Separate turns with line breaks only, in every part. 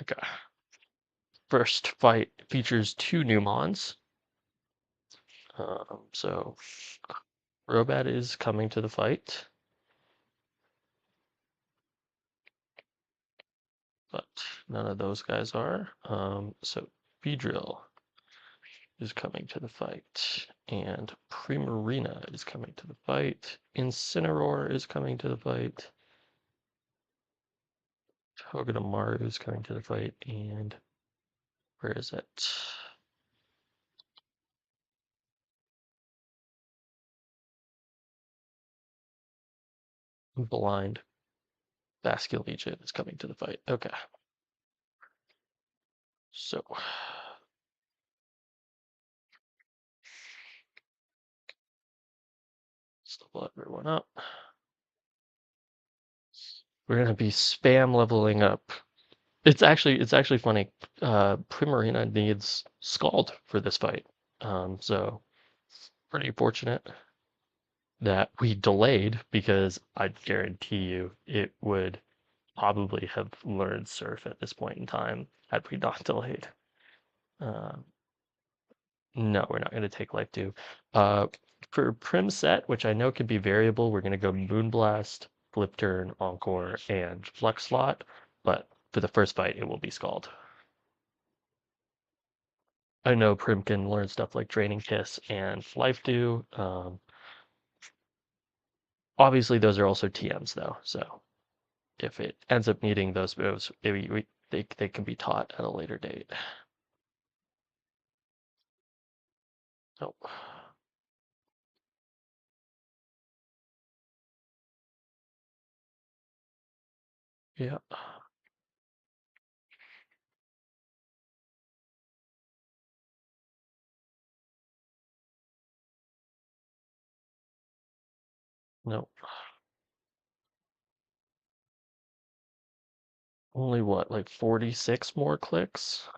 Okay. First fight features two new mons. So Robat is coming to the fight, but none of those guys are. So Beedrill is coming to the fight, and Primarina is coming to the fight. Incineroar is coming to the fight. Togedemaru is coming to the fight, and where is it? Blind Basculegion is coming to the fight. Okay. So let's level everyone up. We're gonna be spam leveling up. It's actually funny. Primarina needs Scald for this fight. So pretty fortunate that we delayed because I guarantee you it would probably have learned Surf at this point in time had we not delayed. Um, no, we're not going to take Life Dew. Uh, for Prim set, which I know can be variable, we're going to go Moonblast, Flip Turn, Encore, and Flux Slot. But for the first fight, it will be Scald. I know Prim can learn stuff like Draining Kiss and Life Dew. Obviously, those are also TMs though, so if it ends up needing those moves, maybe they can be taught at a later date. Oh, yeah, no. Only what, like 46 more clicks?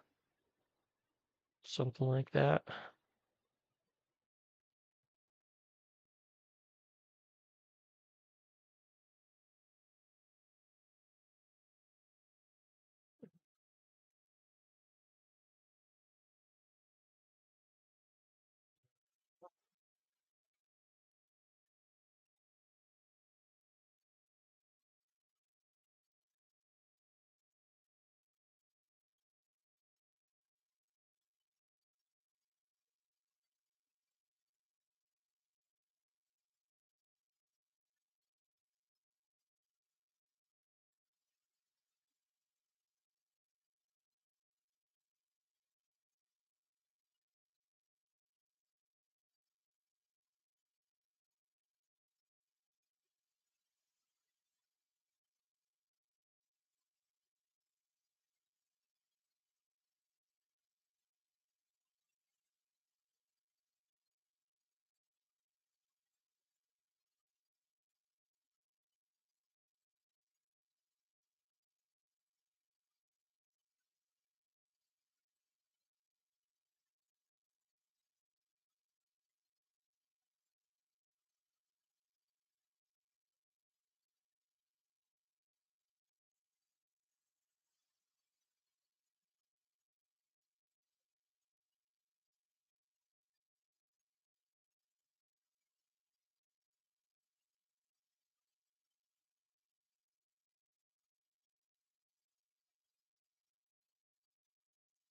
Something like that.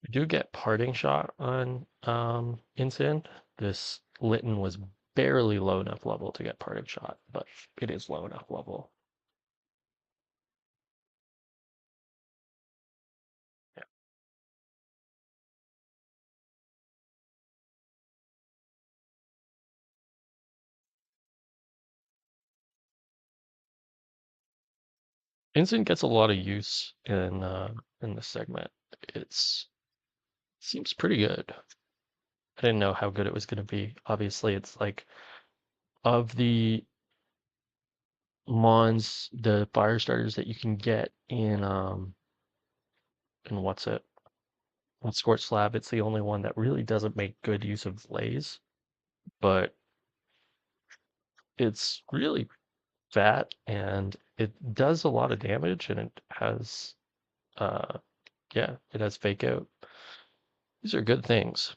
We do get Parting Shot on Incin. This Litten was barely low enough level to get Parting Shot, but it is low enough level. Yeah. Incin gets a lot of use in this segment. It's seems pretty good. I didn't know how good it was going to be. Obviously, it's like of the mons, the fire starters that you can get in what's it? On Scorch Slab, it's the only one that really doesn't make good use of Blaze, but it's really fat and it does a lot of damage and it has uh Yeah, it has fake out. These are good things.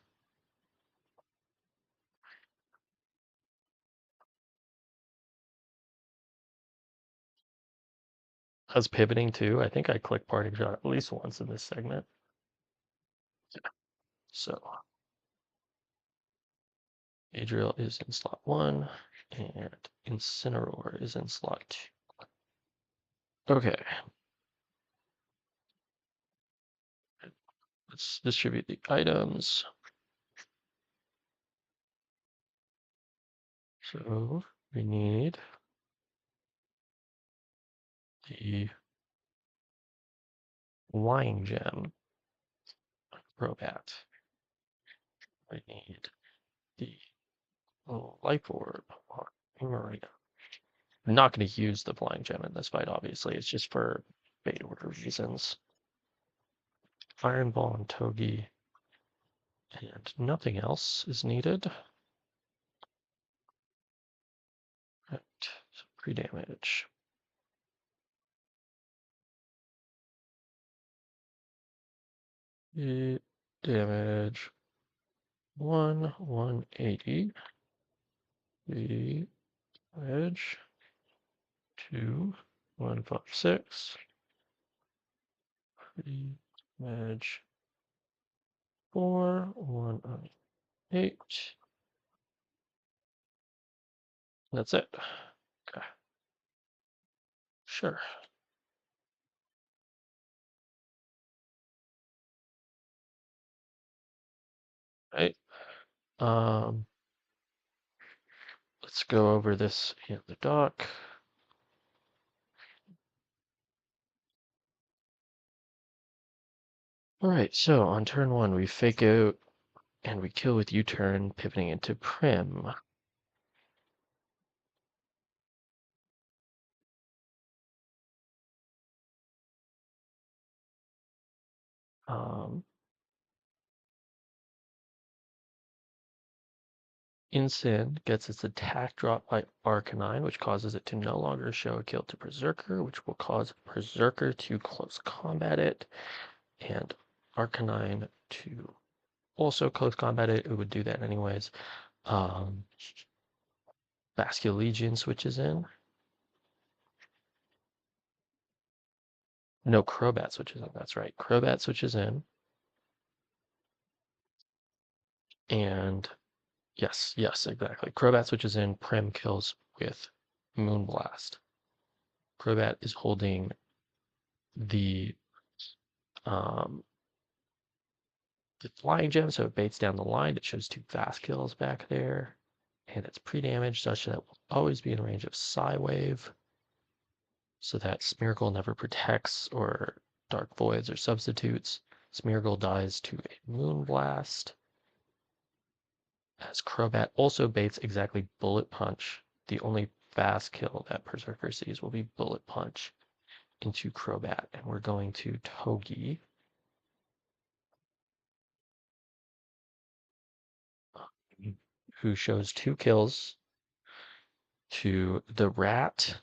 Has pivoting too. I think I clicked parting shot at least once in this segment. So Adriel is in slot 1 and Incineroar is in slot 2. Okay, let's distribute the items. So we need the Flying Gem Crobat. We need the Life Orb Marina. I'm not going to use the Flying Gem in this fight, obviously. It's just for bait order reasons. Iron Ball and Togi, and nothing else is needed. Right, so pre-damage. Damage 180. The edge 2 156. The edge 4 108. That's it. Okay, sure. Right. Um, let's go over this in the dock. All right, so on turn 1, we fake out and we kill with U-turn, pivoting into Prim. Um, Incin gets its attack dropped by Arcanine, which causes it to no longer show a kill to Berserker, which will cause Berserker to close combat it, and Arcanine to also close combat it. It would do that anyways. Vascular Legion switches in. No, Crobat switches in. That's right. Crobat switches in. And yes, exactly. Crobat switches in. Prim kills with Moonblast. Crobat is holding the um, the flying gem, so it baits down the line. It shows 2 fast kills back there, and it's pre-damage such that it will always be in range of Psywave, so that Smeargle never protects or Dark Voids or substitutes. Smeargle dies to a Moonblast. As Crobat also baits exactly Bullet Punch. The only fast kill that Berserker sees will be Bullet Punch into Crobat, and we're going to Togi. Who shows 2 kills to the Rat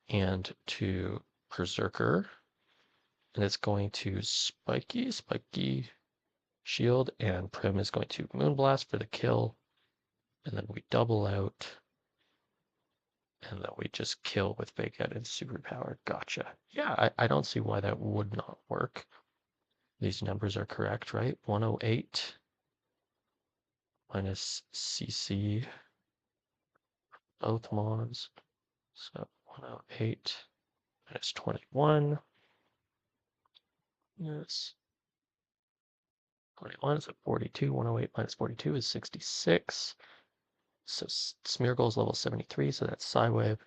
and to Berserker. And it's going to Spiky Shield, and Prim is going to Moonblast for the kill. And then we double out. And then we just kill with Fake Out and Superpower. Gotcha. Yeah, I don't see why that would not work. These numbers are correct, right? 108 minus CC, both mods. So 108 minus 21. Yes. 21 is a 42. 108 minus 42 is 66. So Smeargle is level 73, so that's Psywave,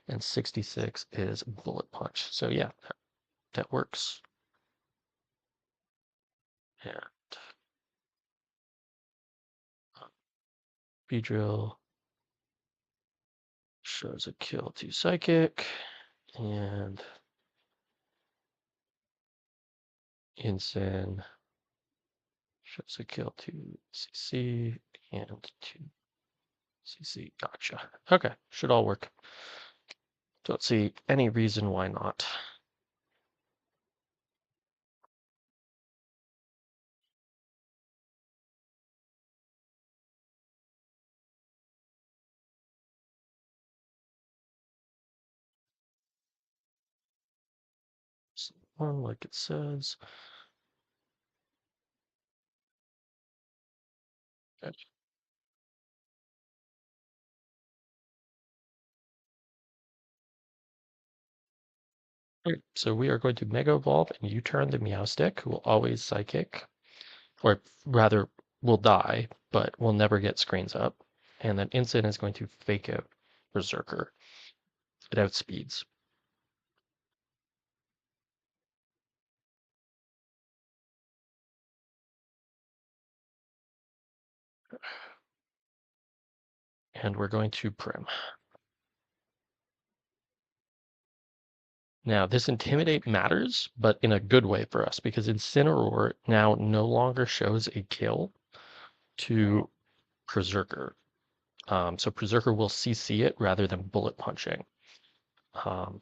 and 66 is Bullet Punch. So yeah, that works. And Beedrill shows a kill to Psychic, and Incin shows a kill to CC and to CC. Gotcha. Okay, should all work. Don't see any reason why not. one like it says. Okay. Alright, so we are going to Mega Evolve and U-turn the Meowstic, who will always Psychic, or rather will die, but will never get screens up. And then Instant is going to Fake Out Berserker. It outspeeds. And we're going to Prim. Now, this Intimidate matters, but in a good way for us, because Incineroar now no longer shows a kill to Berserker. So Berserker will CC it rather than bullet punching. Um,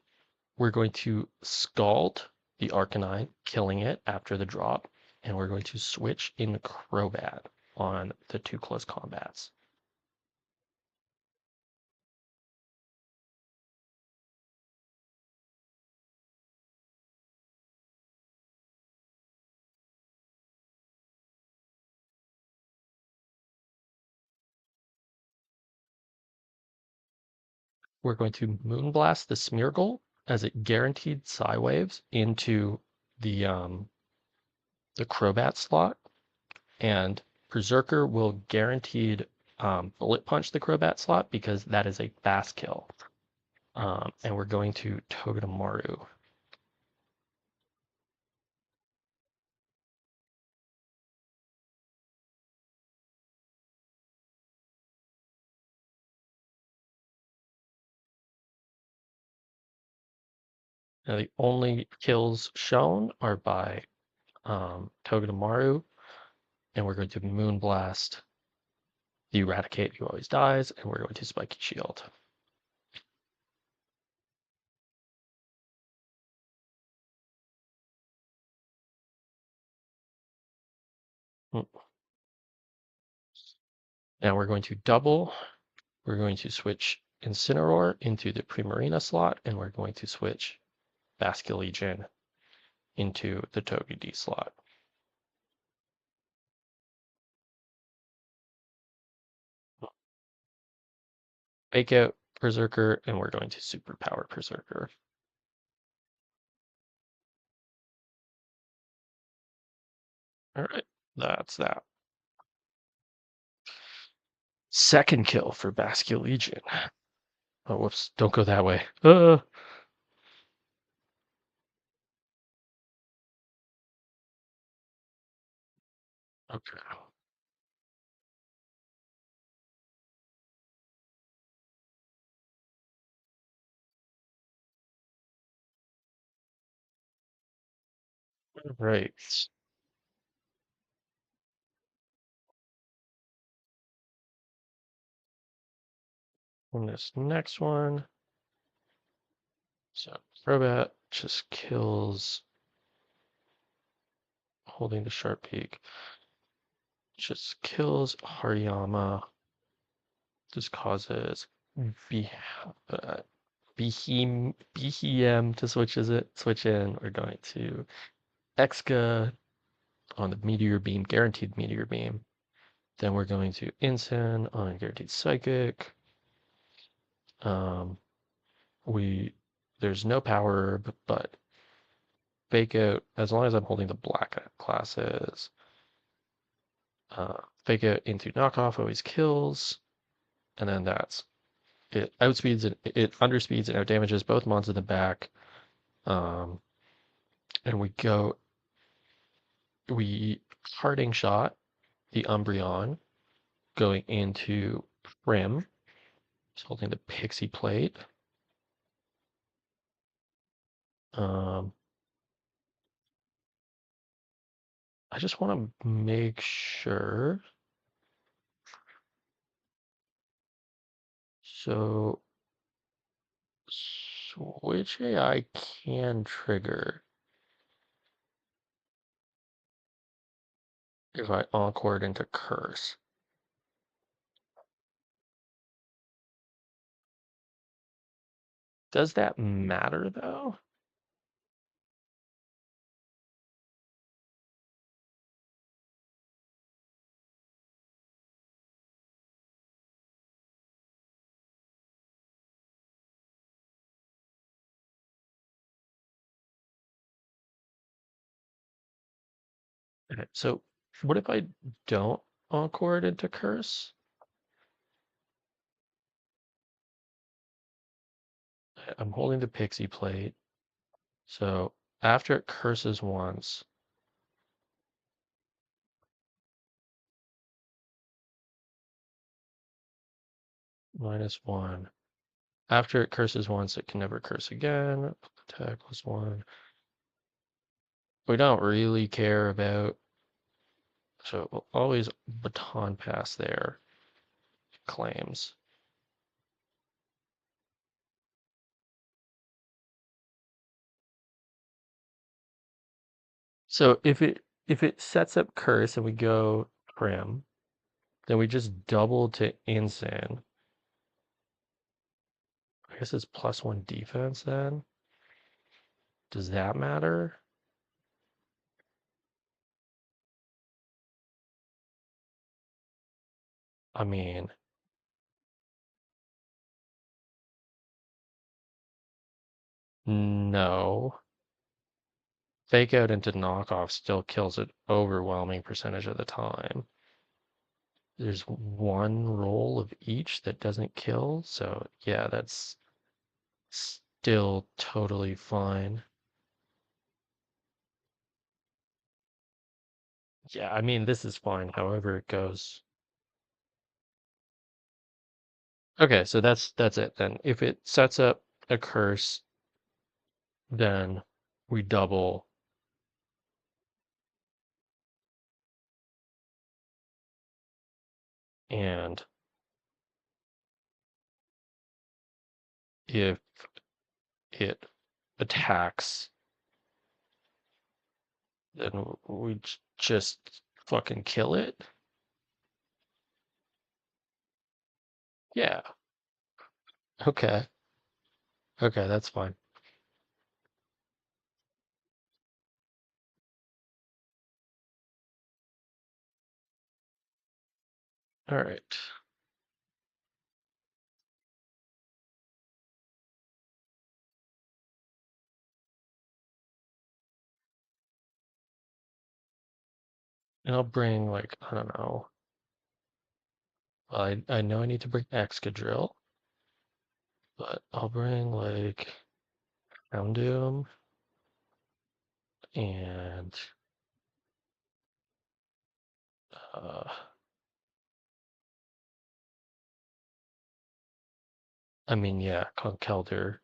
we're going to Scald the Arcanine, killing it after the drop, and we're going to switch in Crobat on the 2 close combats. We're going to Moonblast the Smeargle as it guaranteed Psy Waves into the Crobat slot, and Berserker will guaranteed bullet punch the Crobat slot because that is a fast kill. And we're going to Togedemaru. Now the only kills shown are by Togedemaru, and we're going to Moonblast the Eradicate who always dies, and we're going to Spiky Shield. Mm. Now we're going to double. We're going to switch Incineroar into the Primarina slot, and we're going to switch Basculegion into the Togepi slot. Fake out Berserker, and we're going to Superpower Berserker. All right, that's that. Second kill for Basculegion. Oh, whoops, don't go that way. Okay. Right. On this next one, so Crobat just kills holding the sharp peak. Just kills Hariyama. Just causes be Behem to switch in. We're going to Exca on the Meteor Beam, guaranteed Meteor Beam. Then we're going to Incin on guaranteed Psychic. Um, we there's no power herb, but fake out as long as I'm holding the black classes. Fake out into knockoff always kills, and then that's it. Outspeeds and it underspeeds and outdamages both mons in the back. Um, and we parting shot the Umbreon going into Prim. Just holding the Pixie Plate. Um, I just want to make sure. So which AI can trigger if I encore it into Curse? Does that matter though? Okay, so what if I don't encore it into curse? I'm holding the pixie plate. So after it curses once, -1. After it curses once, it can never curse again. Attack +1. We don't really care about, so we'll always baton pass there. Claims. So if it sets up curse and we go prim, then we just double to insane. I guess it's +1 defense then. Does that matter? I mean, no. Fake out into knockoff still kills an overwhelming percentage of the time. There's one roll of each that doesn't kill, so yeah, that's still totally fine. Yeah, I mean, this is fine, however it goes. Okay, so that's it then. If it sets up a curse, then we double. And if it attacks, then we just fucking kill it. Yeah. Okay. Okay, that's fine. All right. And I'll bring like, I don't know. Well, I know I need to bring Excadrill, but I'll bring like Houndoom and uh I mean yeah, Conkeldurr.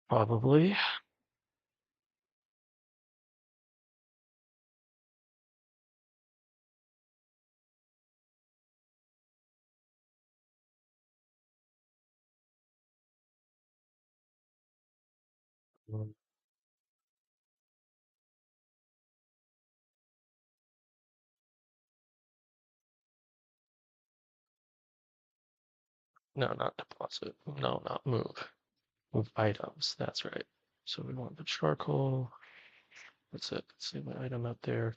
Probably. Mm, no, not deposit. No, not move. Move items. That's right. So we want the charcoal. That's it. Let's see my item out there.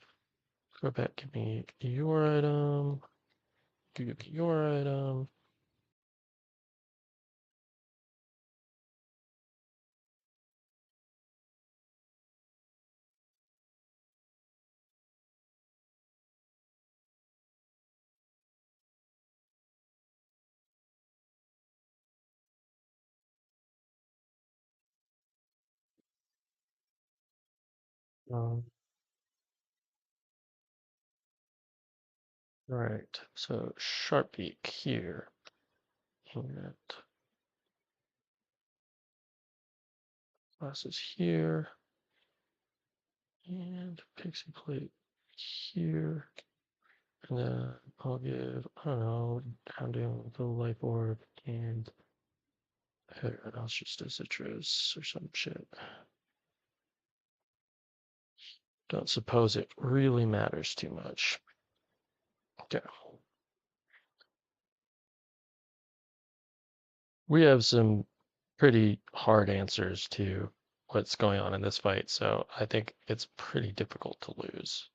Go back. Give me your item. Give you your item. Um, all right. So Sharpbeak here. And glasses here. And Pixie Plate here. And then I'll give, I don't know, Houndoom the Life Orb and everyone else just a citrus or some shit. Don't suppose it really matters too much. Okay. We have some pretty hard answers to what's going on in this fight, so I think it's pretty difficult to lose.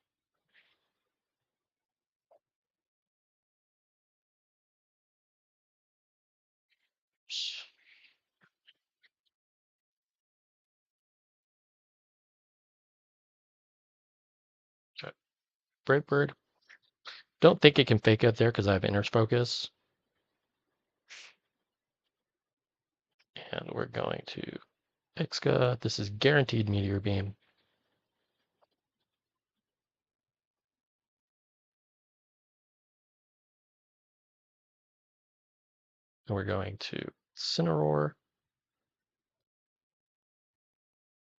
Brightbird. Don't think it can fake out there because I have inner focus. And we're going to Ixca. This is guaranteed meteor beam. And we're going to Cineroar.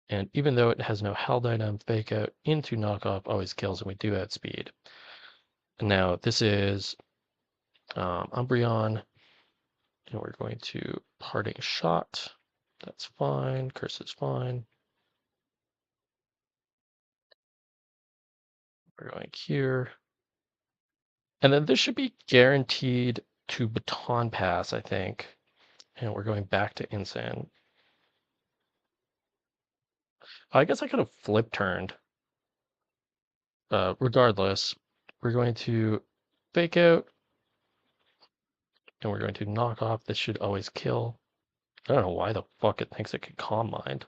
And even though it has no held item, fake out into knockoff always kills, and we do add speed. And now this is Umbreon, and we're going to Parting Shot. That's fine. Curse is fine. We're going here. And then this should be guaranteed to Baton Pass, I think. And we're going back to Insane. I guess I could have flip turned. Regardless, we're going to fake out, and we're going to knock off. This should always kill. I don't know why the fuck it thinks it can Calm Mind.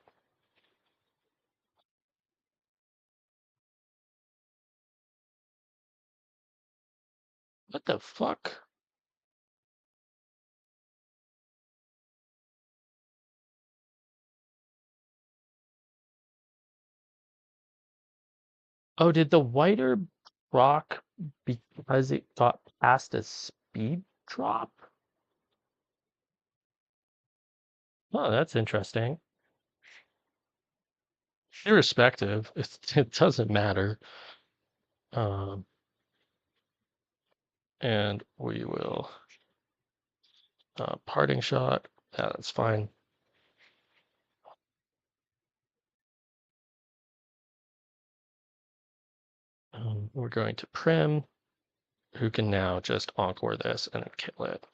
What the fuck? Oh, did the whiter rock because it got past a speed drop? Oh, that's interesting. Irrespective, it doesn't matter. Um, and we will Parting Shot. Yeah, that's fine. We're going to Prim, who can now just Encore this and then kill it.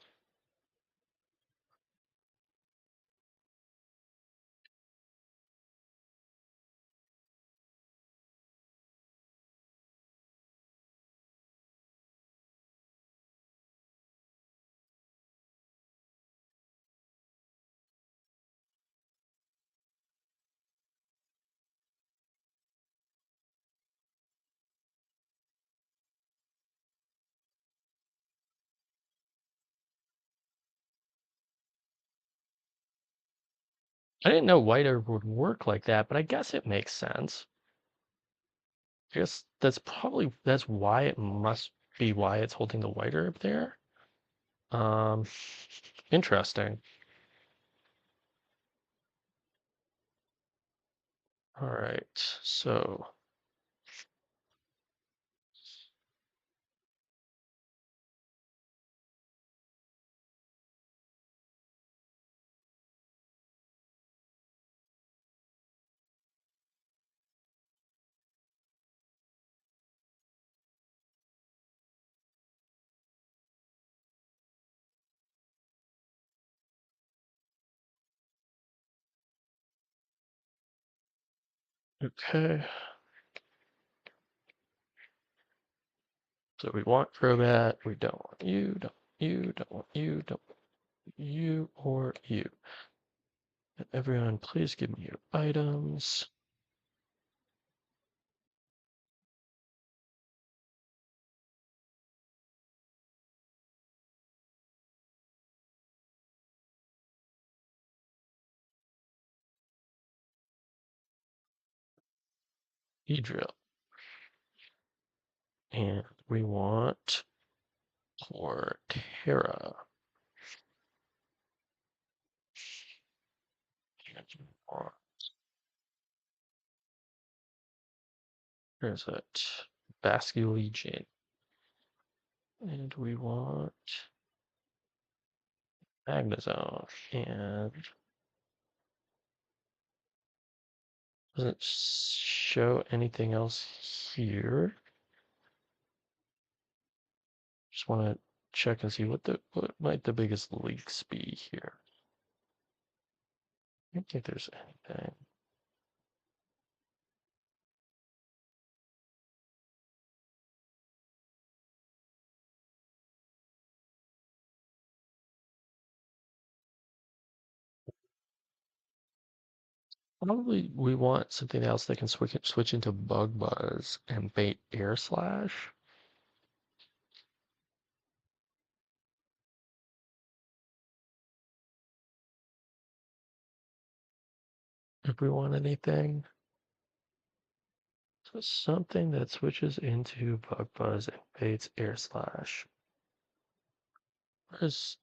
I didn't know whiter would work like that, but I guess it makes sense. I guess that's why it must be why it's holding the whiter up there. Um, Interesting. All right, so okay. So we want Crobat. We don't want you. Don't you. Don't want you. Don't want you or you. And everyone, please give me your items. Edrill. And we want Portera. There's it. Basculegion. And we want Magnezone. And doesn't show anything else here. Just want to check and see what might the biggest leaks be here. I don't think there's anything. Probably we want something else that can switch into bug buzz and bait air slash. If we want anything. So something that switches into bug buzz and baits air slash. Where's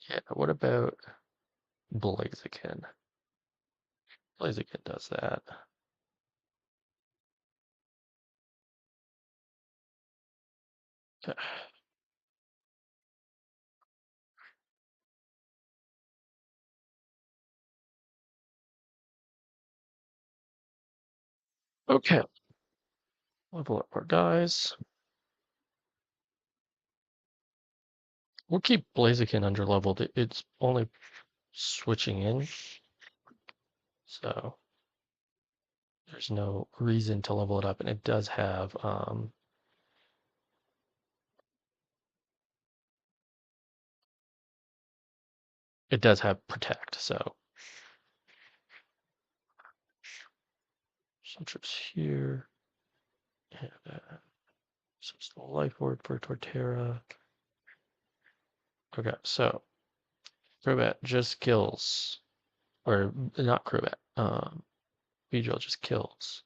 yeah, what about Blaziken? Blaziken does that. Okay, level up our guys. We'll keep Blaziken under leveled. It's only switching in, so there's no reason to level it up, and it does have protect, so some trips here, and some small life orb for Torterra. Okay, so Crobat just kills, or not Crobat, Beedrill just kills.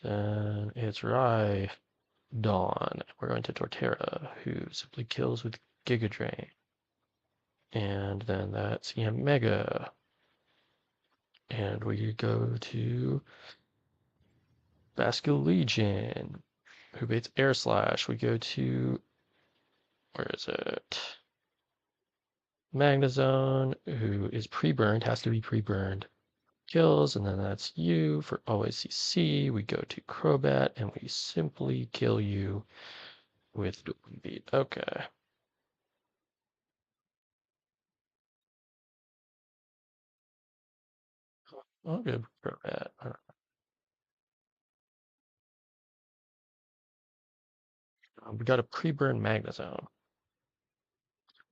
Then it's Rhydon. We're going to Torterra, who simply kills with Giga Drain. And then that's Mega. And we go to Bascule Legion, who baits Air Slash. We go to, where is it? Magnezone, who is pre-burned, has to be pre-burned. Kills, and then that's you for always CC. We go to Crobat, and we simply kill you with Dueling Beat. Okay. I'll go Crobat. We got a pre-burn Magnezone.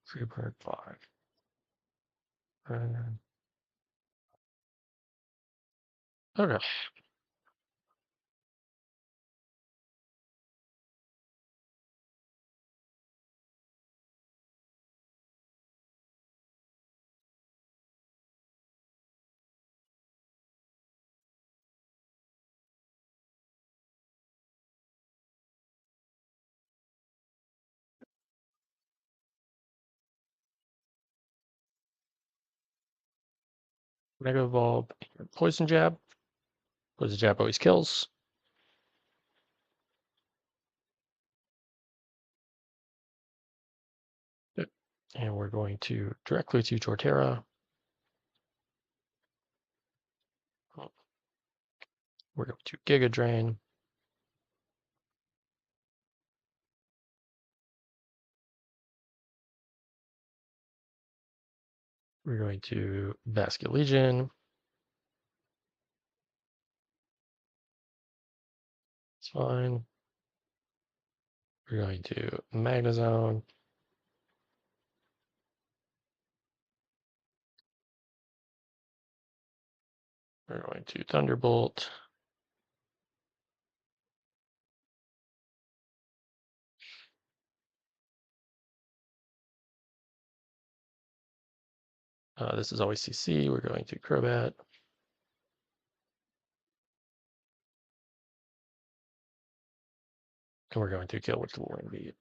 Pre-burn 5. Okay. Mega Evolve. Poison Jab. Poison Jab always kills. Yep. And we're going to directly to Torterra. We're going to Giga Drain. We're going to Basket Legion. It's fine. We're going to Magnezone. We're going to Thunderbolt. This is always CC. We're going to Crobat. And we're going to kill with Dueling Beat.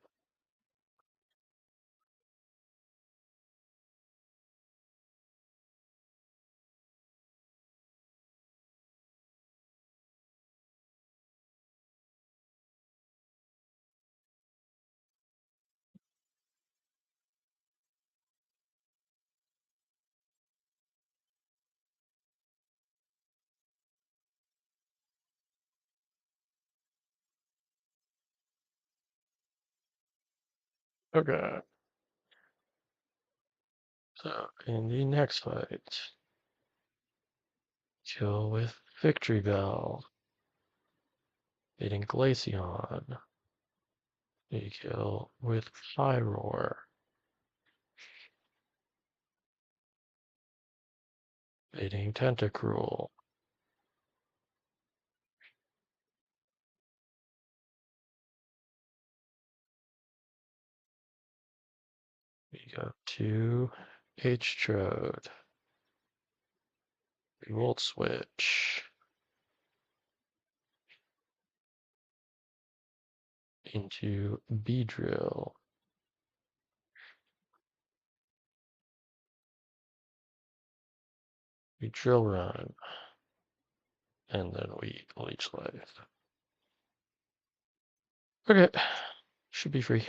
Okay. So in the next fight, kill with Victory Bell. Beating Glaceon. You kill with Pyroar. Fading Tentacruel. We go to H-Trode. Volt Switch. Into B-Drill. We drill run. And then we leech life. Okay. Should be free.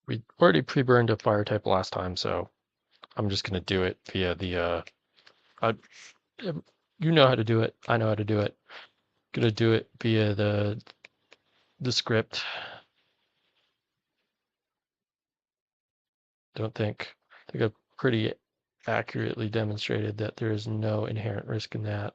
We already pre-burned a fire type last time, so I'm just gonna do it via the I, you know how to do it. I know how to do it. Gonna do it via the script. I think I've pretty accurately demonstrated that there is no inherent risk in that.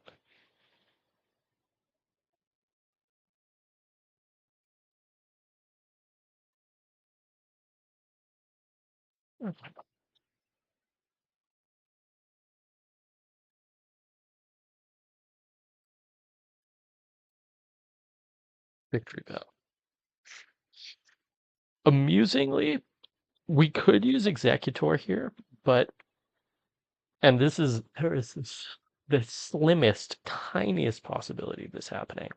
Victory bell. Amusingly, we could use Executor here, but and there is the slimmest, tiniest possibility of this happening.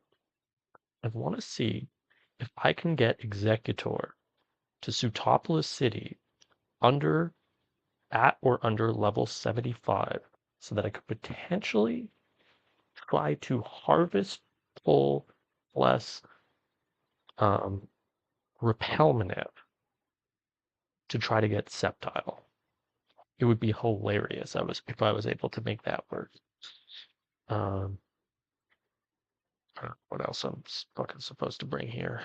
I want to see if I can get Executor to Sutopolis City at or under level 75 so that I could potentially try to harvest, pull, plus um, Repelminative to try to get Sceptile. It would be hilarious if I was able to make that work. Um, I don't know what else I'm fucking supposed to bring here.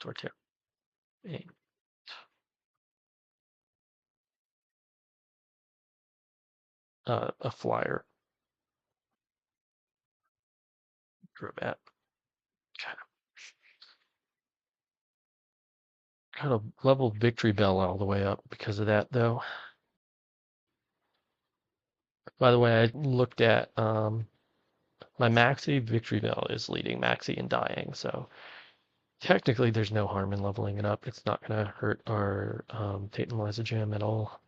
Tortilla. A flyer. Crobat. Kind of level Victory Bell all the way up because of that, though. By the way, I looked at my Maxi Victory Bell is leading Maxi in dying, so technically there's no harm in leveling it up. It's not going to hurt our Tate and Lysogyme at all.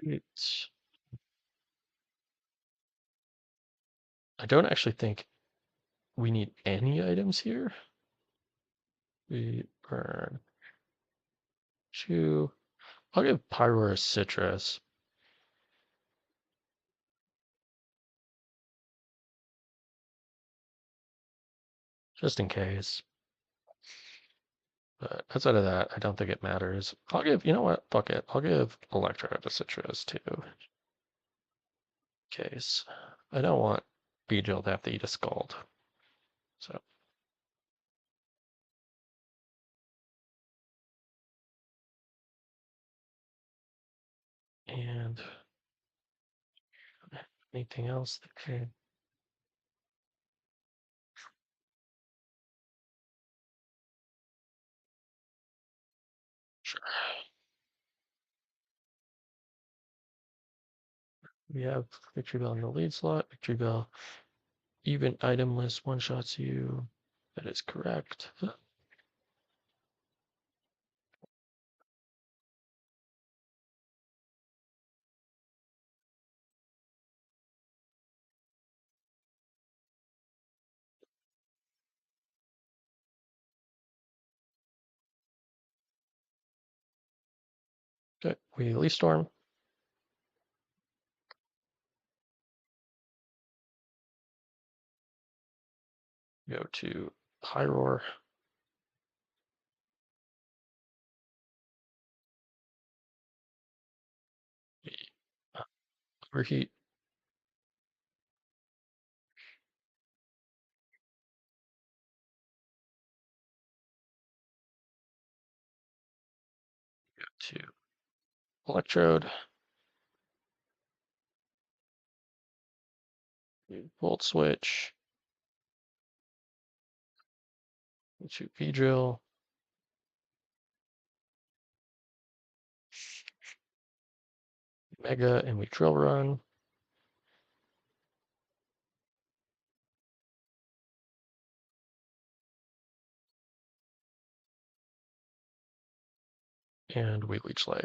Right. I don't actually think we need any items here. We burn 2. I'll give Pyro a Citrus. Just in case. But outside of that, I don't think it matters. You know what? Fuck it. I'll give Electro to Citrus too. In case. I don't want Beedrill to have to eat a Scald. So. And anything else that can. Sure. We have Victory Bell in the lead slot. Victory Bell, even itemless, one-shots you. That is correct. Okay, we Leaf Storm. Go to High Roar. Overheat. Go to electrode. Volt switch. Go to V-drill. Mega, and we drill run. And we leech life.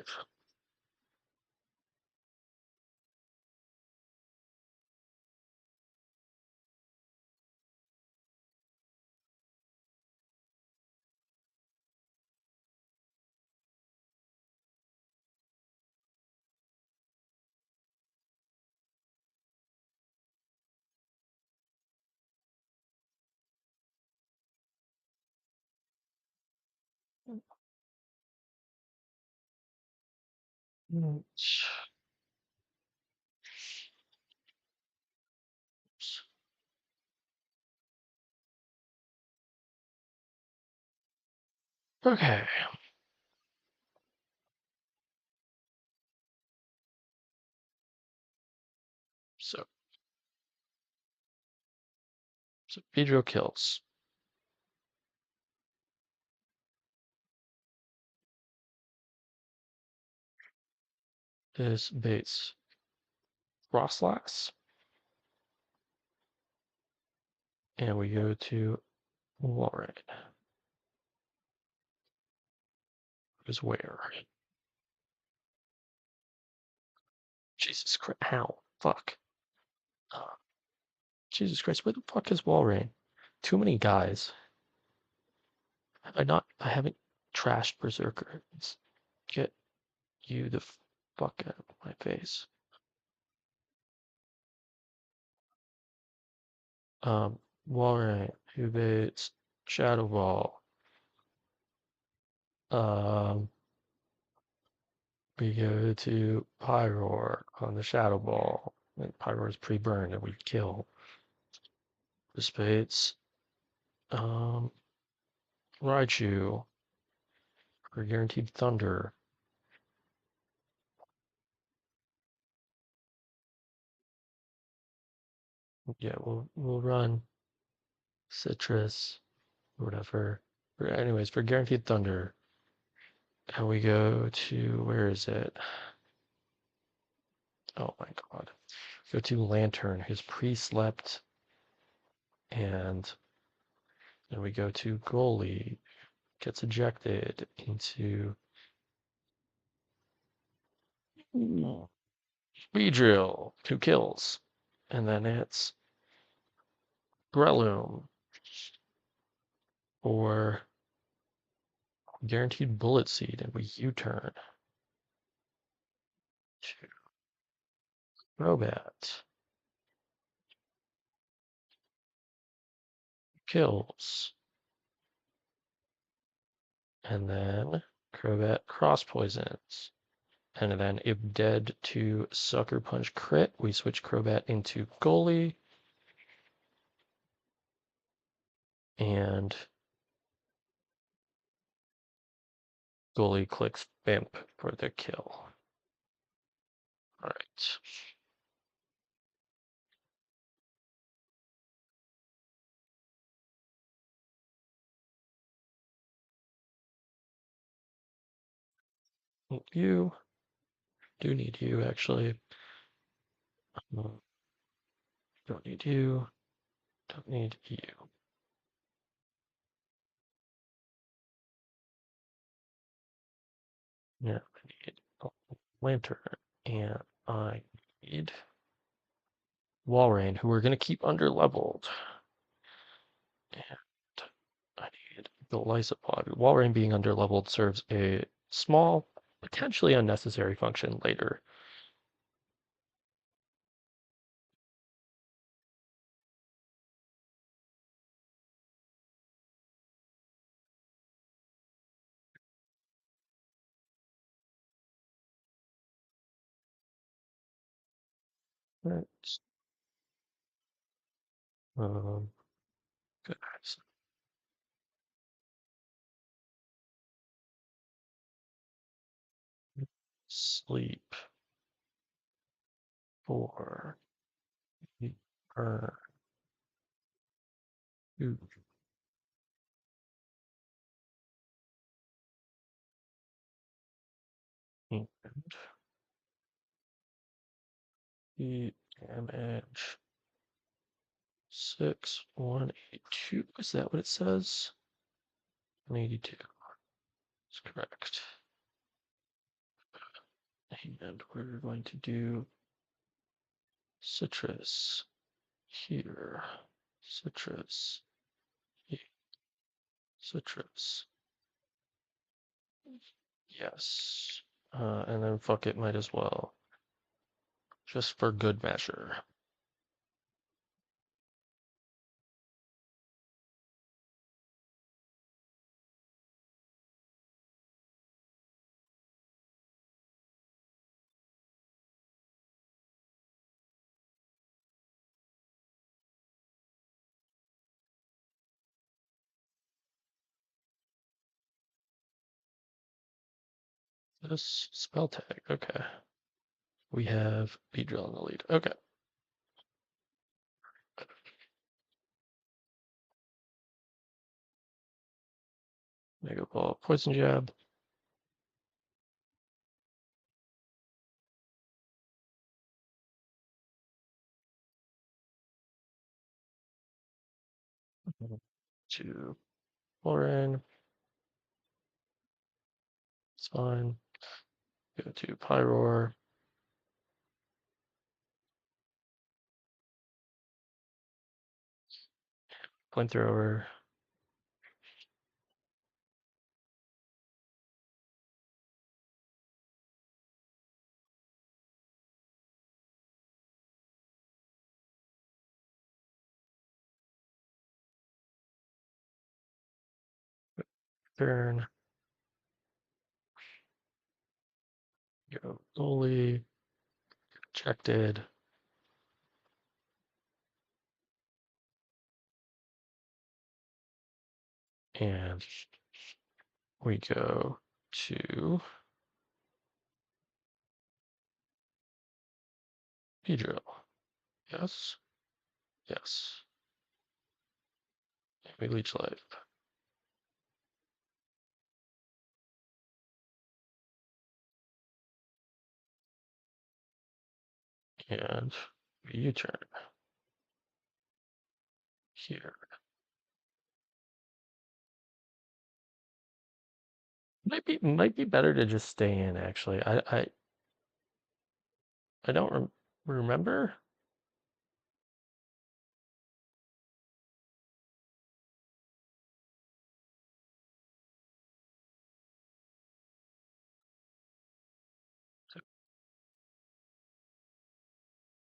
Okay. So V-drill kills. This baits Frostlass. And we go to Warren. Is where? Jesus Christ. Ow. Fuck. Uh, Jesus Christ. Where the fuck is Walrein? Too many guys. I haven't trashed Berserker. Let's get you the fuck out of my face. Walrein, who baits Shadow Ball. We go to Pyroar on the Shadow Ball. And Pyroar is pre-burned and we kill the spades. Raichu for guaranteed thunder. Yeah, we'll run citrus, whatever. Anyways, for guaranteed thunder, and we go to where is it? Oh my god. Go to Lantern, who's pre-slept, and then we go to goalie, gets ejected into Beedrill, 2 kills, and then it's Breloom for guaranteed bullet seed, and we U-turn to Crobat, kills, and then Crobat cross poisons. And then if dead to Sucker Punch crit, we switch Crobat into goalie. And goalie clicks Bimp for the kill. Alright. You do need you actually. Don't need you. Don't need you. Yeah, I need a Lantern. And I need Walrein, who we're going to keep under leveled. And I need the Lysopod. Walrein being under leveled serves a small, potentially unnecessary function later. Right. Um, good. Sleep for her to and the damage 6182. Is that what it says? 182 is correct. And we're going to do citrus here. Citrus. Citrus. Yes. And then fuck it, might as well. Just for good measure. This spell tag. Okay. We have Beedrill in the lead. Okay. Mega Ball, Poison Jab. To Lauren. It's fine. Go to Pyroar. Flamethrower. Turn. Go Goalie. Rejected. And we go to Beedrill. Yes. Yes. And we leech life. And we U-turn here. Might be better to just stay in actually. I don't remember.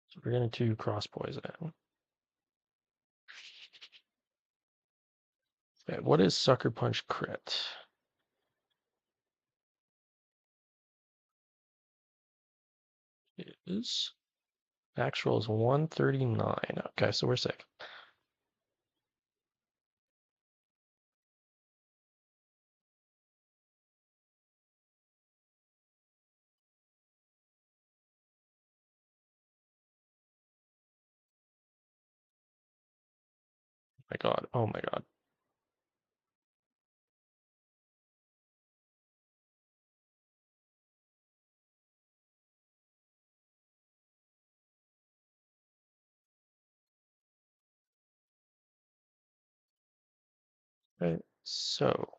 So we're going to cross poison. Okay, what is Sucker Punch crit? It is actual is 139. Okay, so we're safe. My God. Oh my God. Right. So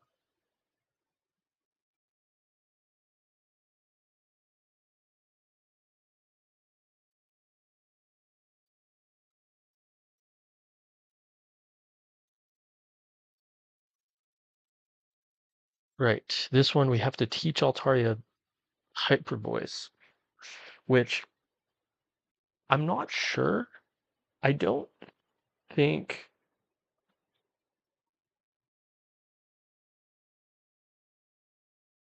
right. This one we have to teach Altaria Hyper Voice, which I'm not sure. I don't think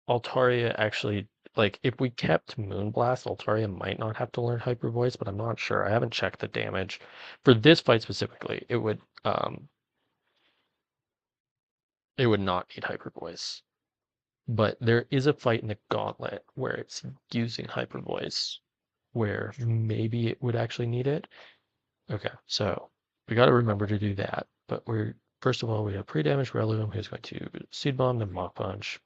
Altaria actually like if we kept Moonblast, Altaria might not have to learn Hyper Voice, but I'm not sure. I haven't checked the damage. For this fight specifically, it would not need Hyper Voice. But there is a fight in the Gauntlet where it's using Hyper Voice, where maybe it would actually need it. Okay, so we got to remember to do that. But we're first of all we have pre-damage Relum who's going to Seed Bomb then Mach Punch,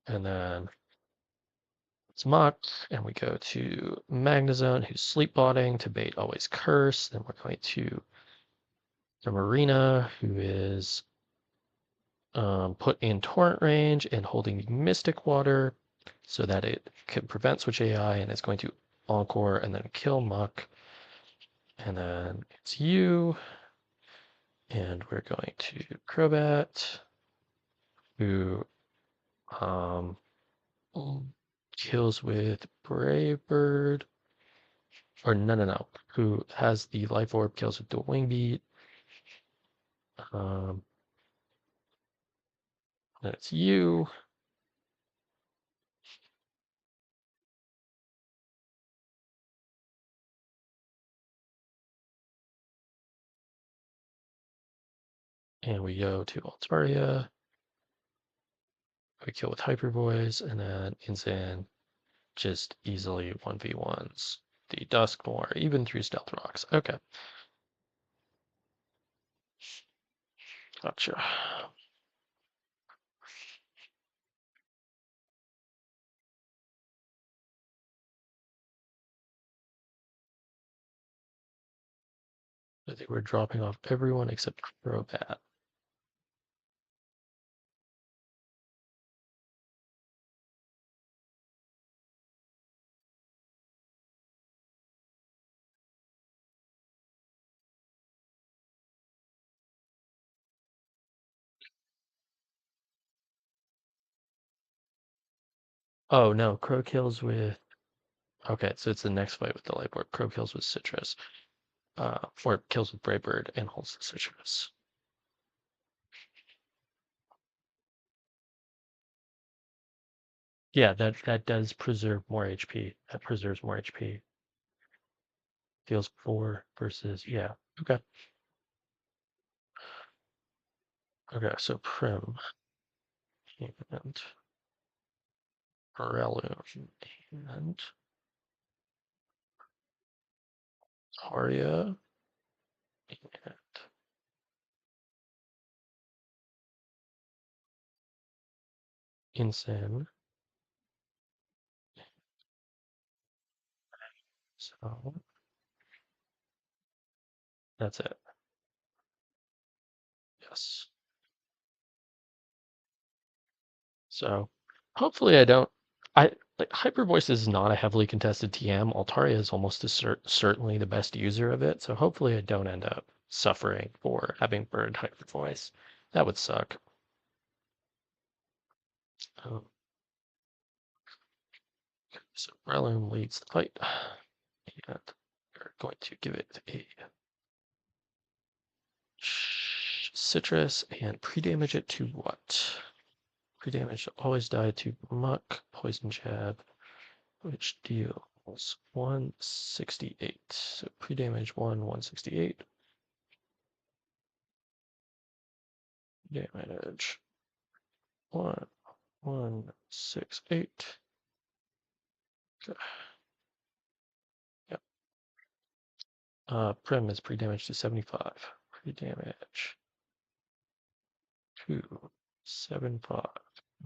and then it's Mach, and we go to Magnezone who's Sleep Botting to bait always Curse. Then we're going to the Marina who is put in Torrent range and holding Mystic Water so that it can prevent Switch AI and it's going to Encore and then kill Muck. And then it's you. And we're going to Crobat, who um, kills with Brave Bird. Or no. Who has the Life Orb, kills with Dual Wing Beat. Then it's you. And we go to Altaria. We kill with Hyper Voice, and then Inzan just easily 1v1s the Duskmore, even through Stealth Rocks. Okay. Gotcha. I think we're dropping off everyone except Crobat. Oh no, Crow kills with. Okay, so it's the next fight with the Light Orb. Crow kills with Citrus. Or kills with Brave Bird and holds the Citrus. Yeah, that does preserve more HP. That preserves more HP. Deals 4 versus yeah. Okay. Okay, so Prim and Morello and Arya and Insane. So that's it. Yes. So hopefully I don't. I like Hyper Voice is not a heavily contested TM. Altaria is almost certainly the best user of it. So hopefully I don't end up suffering for having burned Hyper Voice. That would suck. Um, so Relum leads the fight, and we're going to give it a Citrus and pre-damage it to what? Pre-damage always die to Muck, Poison Jab, which deals 168. So pre-damage 168. Damage 168. Okay. Yep. Prim is pre-damage to 75. Pre-damage to 75.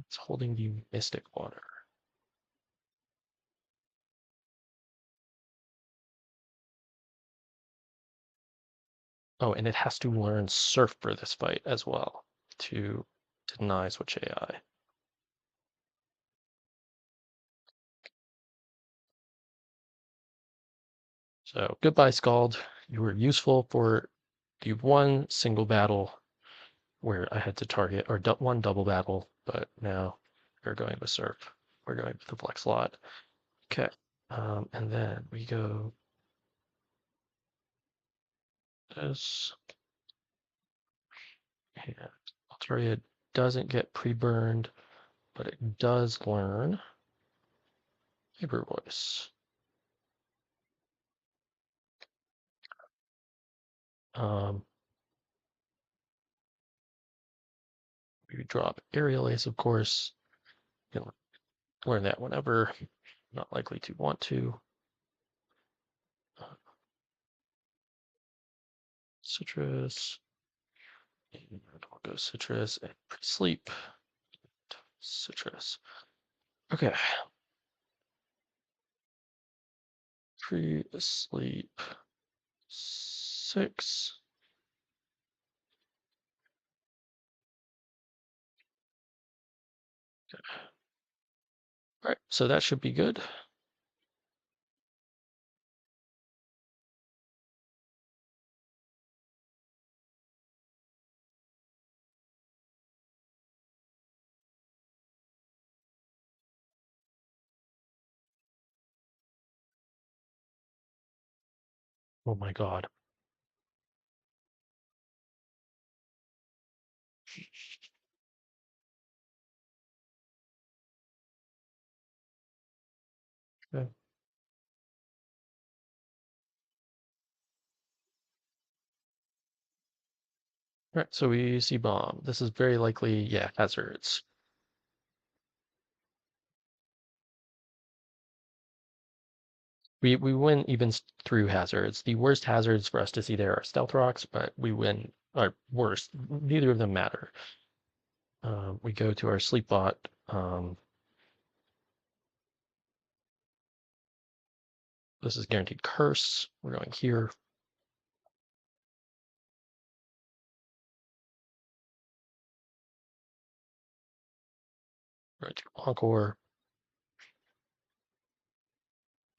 It's holding the Mystic Water. Oh, and it has to learn Surf for this fight as well to deny Switch AI. So goodbye, Scald. You were useful for the one single battle where I had to target, or one double battle, but now we're going with Surf. We're going with the Flex slot. Okay. And then we go this. And Altaria doesn't get pre-burned, but it does learn hyper voice. We drop aerial ace, of course. You can learn that whenever. Not likely to want to. Citrus. And we'll go citrus and pre-sleep. Citrus. Okay. Pre-sleep 6. Okay. All right, so that should be good. Oh my God. Okay. All right, so we see bomb. This is very likely, yeah, hazards. We win even through hazards. The worst hazards for us to see there are stealth rocks, but we win our worst. Neither of them matter. We go to our sleep bot. This is guaranteed curse. We're going here. We're going to encore.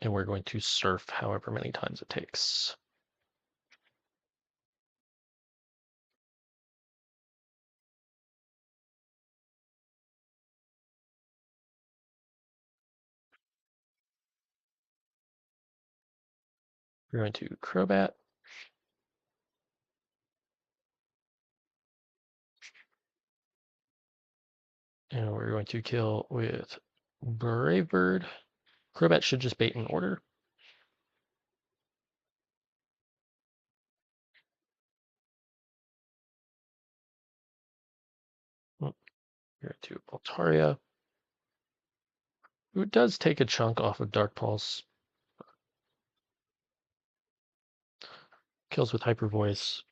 And we're going to surf however many times it takes. We're going to Crobat. And we're going to kill with Brave Bird. Crobat should just bait in order. We're going to Altaria. Who does take a chunk off of Dark Pulse. Kills with Hyper Voice.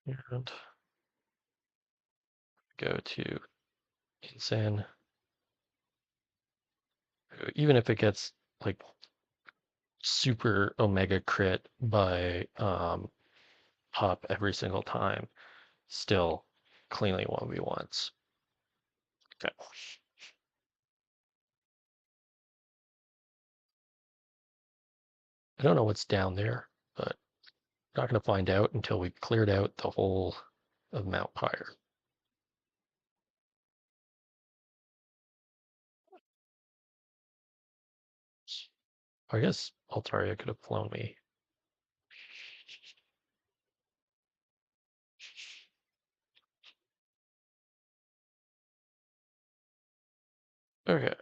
And go to Insane. Even if it gets like super Omega crit by Hop every single time, still cleanly 1v1s. Okay. I don't know what's down there, but not going to find out until we've cleared out the whole of Mount Pyre. I guess Altaria could have flown me. Okay.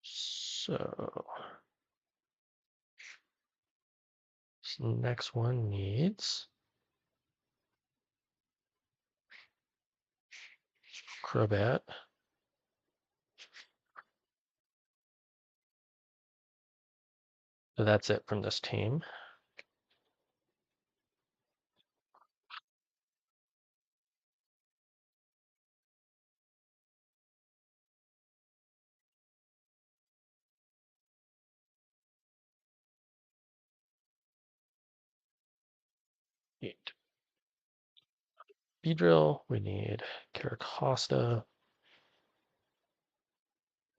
So this next one needs Crobat. So that's it from this team. Need Beedrill. We need Caracosta.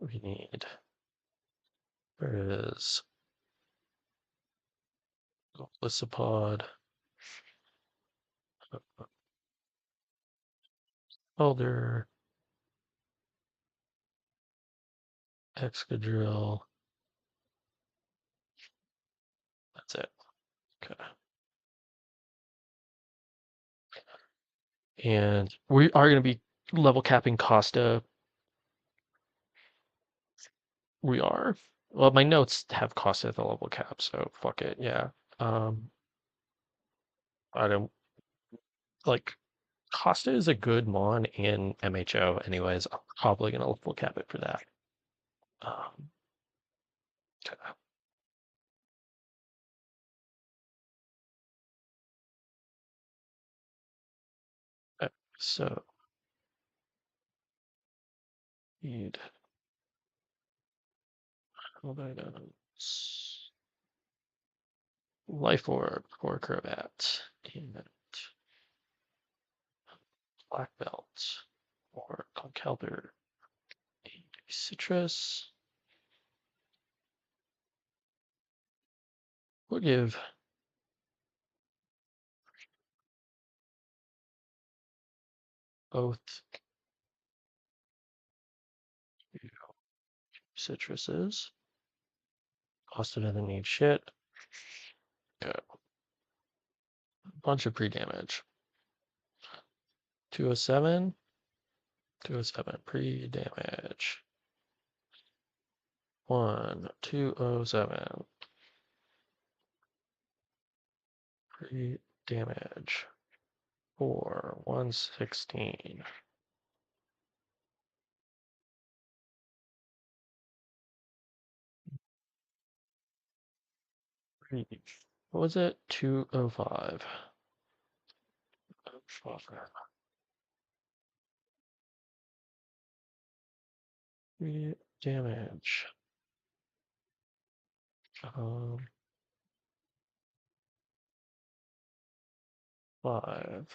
We need. Where is Lysopod? Elder. Excadrill. That's it. Okay. And we are going to be level capping Costa. We are. Well, my notes have Costa at the level cap, so fuck it. Yeah. Um, I don't like Costa is a good mon in MHO. Anyways, I'm probably gonna level cap it for that. Um, okay. So need hold items. Life orb for Crobat and black belt or Conkeldurr and citrus. We'll give both citruses. Costa doesn't need shit. Got a bunch of pre-damage. 207. 207 pre-damage. 207 pre-damage for 116. What was it? 205. Pre-damage. Um, 5.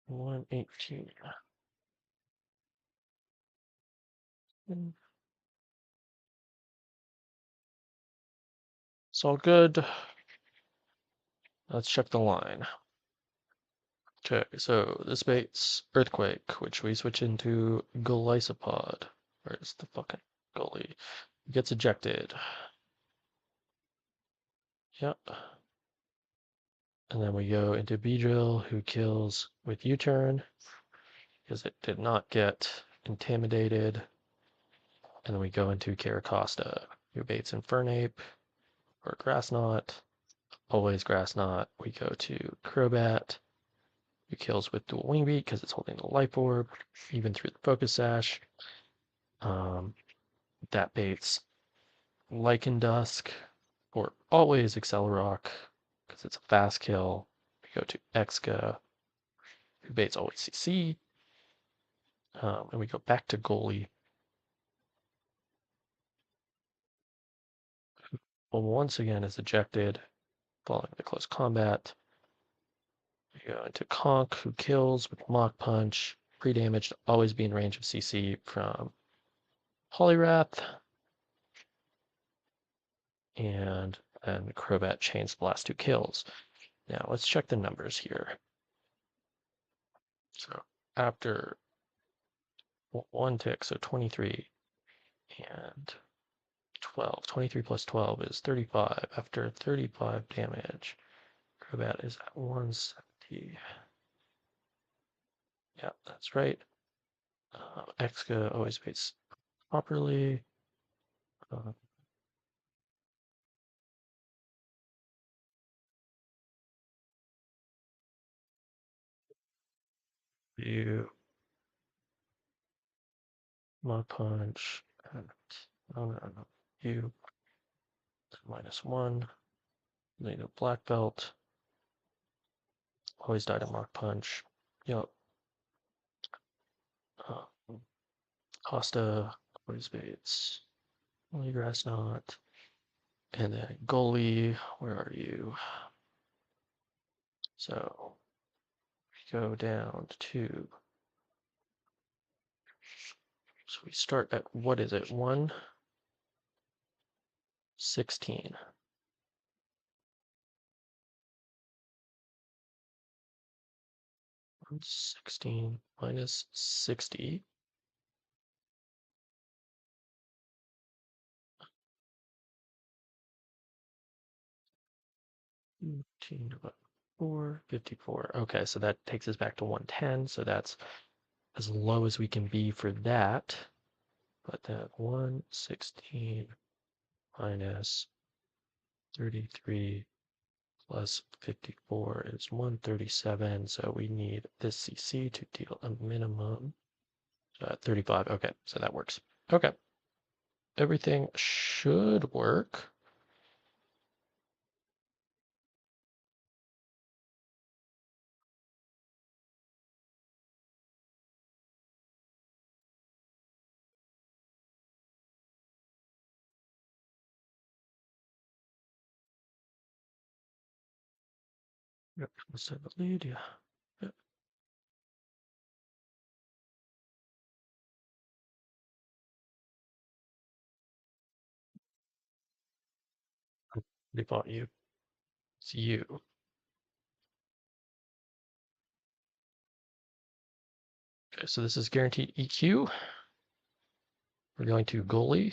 118. It's all good. Let's check the line. Okay, so this bait's Earthquake, which we switch into Golisopod. Where's the fucking goalie? Gets ejected. Yep. And then we go into Beedrill, who kills with U-turn, because it did not get intimidated. And then we go into Caracosta, who baits Infernape or Grass Knot. Always Grass Knot. We go to Crobat, who kills with dual wing beat because it's holding the life orb, even through the focus sash. That baits Lichen Dusk, or always Accelerock, because it's a fast kill. We go to Exca, who baits always CC, and we go back to goalie. Well, once again is ejected following the close combat. We go into Conk, who kills with Mock Punch, pre-damage to always be in range of CC from Poliwrath, and then Crobat chains the last 2 kills. Now let's check the numbers here. So after 1 tick, so 23 and 12. 23 plus 12 is 35. After 35 damage, Crobat is at 170. Yeah, that's right. Exca always baits properly. Uh, you Mud Punch. And, oh, no. You -1. Need a black belt. Always died a Mock Punch. Yup. Uh, Costa always baits. Only Grass Knot. And then goalie, where are you? So we go down to, so we start at, what is it, 116. 116 minus 60. 15, 4, 54. Okay, so that takes us back to 110. So that's as low as we can be for that. But that 116 minus 33 plus 54 is 137. So we need this CC to deal a minimum 35. Okay, so that works. Okay, everything should work. Yep, set the lead, yeah. Yep. They bought you. It's you. Okay, so this is guaranteed EQ. We're going to goalie.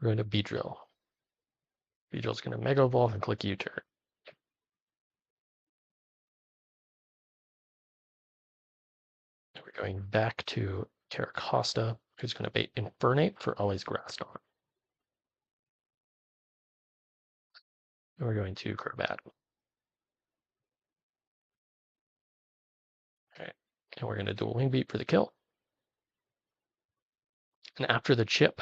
We're going to Beedrill. Beedrill's going to Mega Evolve and click U-turn. We're going back to Caracosta, who's going to bait Infernate for always Grassdon. And we're going to Crobat. Okay, and we're going to do a Wing Beat for the kill. And after the chip,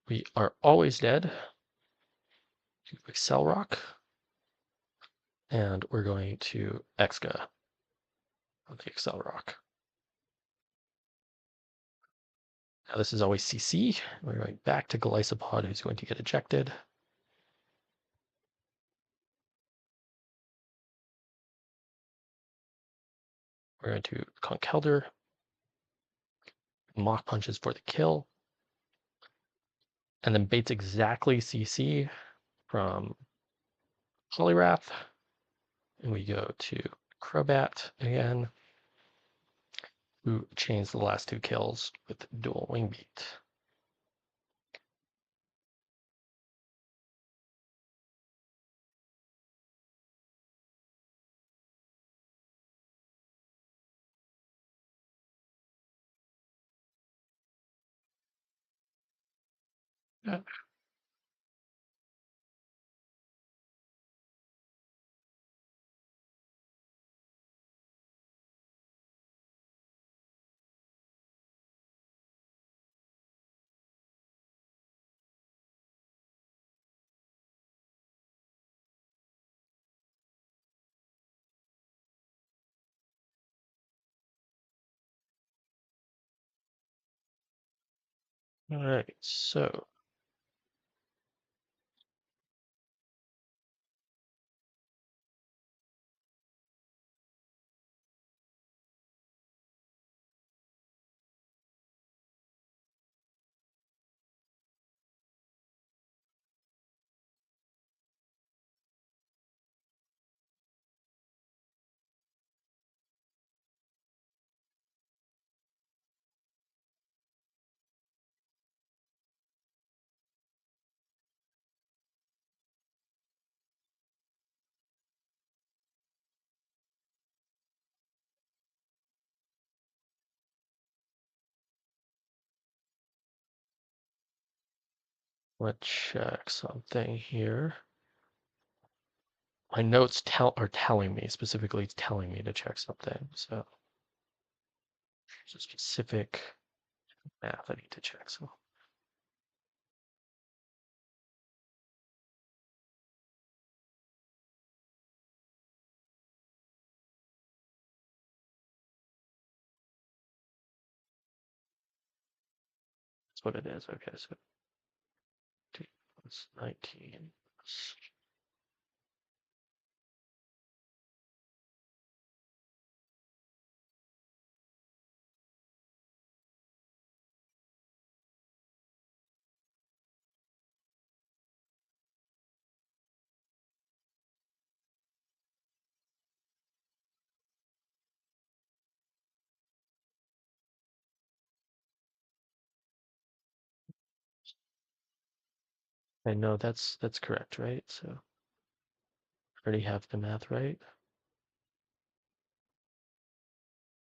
we are always dead. Excel Rock. And we're going to Exga on the Excel Rock. Now this is always CC. We're going back to Glycopod, who's going to get ejected. We're going to Conkeldurr. Mach Punches for the kill. And then baits exactly CC from Poliwrath. And we go to Crobat again, who chains the last two kills with dual Wing Beat. Yeah. All right, so let's check something here. My notes are telling me, specifically telling me to check something. So there's a specific math I need to check. So that's what it is. Okay, so 2 plus 19 plus I know that's correct, right? So I already have the math right.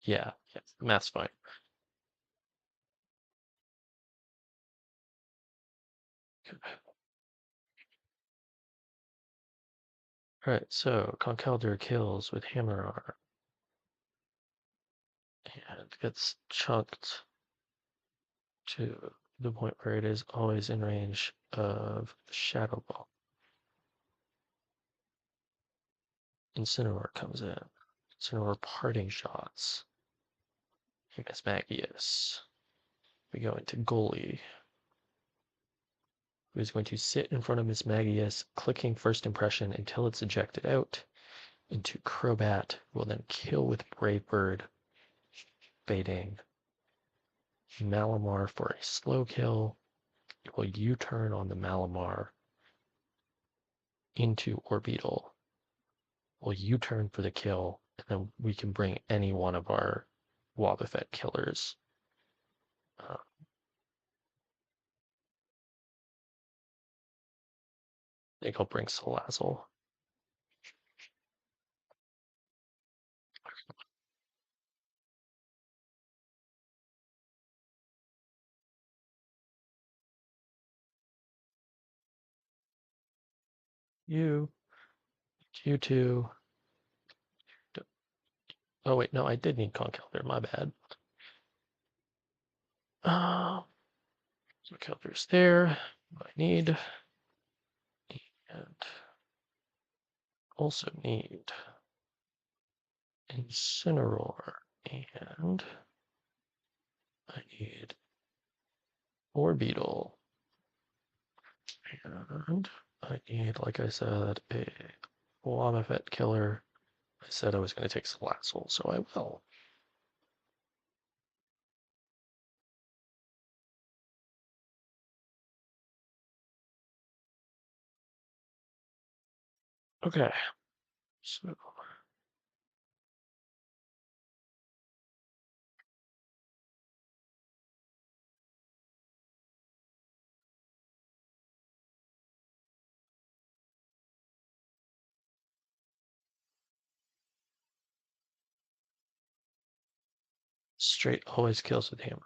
Yeah, yeah, math's fine. Okay. All right, so Conkeldurr kills with hammer arm and gets chunked to the point where it is always in range of Shadow Ball. Incineroar comes in. Incineroar parting shots. Magius. We go into goalie, who is going to sit in front of Miss Magius, clicking first impression until it's ejected out. Into Crobat, who will then kill with Brave Bird, baiting Malamar for a slow kill. It will U-turn on the Malamar into Orbeetle. Will U-turn for the kill, and then we can bring any one of our Wobbuffet killers. I think I'll bring Salazzle. You, you two. Oh wait, no, I did need Conkeldurr, my bad. So Conkeldurr's there. I need, and also need Incineroar, and I need Orbeetle, and I need, like I said, a Wobbuffet killer. I said I was going to take Salazzle, so I will. Okay, so straight always kills with hammer.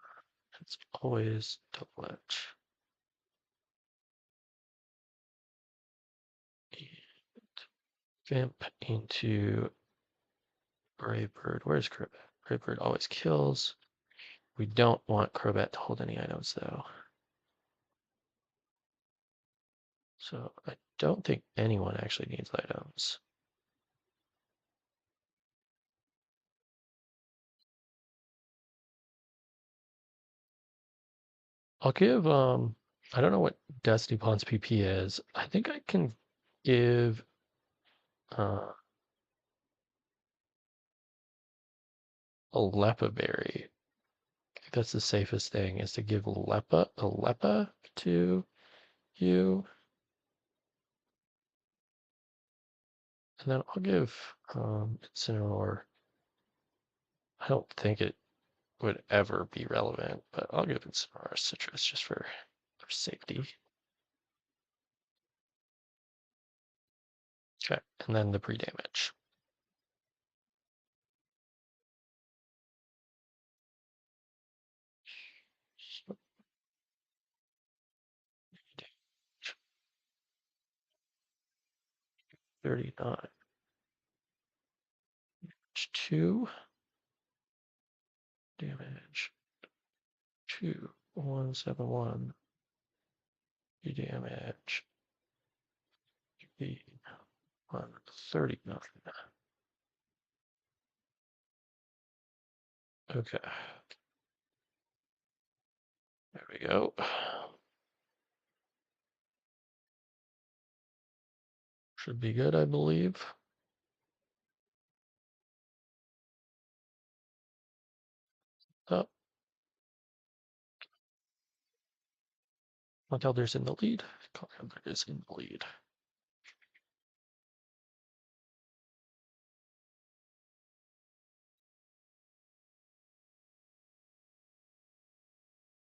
It's always double edge. Vamp into Brave Bird. Where's Crobat? Brave Bird always kills. We don't want Crobat to hold any items though. So I don't think anyone actually needs items. I'll give I don't know what Destiny Pond's PP is. I think I can give uh a Lepa berry. I think that's the safest thing is to give a Lepa to you. And then I'll give Incineroar. I don't think it would ever be relevant, but I'll give Incineroar Citrus just for safety. Okay, and then the pre-damage. So 39. 2 damage. 2171. Damage. 139. Okay. There we go. Should be good, I believe. Oh, Conkeldurr's in the lead. Conkeldurr is in the lead.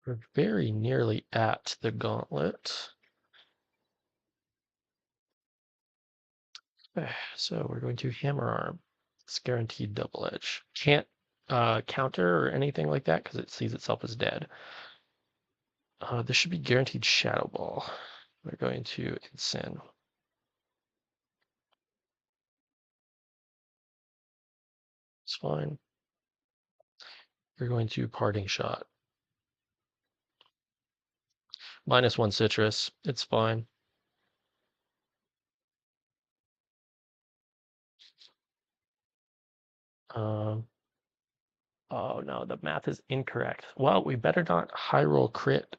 We're very nearly at the gauntlet. So we're going to hammer arm. It's guaranteed double edge. Can't counter or anything like that because it sees itself as dead. This should be guaranteed shadow ball. We're going to Insin. It's fine. We're going to parting shot. -1 citrus. It's fine. Um, oh no, the math is incorrect. Well, we better not high roll crit.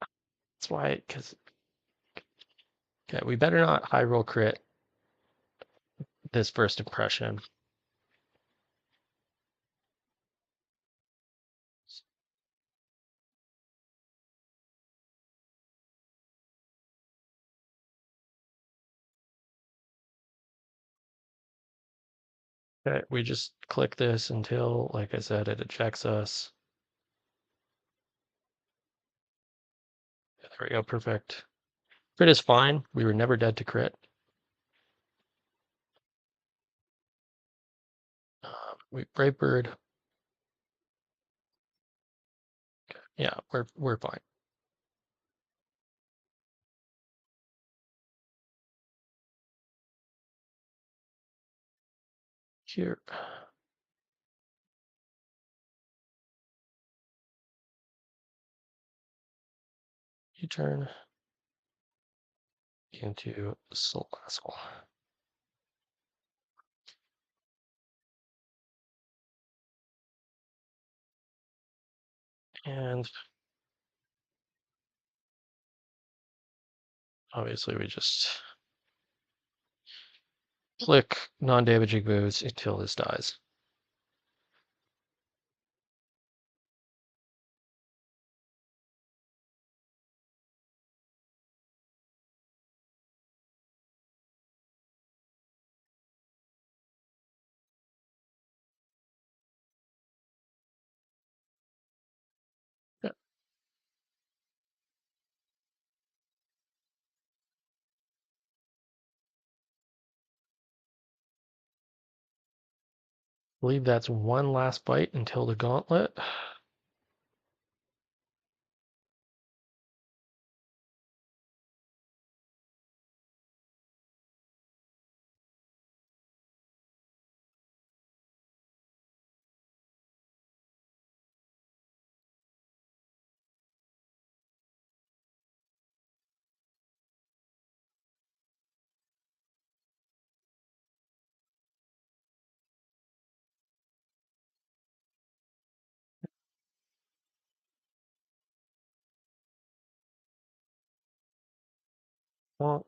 That's why, because okay, we better not high roll crit this first impression. Okay, we just click this until, like I said, it ejects us. There we go, perfect. Crit is fine. We were never dead to crit. We Brave Bird. Yeah, we're fine. Here. You turn into Soul Asshole. And obviously we just click non-damaging moves until this dies. Yeah. I believe that's one last bite until the gauntlet. Well,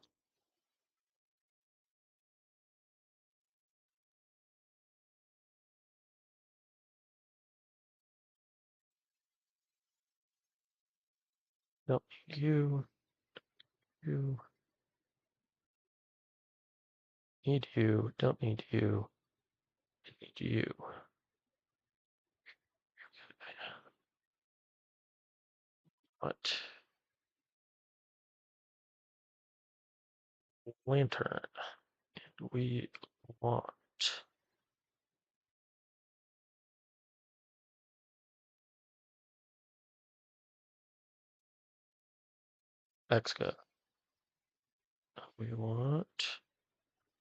nope. You need you, don't need you, need you. What? Lantern. We want Exca. We want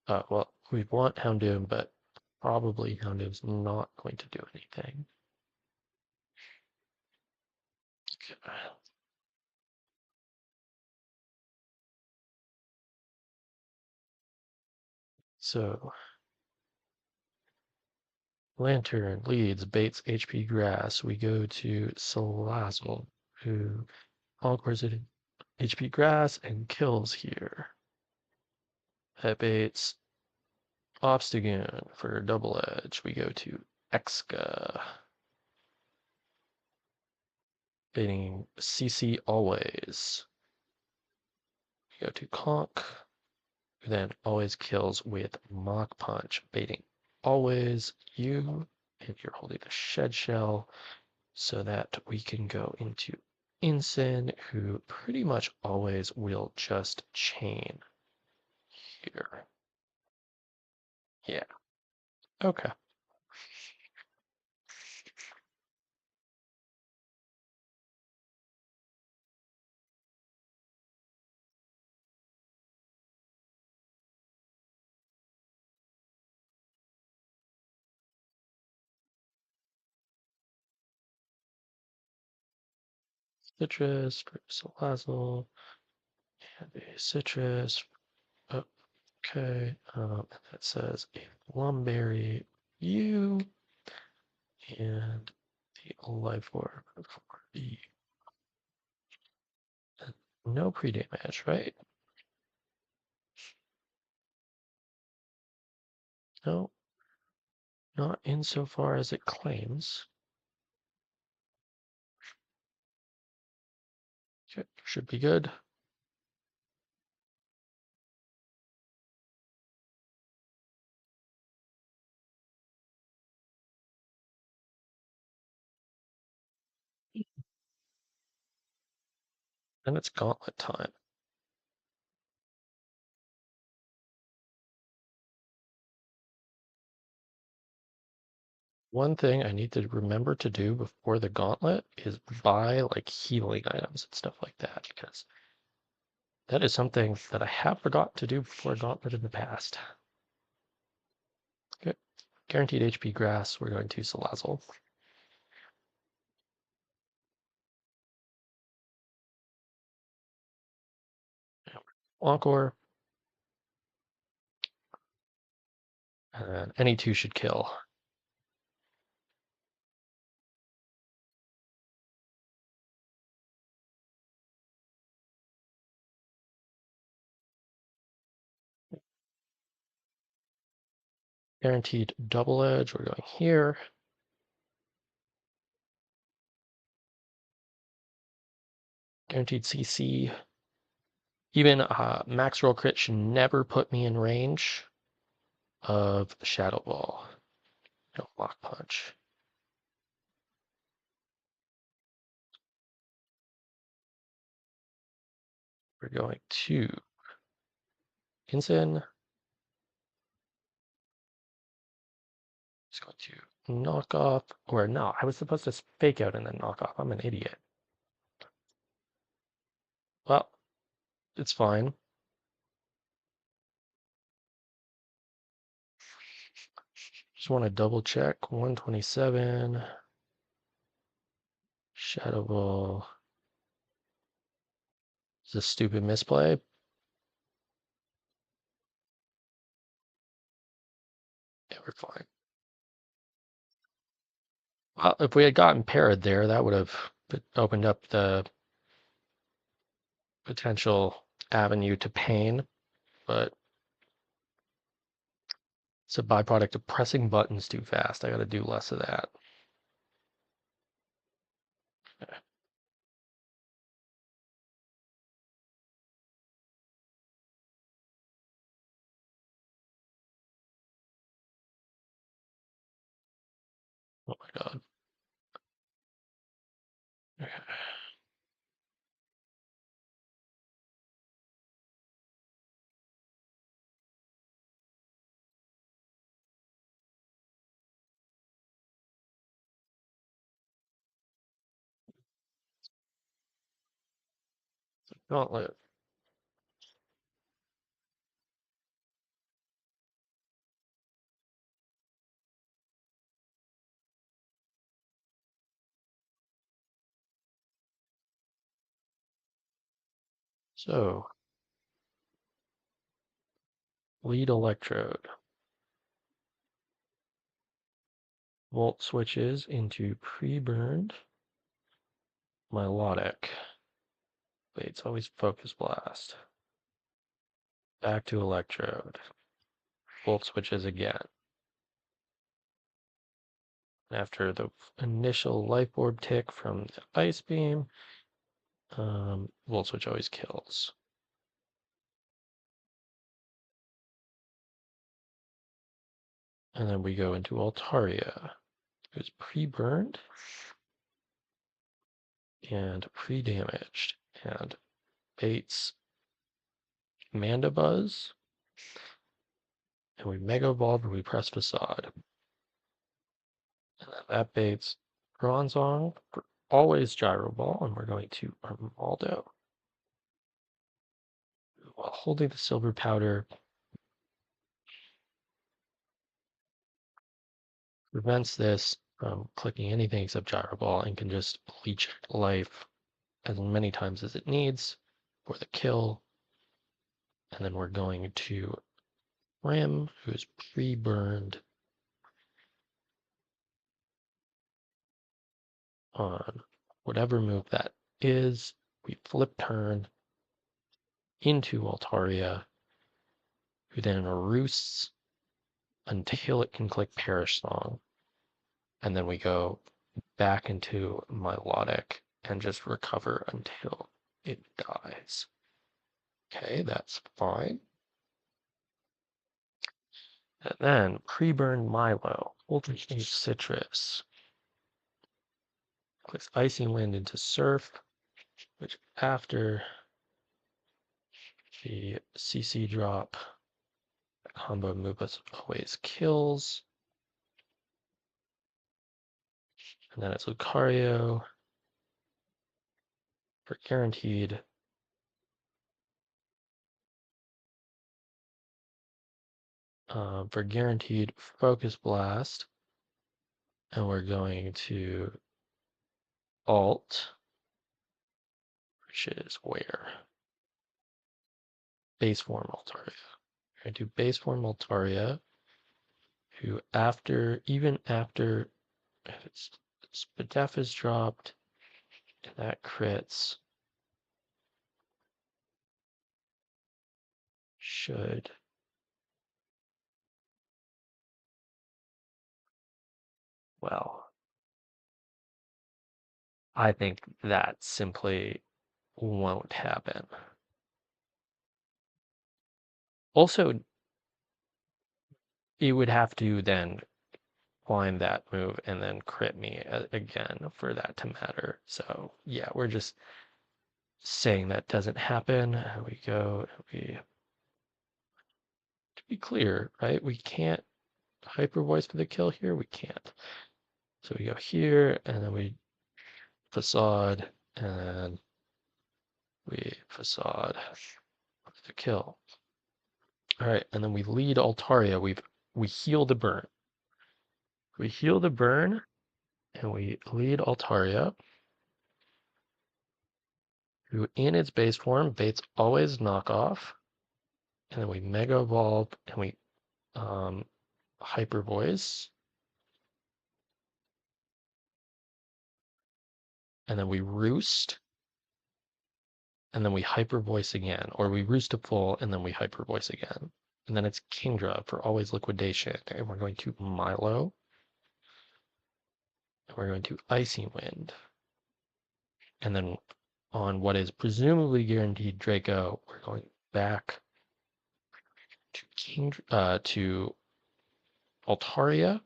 well, we want Houndoom, but probably Houndoom's not going to do anything. Okay. So Lantern leads, baits HP grass. We go to Salazzle, who conquers it HP grass and kills here. That baits Obstagoon for double edge. We go to Exca, baiting CC always. We go to Conk, who then always kills with Mach Punch, baiting always you, and you're holding a shed shell, so that we can go into Insin, who pretty much always will just chain here. Okay. Citrus, salazzle, and a citrus. Okay. And that says a plumberry view and the life orb for the no pre-damage, right? No, not insofar as it claims. Okay, should be good. And it's gauntlet time. One thing I need to remember to do before the gauntlet is buy like healing items and stuff like that, because that is something that I have forgot to do before gauntlet in the past. Okay, guaranteed HP grass. We're going to Salazzle. Encore. And any two should kill. Guaranteed double edge. We're going here. Guaranteed CC. Even max roll crit should never put me in range of Shadow Ball. No Lock Punch. We're going to Insen. It's going to knock off, or no, I was supposed to fake out and then knock off. I'm an idiot. Well, it's fine. Just want to double check. 127. Shadow Ball. Is this stupid misplay? Yeah, we're fine. Well, if we had gotten parried there, that would have opened up the potential avenue to pain, but it's a byproduct of pressing buttons too fast. I got to do less of that. Oh my god. Okay. Gauntlet. So, lead electrode. Volt switches into pre-burned melodic. Wait, it's always focus blast. Back to electrode. Volt switches again. After the initial life orb tick from the ice beam, volt switch always kills. And then we go into Altaria. It's pre-burned and pre-damaged. And Bates Mandabuzz. And we Mega Evolve and we press Facade. That bait's Bronzong, always gyro ball, and we're going to Armaldo. While holding the silver powder, prevents this from clicking anything except gyro ball and can just leech life as many times as it needs for the kill. And then we're going to Ram, who is pre-burned on whatever move that is. We flip turn into Altaria, who then roosts until it can click Perish Song. And then we go back into Milotic and just recover until it dies. Okay, that's fine. And then pre-burn Milo, holding a citrus. Clicks Icy Wind into Surf, which after the CC drop, combo move us always kills. And then it's Lucario for guaranteed. For guaranteed Focus Blast. And we're going to Alt, which is where? Base Form Altaria. We're going to do Base Form Altaria, who even after if its Spadef is dropped, and that crits, should well, I think that simply won't happen. Also, it would have to then climb that move and then crit me again for that to matter. So yeah, we're just saying that doesn't happen. We go, to be clear, right? We can't hyper voice for the kill here. We can't. So we go here and then we facade and we facade for the kill. All right, and then we lead Altaria. We heal the burn. We heal the burn and we lead Altaria, who in its base form baits always knock off. And then we Mega Evolve and we Hyper Voice. And then we Roost. And then we Hyper Voice again. Or we Roost to full and then we Hyper Voice again. And then it's Kingdra for always liquidation. And we're going to Milo. And we're going to Icy Wind. And then on what is presumably guaranteed Draco, we're going back to Altaria.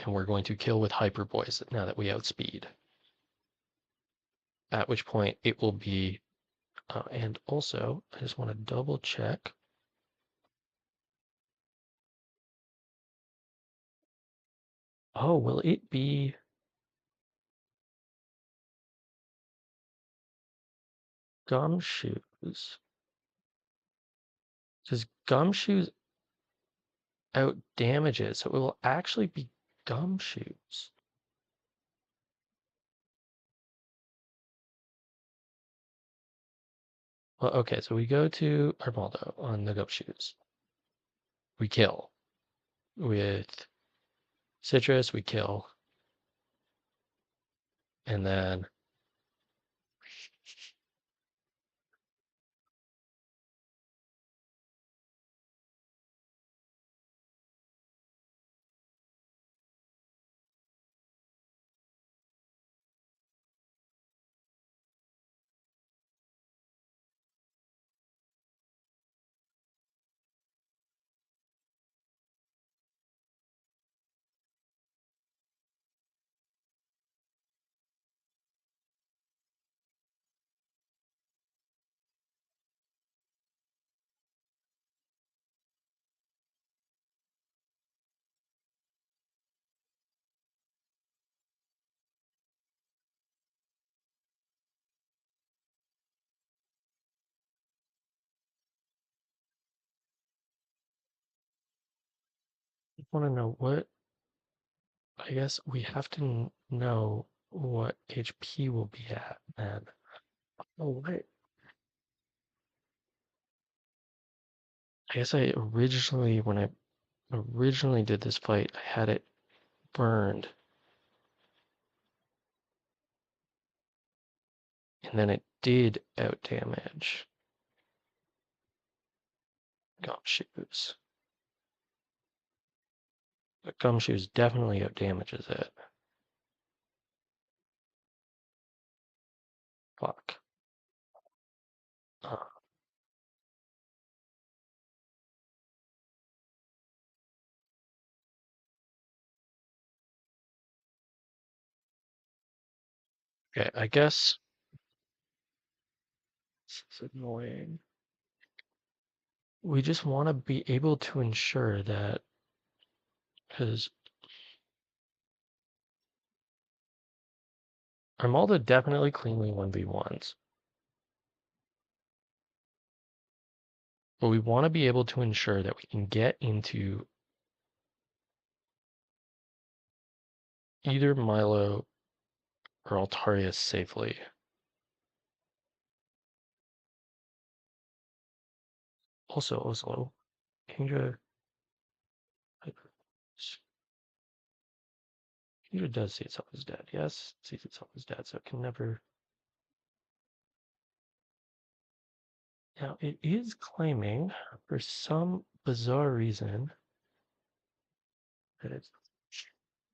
And we're going to kill with Hyper Voice now that we outspeed. At which point it will be, and also I just want to double check. Oh, will it be Gumshoes? Does Gumshoes out damage it? So it will actually be Gumshoes. Well, okay, so we go to Armaldo on the Gumshoes. We kill. With Citrus, we kill. And then want to know what, I guess we have to know what HP will be at, and oh wait, I guess when I originally did this fight, I had it burned, and then it did out damage gumshoes. But gumshoes definitely out damages it. Fuck. Uh, okay, I guess this is annoying. We just want to be able to ensure that, because Armaldo definitely cleanly 1v1s, but we want to be able to ensure that we can get into either Milo or Altarius safely. Also, Kingdra, Kingdra does see itself as dead. Yes, it sees itself as dead, so it can never. Now, it is claiming, for some bizarre reason, that it's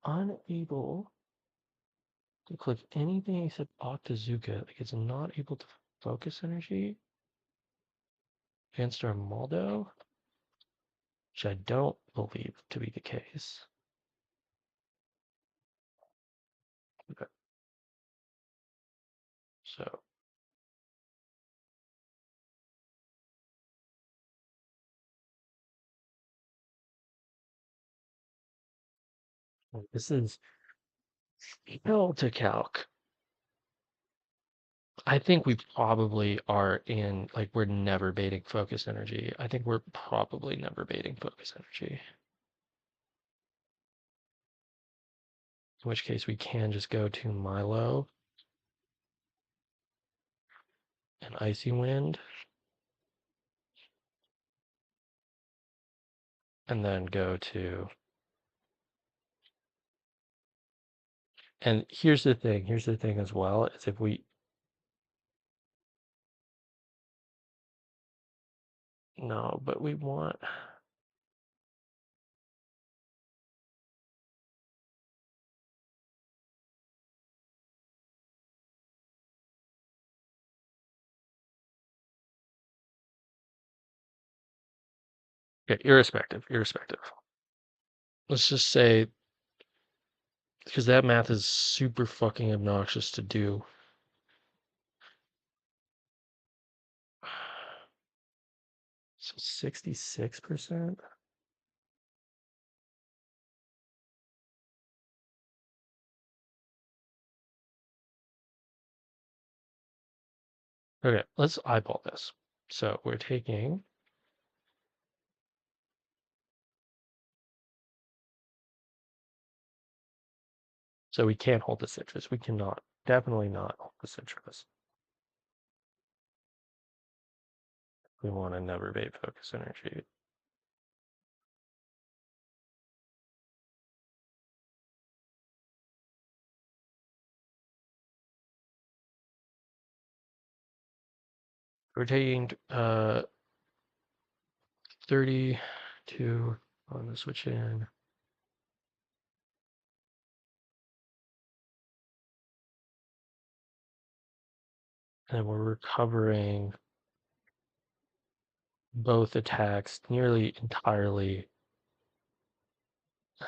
unable to click anything except Octazooka. Like, it's not able to focus energy against Armaldo, which I don't believe to be the case. Okay, so this is hell to calc. I think we probably are in, like, we're never baiting focus energy. I think we're probably never baiting focus energy. In which case we can just go to Milo and Icy Wind, and then go to, and here's the thing as well, is if we, no, but we want, okay, irrespective. Let's just say, because that math is super fucking obnoxious to do. So 66%? Okay, let's eyeball this. So we're taking, so we can't hold the citrus. We cannot, definitely not hold the citrus. We want to never bait focus energy. We're taking 32 on the switch in. And we're recovering both attacks nearly entirely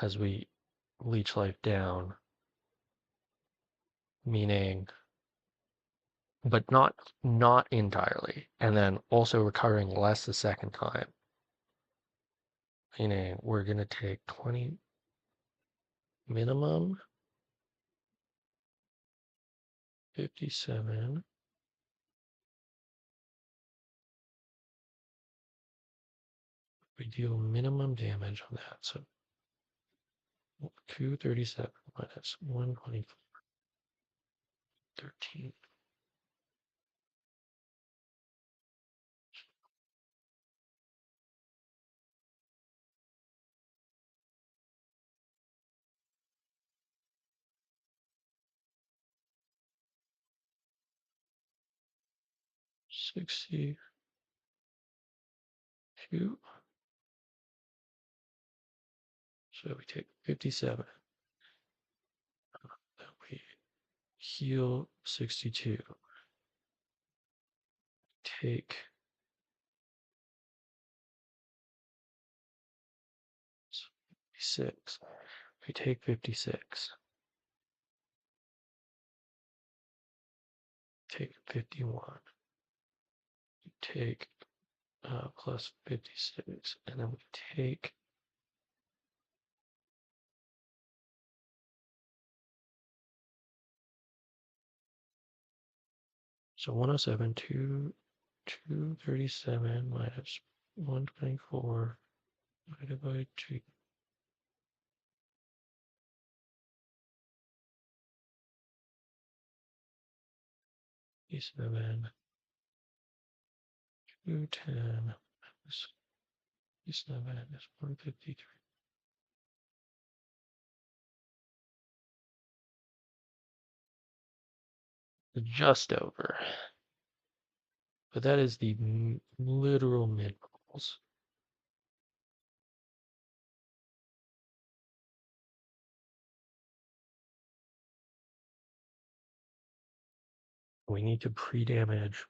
as we leech life down, meaning, but not entirely, and then also recovering less the second time, meaning we're gonna take 20 minimum, 57. We deal minimum damage on that, so 237 minus 124, 13. 62. So we take 57. Then we heal 62. Take 56. We take 56. Take 51. We take plus 56. And then we take so 107, 237 minus 124 divided by 2. 57, 210 minus 57 is 153. Just over. But that is the literal mid-moles. We need to pre-damage.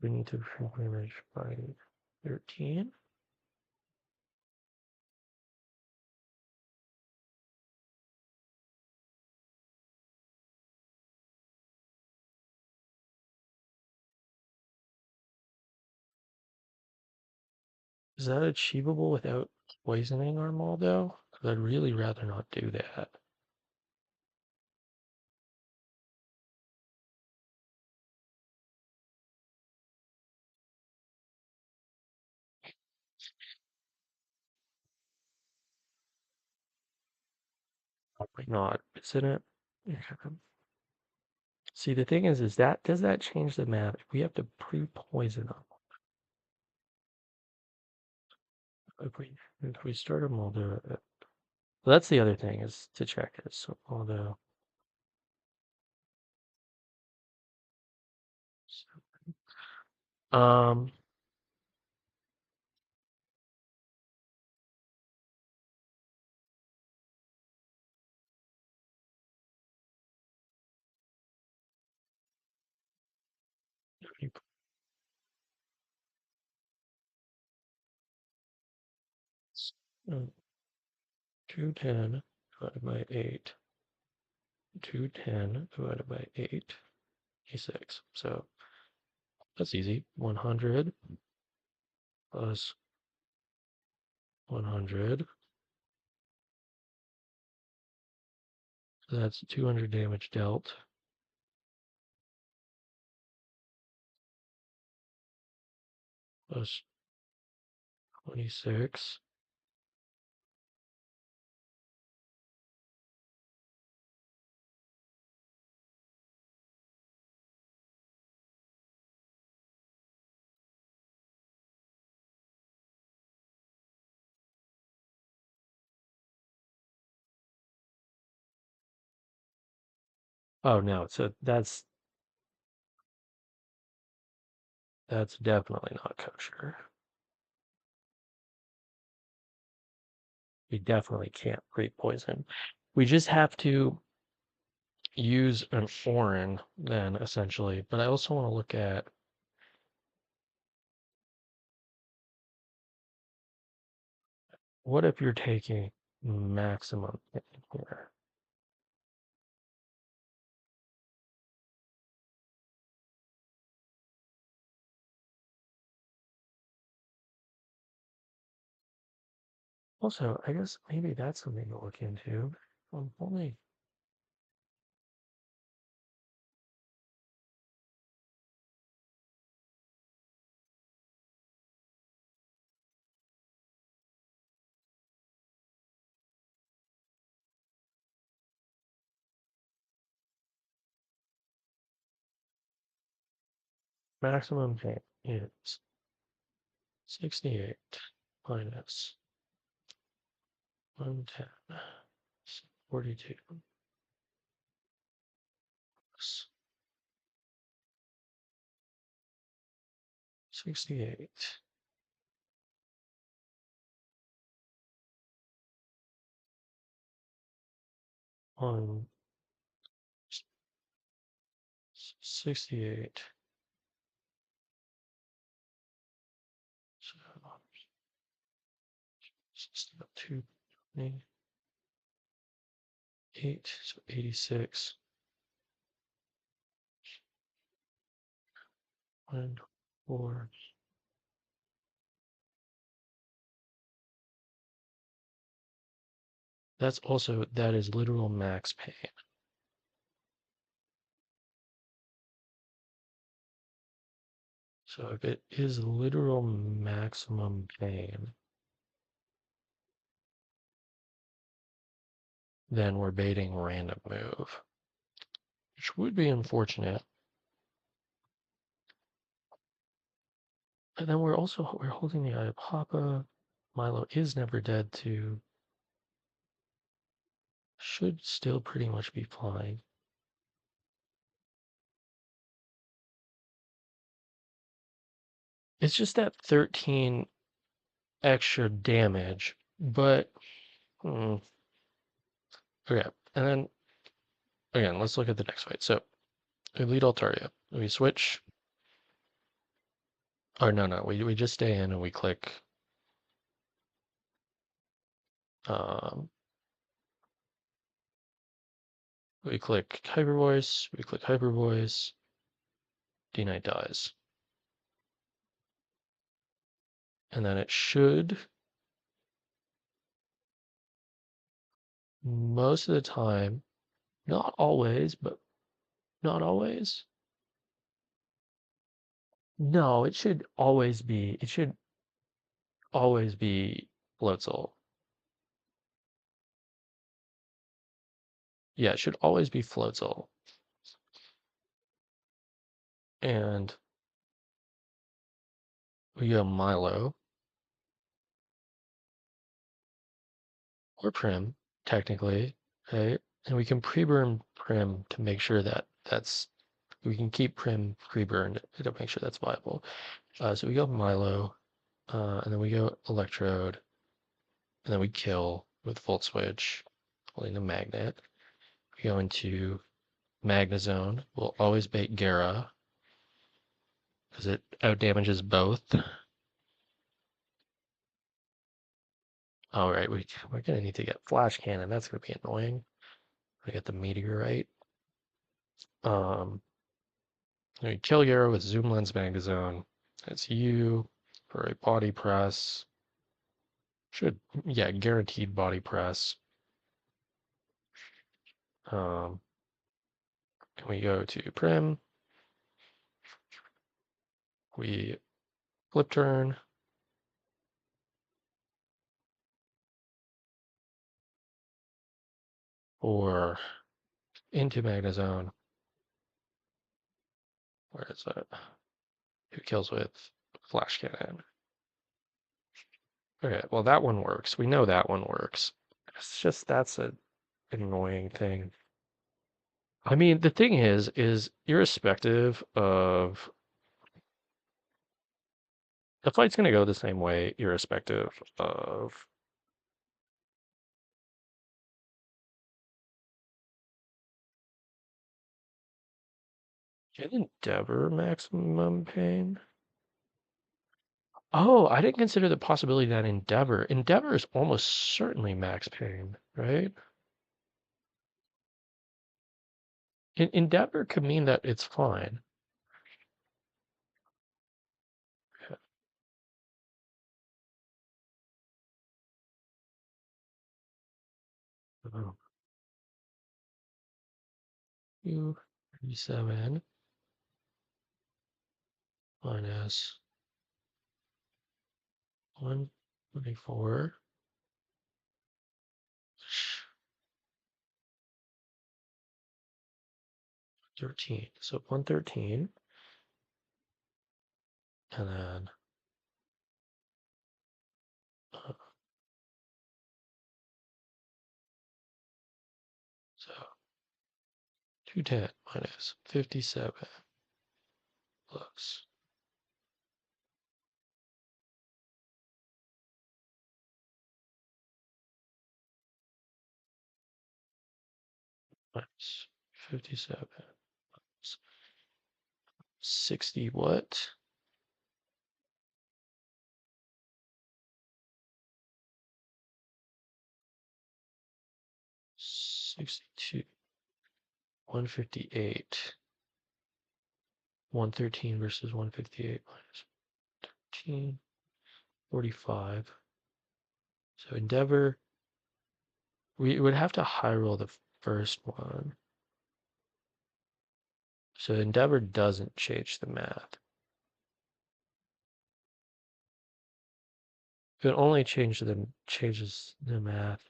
We need to pre-damage by 13. Is that achievable without poisoning our Moldo? Because I'd really rather not do that. Probably not, isn't it? Okay. See, the thing is that does that change the map? If we have to pre-poison them. If we start a Moldo, well, that's the other thing is to check this. So Moldo. Um, 210 divided by 8. 210 divided by 8 is 6. So that's easy. 100 plus 100. So that's 200 damage dealt. Plus 26. Oh no, so that's definitely not kosher. We definitely can't pre-poison. We just have to use an foreign then essentially. But I also want to look at what if you're taking maximum hit here. Also, I guess maybe that's something to look into. Only maximum pain is 68 minus 110, 42 plus 68 on 68. So 228, so 86, 1, 4. That is literal max pain. So if it is literal maximum pain, then we're baiting random move, which would be unfortunate. And then we're holding the Eye of Papa. Milo is never dead too. Should still pretty much be flying. It's just that 13 extra damage, but okay. And then again, let's look at the next fight. So we lead Altaria. We switch. Or no, we just stay in and we click um Hyper Voice, D-Knight dies. And then it should, most of the time, not always, but not always. No, it should always be Floatzel. Yeah, it should always be Floatzel. And we go Milo or Prim, technically, right? And we can pre-burn Prim to make sure that we can keep Prim pre-burned to make sure that's viable. So we go Milo, and then we go Electrode, and then we kill with Volt Switch, holding the magnet. We go into Magnezone. We'll always bait Gara, because it outdamages both. All right, we're gonna need to get Flash Cannon. That's gonna be annoying. We get the Meteorite. We kill Gara with Zoom Lens Magnezone. That's you for a body press. Yeah, guaranteed body press. And we go to Prim. We flip turn. Or into Magnezone. Where is it? Who kills with Flash Cannon? Okay, well that one works. We know that one works. It's just that's an annoying thing. I mean, the thing is irrespective of the fight's gonna go the same way, irrespective of can Endeavor maximum pain. Oh, I didn't consider the possibility that Endeavor is almost certainly max pain, right? Endeavor could mean that it's fine. Oh, 237 minus 124, 13. So 113 and then uh, so 210 minus 57 plus minus 57 plus 60 what? 62, 158, 113 versus 158 minus 13, 45. So Endeavor, we would have to high roll the first one. So Endeavor doesn't change the math. If it only changes the math,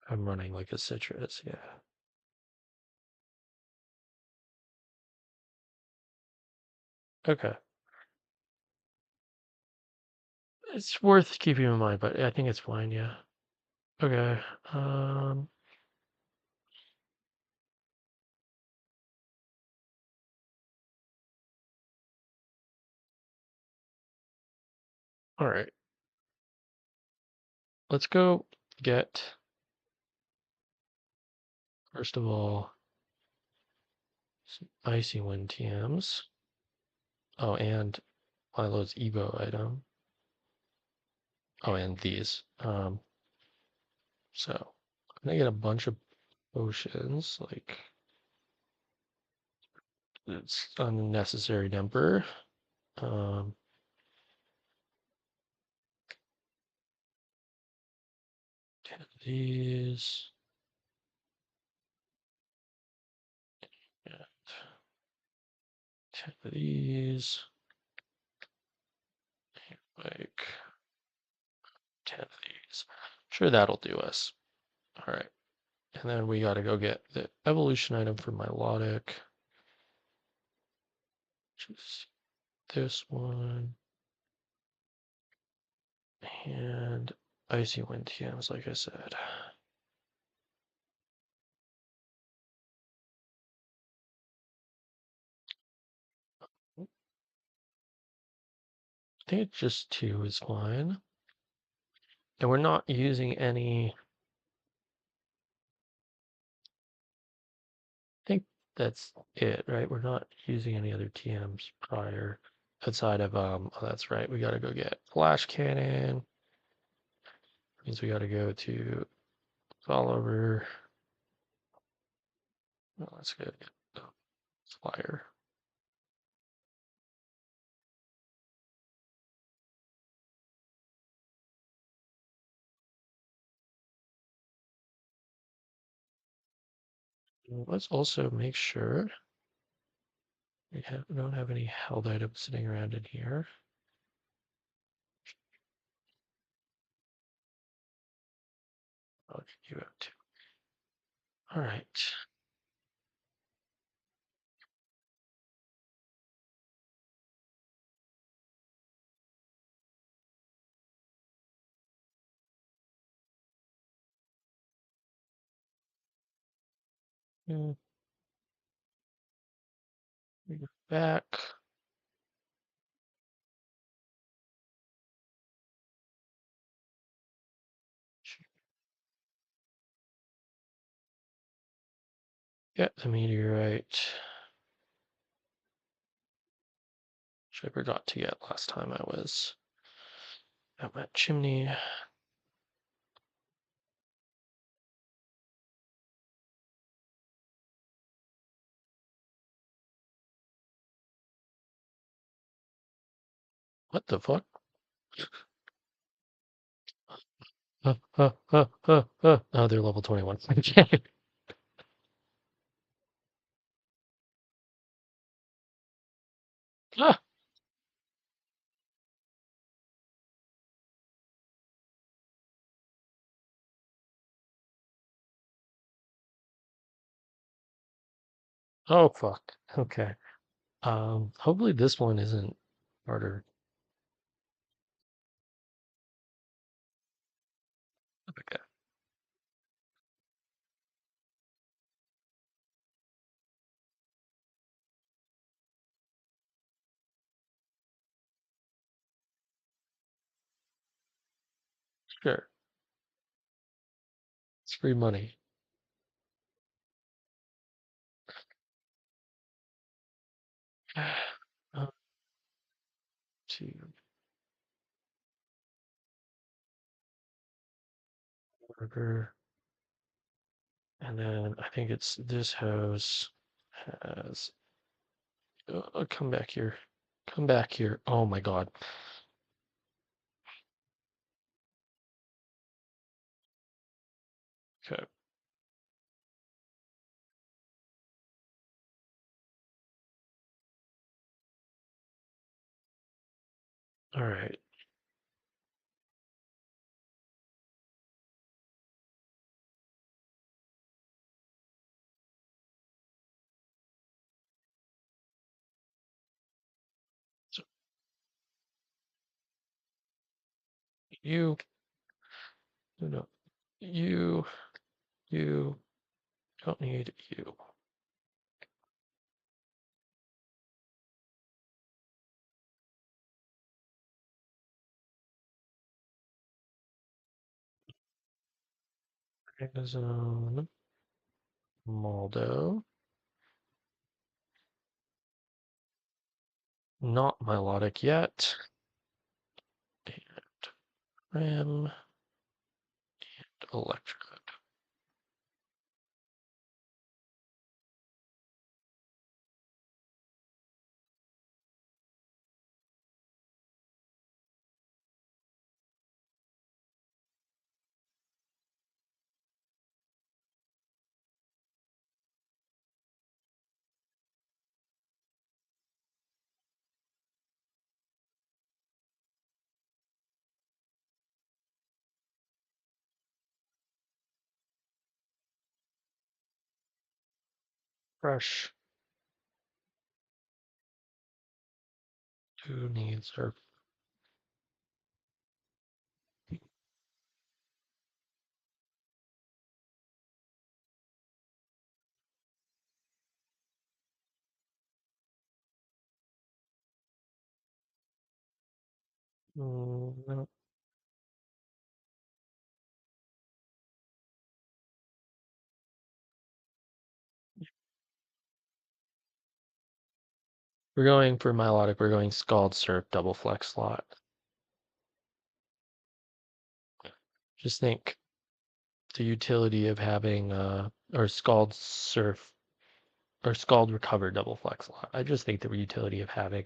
I'm running like a citrus, yeah. Okay. It's worth keeping in mind, but I think it's fine, yeah. Okay. All right. Let's go get, first of all, some Icy Wind TMs. Oh, and Milo's Evo item. Oh, and these. So I'm gonna get a bunch of potions, like it's unnecessary number. 10 of these. Yeah, 10 of these. Like 10 of these. Sure, that'll do us. All right. And then we got to go get the evolution item for Milotic, which is this one. And Icy Wind TMs, like I said. I think it's just 2 is fine. And we're not using any. I think that's it, right? We're not using any other TMs prior outside of oh, that's right. We got to go get flash cannon. Means we got to go to follower. Oh, let's get the flyer. Let's also make sure we don't have any held items sitting around in here. I'll get you out too. All right. We go back. Get the meteorite. Which I forgot to get last time I was at that chimney. What the fuck? Oh, they're level 21. Okay. Ah, oh, fuck. Okay. Hopefully this one isn't harder. Okay, sure. It's free money. Uh, two burger, and then I think it's this hose has. Come back here. Come back here. Oh my God. Okay. All right. So you, no, you, you don't need you. Zone, Maldo, not melodic yet. And RAM, electrode. Fresh. Who needs her? No. We're going for melodic. We're going scald surf double flex slot. Just think the utility of having or scald surf or scald recover double flex slot. I just think the utility of having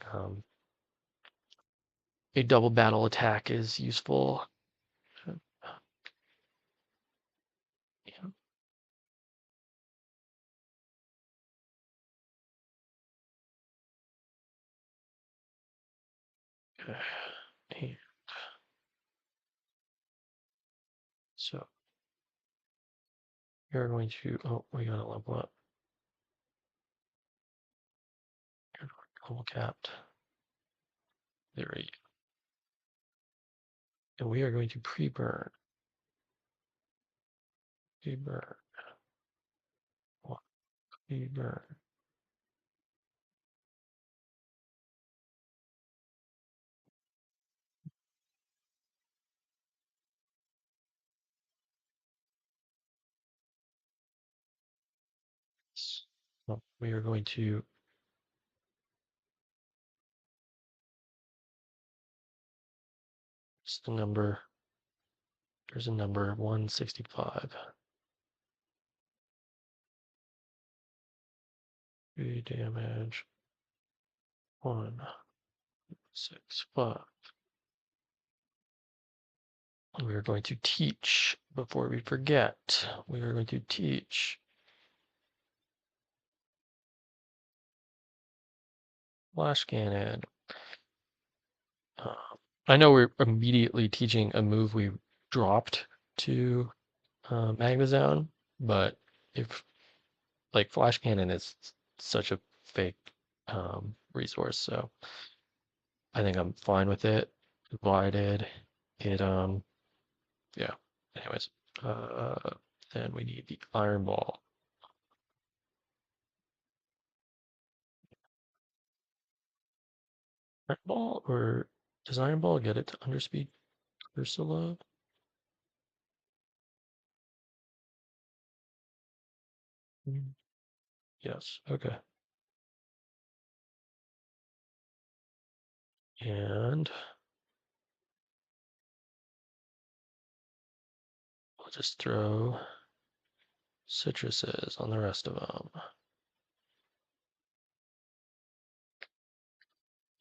a double battle attack is useful. Yeah. And so you're going to, oh, we got to level up. You're level capped. There we go. And we are going to pre-burn. Pre-burn. Pre-burn. So we are going to it's the number. There's a number 165. 3 damage. 165. We are going to teach before we forget. We are going to teach flash cannon. I know we're immediately teaching a move we dropped to Magnezone, but if like flash cannon is such a fake resource, so I think I'm fine with it. Divided. It yeah. Anyways, uh, then we need the iron ball. Iron ball, or does iron ball get it to underspeed Ursula? Mm, yes. Okay. And I'll just throw citruses on the rest of them.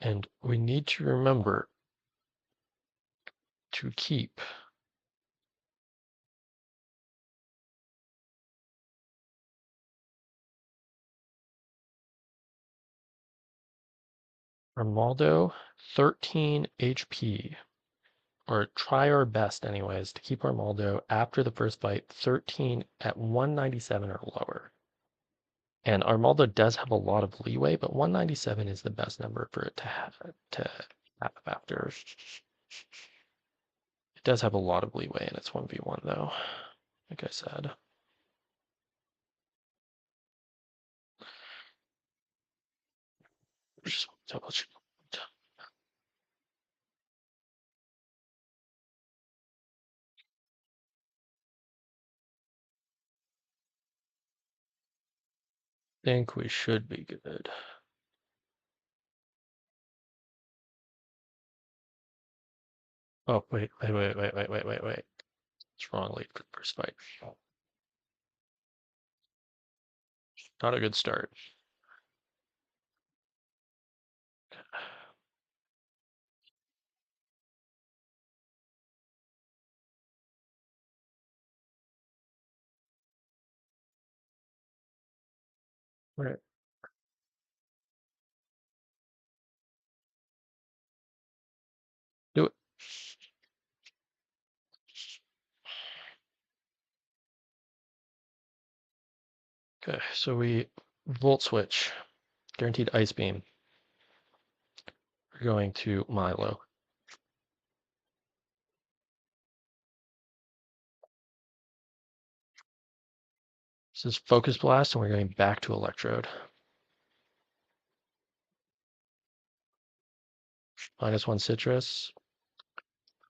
And we need to remember to keep Armaldo 13 HP, or try our best anyways, to keep Armaldo after the first fight 13 at 197 or lower. And Armaldo does have a lot of leeway, but 197 is the best number for it to have after. It does have a lot of leeway in its 1v1 though, like I said. Just double check. Think we should be good. Oh, wait. It's wrong lead for the first fight. Not a good start. Right. Do it. Okay, so we volt switch. Guaranteed ice beam. We're going to Milo. This is focus blast, and we're going back to electrode. -1 citrus.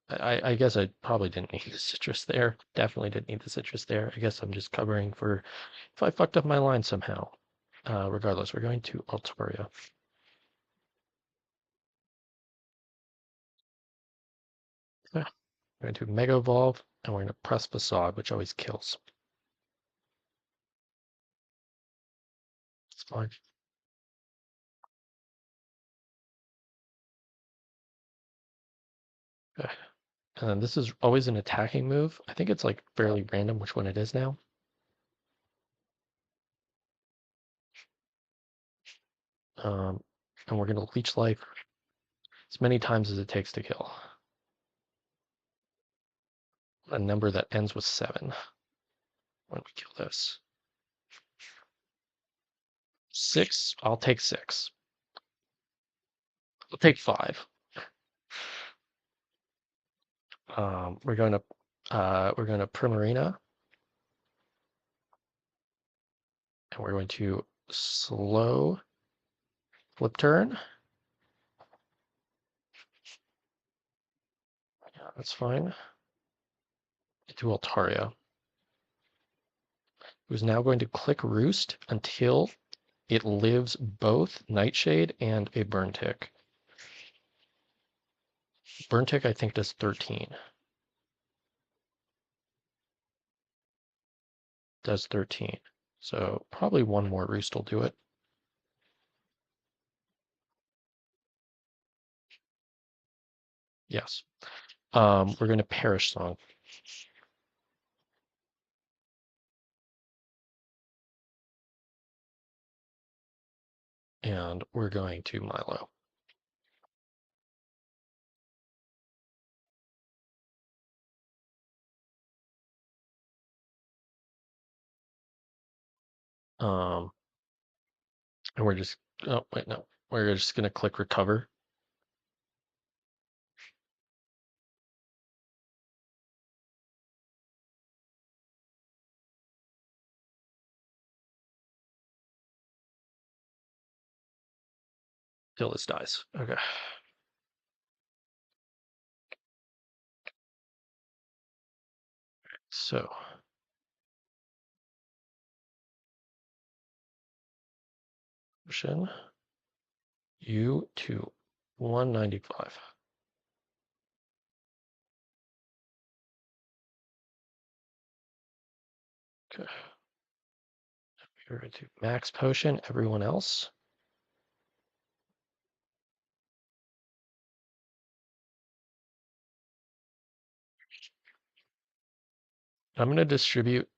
I guess I probably didn't need the citrus there. Definitely didn't need the citrus there. I guess I'm just covering for if I fucked up my line somehow. Regardless, we're going to Altaria. Yeah. We're going to Mega Evolve, and we're going to press Facade, which always kills. It's fine. Okay. And then this is always an attacking move. I think it's like fairly random which one it is now. Um, and we're going to leech life as many times as it takes to kill. A number that ends with 7 when we kill this. 6, I'll take 6. I'll take 5. We're going to Primarina, and we're going to slow flip turn. Yeah, that's fine. To Altaria, who's now going to click Roost until it lives both Nightshade and a Burn Tick. Burn Tick, I think, does 13. Does 13. So probably one more Roost will do it. Yes. We're going to Perish Song. And we're going to Milo. And we're just, oh, wait, no. We're just gonna click recover. Till this dies. Okay. So motion U to 195. Okay. We're going to max potion everyone else. I'm going to distribute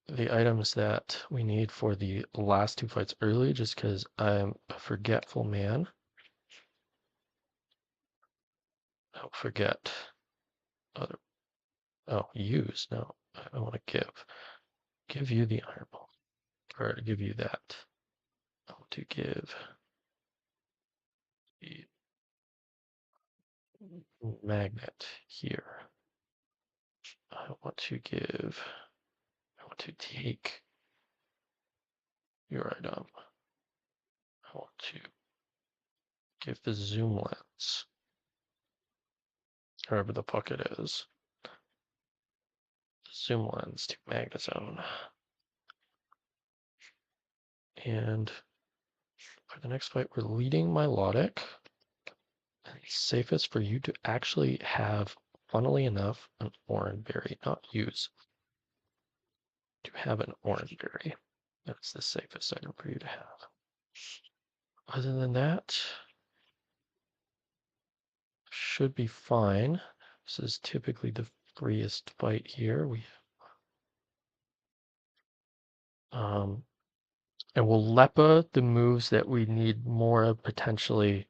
the items that we need for the last two fights early just because I'm a forgetful man. Don't forget other. Oh, use. No, I want to give. Give you the iron ball. Or give you that. I want to give the magnet here. I want to give. I want to take your item. I want to give the zoom lens, wherever the fuck it is. Zoom lens to magnet zone. And for the next fight, we're leading Milotic. And it's safest for you to actually have, funnily enough, an orange berry, not use, to have an orange berry. That's the safest item for you to have. Other than that, should be fine. This is typically the freest fight here. And we'll Lepa the moves that we need more of potentially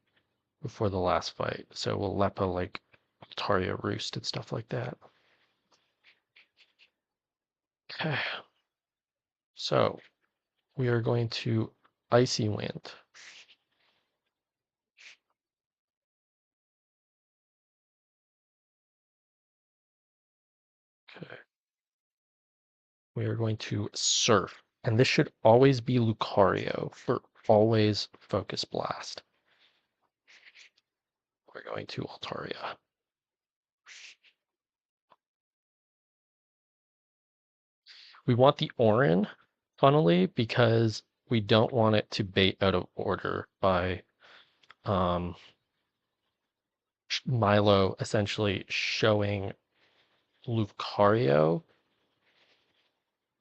before the last fight. So we'll Lepa like Altaria Roost and stuff like that. Okay. So we are going to Icy Wind. Okay. We are going to Surf. And this should always be Lucario for always Focus Blast. We're going to Altaria. We want the Orin, funnily, because we don't want it to bait out of order by Milo essentially showing Lucario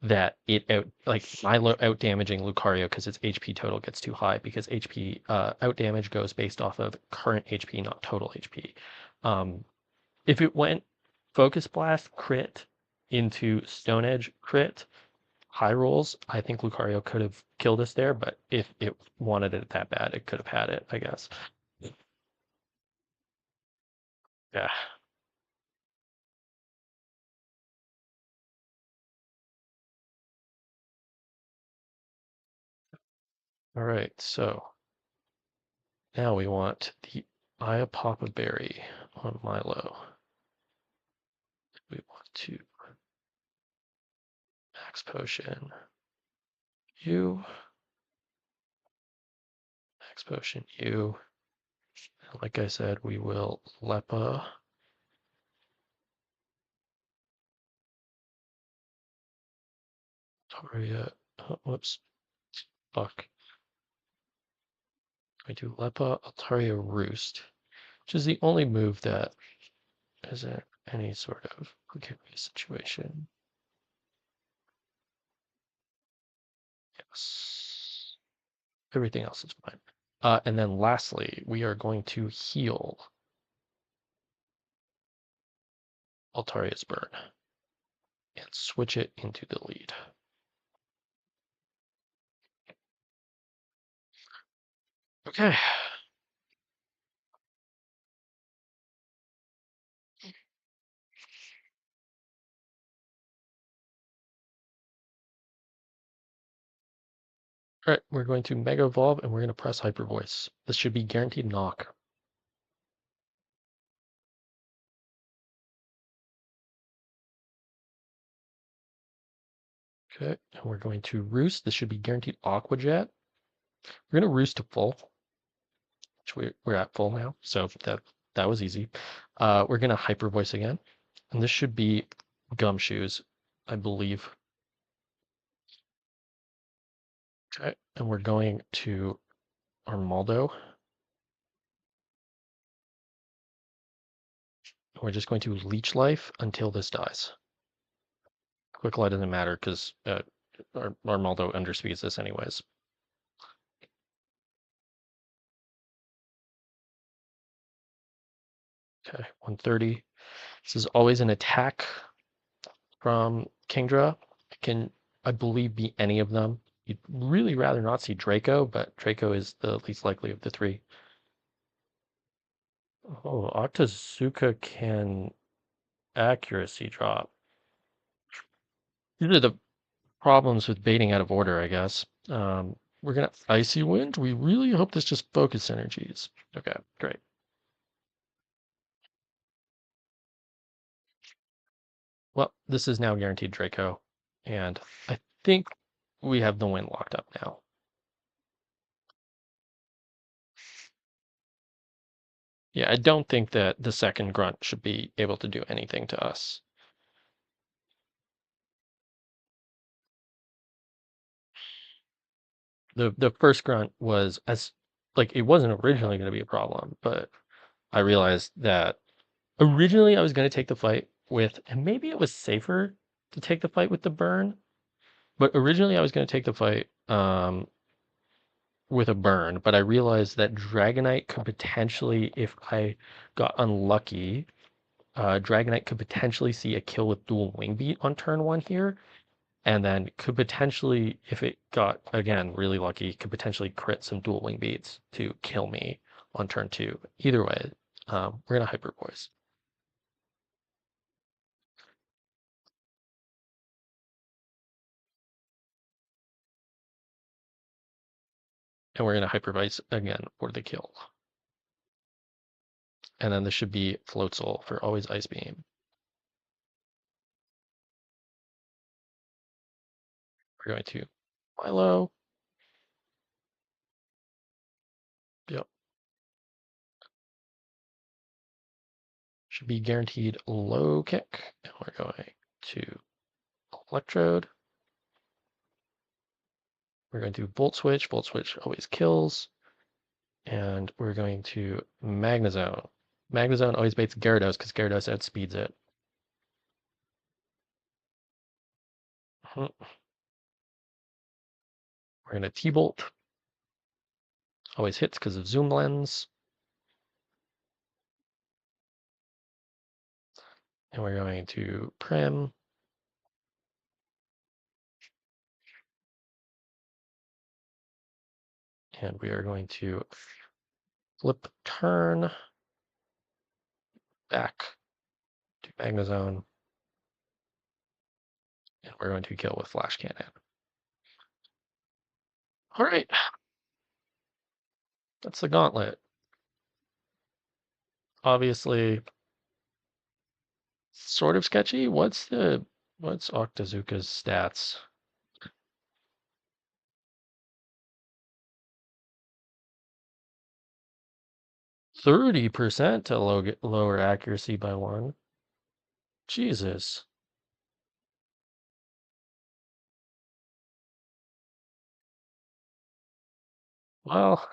that it out like Milo out damaging Lucario because its HP total gets too high because HP out damage goes based off of current HP, not total HP. If it went Focus Blast crit into Stone Edge crit high rolls, I think Lucario could have killed us there, but if it wanted it that bad, it could have had it, I guess. Yeah. All right, so now we want the Iapapa Berry on Milo. We want to max potion you, max potion you. And like I said, we will Lepa. Taria, whoops, fuck. We do Lepa Altaria Roost, which is the only move that isn't any sort of precarious situation. Yes. Everything else is fine. And then lastly, we are going to heal Altaria's Burn and switch it into the lead. Okay. All right, we're going to Mega Evolve and we're going to press Hyper Voice. This should be guaranteed knock. Okay, and we're going to Roost. This should be guaranteed Aqua Jet. We're going to Roost to full, which we're at full now, so that was easy. We're going to Hyper Voice again, and this should be Gumshoes, I believe. Okay, and we're going to Armaldo. We're just going to Leech Life until this dies. Quick Light doesn't matter because Armaldo underspeeds this anyways. Okay, 130. This is always an attack from Kingdra. It can, I believe, be any of them. You'd really rather not see Draco, but Draco is the least likely of the three. Oh, Octazooka can accuracy drop. These are the problems with baiting out of order, I guess. We're gonna Icy Wind. We really hope this just focus energies. Okay, great. Well, this is now guaranteed Draco, and I think we have the win locked up now. Yeah, I don't think that the second grunt should be able to do anything to us. The first grunt was as like it wasn't originally going to be a problem, but I realized that originally I was going to take the fight with, and maybe it was safer to take the fight with the burn, but originally I was going to take the fight with a burn, but I realized that Dragonite could potentially, if I got unlucky, Dragonite could potentially see a kill with dual wing beat on turn one here, and then could potentially, if it got again really lucky, could potentially crit some dual wing beats to kill me on turn two. Either way, we're gonna Hyper Voice. And we're gonna Hyper Voice again for the kill. And then this should be Float Soul for always Ice Beam. We're going to Milo. Yep. Should be guaranteed low kick. And we're going to Electrode. We're going to Volt Switch. Volt Switch always kills. And we're going to Magnezone. Magnezone always baits Gyarados because Gyarados outspeeds it. We're going to T-Bolt. Always hits because of Zoom Lens. And we're going to Prim. And we are going to flip turn back to Magnezone. And we're going to kill with Flash Cannon. All right. That's the gauntlet. Obviously, sort of sketchy. What's Octazooka's stats? 30% to lower accuracy by one. Jesus. Well,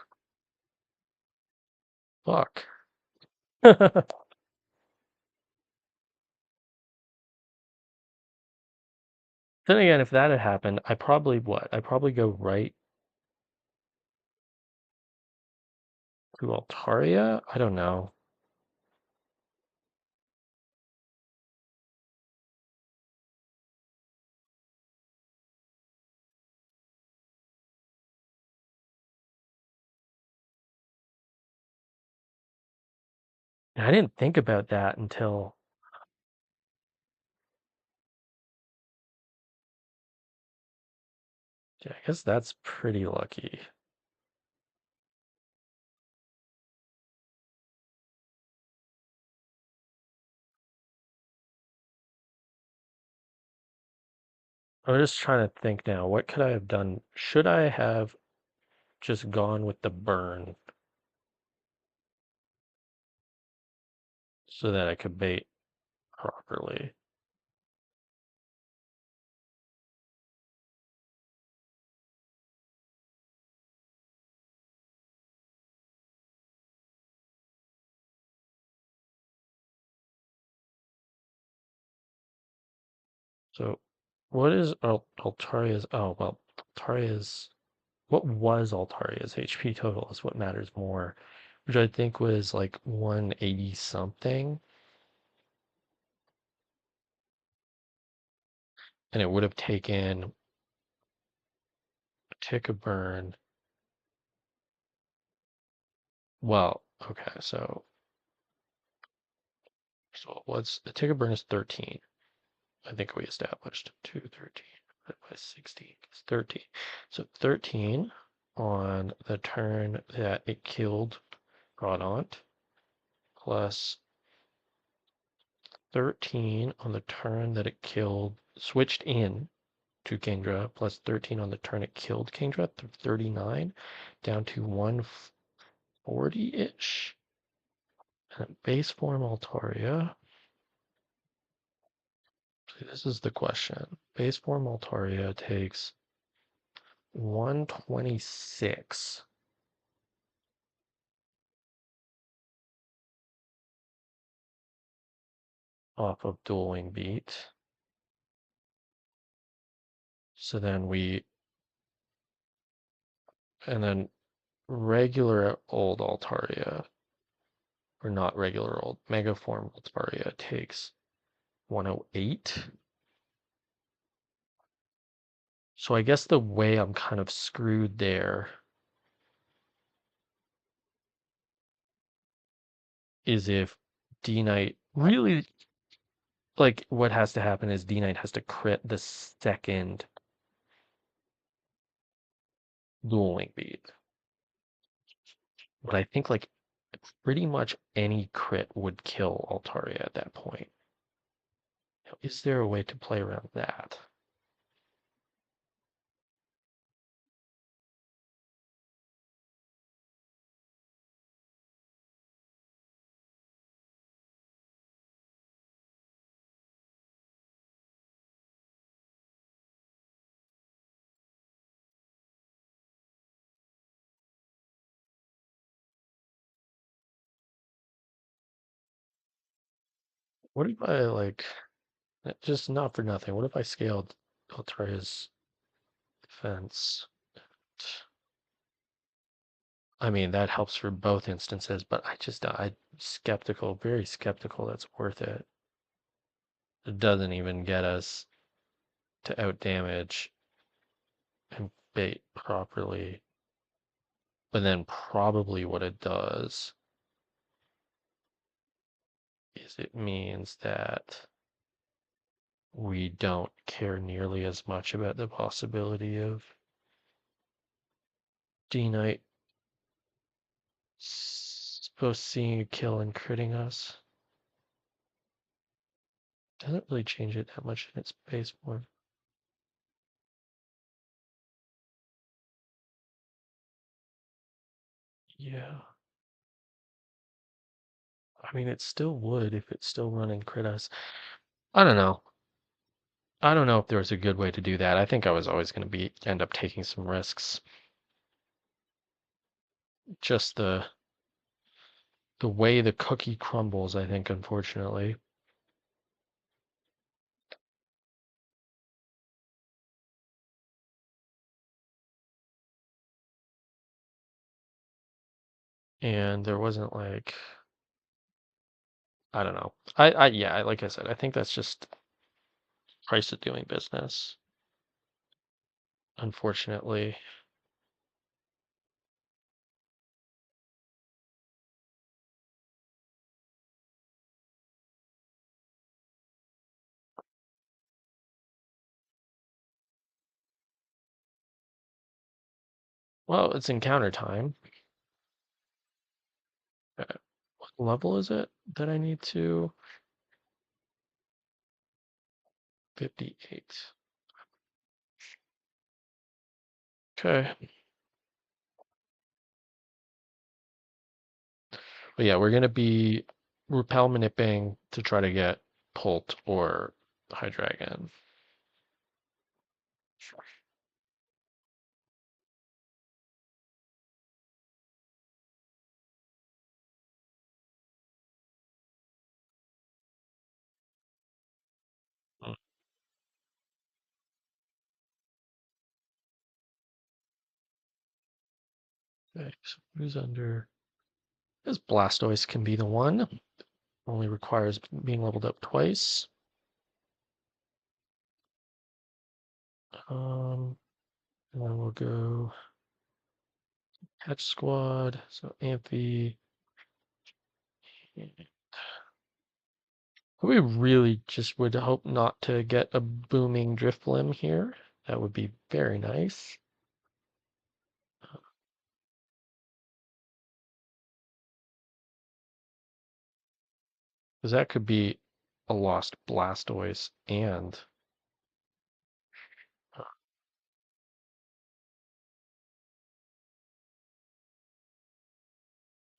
fuck. Then again, if that had happened, I probably what? I probably go right to Altaria? I don't know. I didn't think about that until Yeah, I guess that's pretty lucky. I'm just trying to think now. What could I have done? Should I have just gone with the burn so that I could bait properly? So, what is Altaria's? Oh, well, Altaria's. What was Altaria's HP total is what matters more, which I think was like 180 something, and it would have taken a tick of burn. Well, okay, so what's a tick of burn is 13. I think we established 213 divided by 16 is 13. So 13 on the turn that it killed Rodont plus 13 on the turn that it killed, switched in to Kingdra, plus 13 on the turn it killed Kingdra, 39, down to 140-ish. And base form Altaria. See, this is the question. Base form Altaria takes 126 off of dueling beat. So then and then regular old Altaria, or not regular old, mega form Altaria takes 108. So I guess the way I'm kind of screwed there is if D Knight really, like, what has to happen is D Knight has to crit the second dueling beat. But I think like pretty much any crit would kill Altaria at that point. Now, is there a way to play around that? What if I like just not for nothing? What if I scaled Altaria's defense? I mean, that helps for both instances, but I'm skeptical, very skeptical that's worth it. It doesn't even get us to outdamage and bait properly. But then probably what it does is it means that we don't care nearly as much about the possibility of D Knight supposed seeing a kill and critting us. Doesn't really change it that much in its base form. Yeah. I mean, it still would if it's still running crit us. I don't know. I don't know if there was a good way to do that. I think I was always going to end up taking some risks. Just the way the cookie crumbles, I think, unfortunately. And there wasn't like, I don't know. Yeah, like I said, I think that's just price of doing business, unfortunately. Well, it's encounter time. Uh, What level is it that I need to? 58. Okay. But yeah, we're gonna be repel maniping to try to get Pult or High Dragon. Mm. Okay, so who's under? This Blastoise can be the one. Only requires being leveled up twice. And then we'll go Hatch Squad. So Amphi. We really just would hope not to get a booming Drifblim here. That would be very nice. Because that could be a lost Blastoise and uh,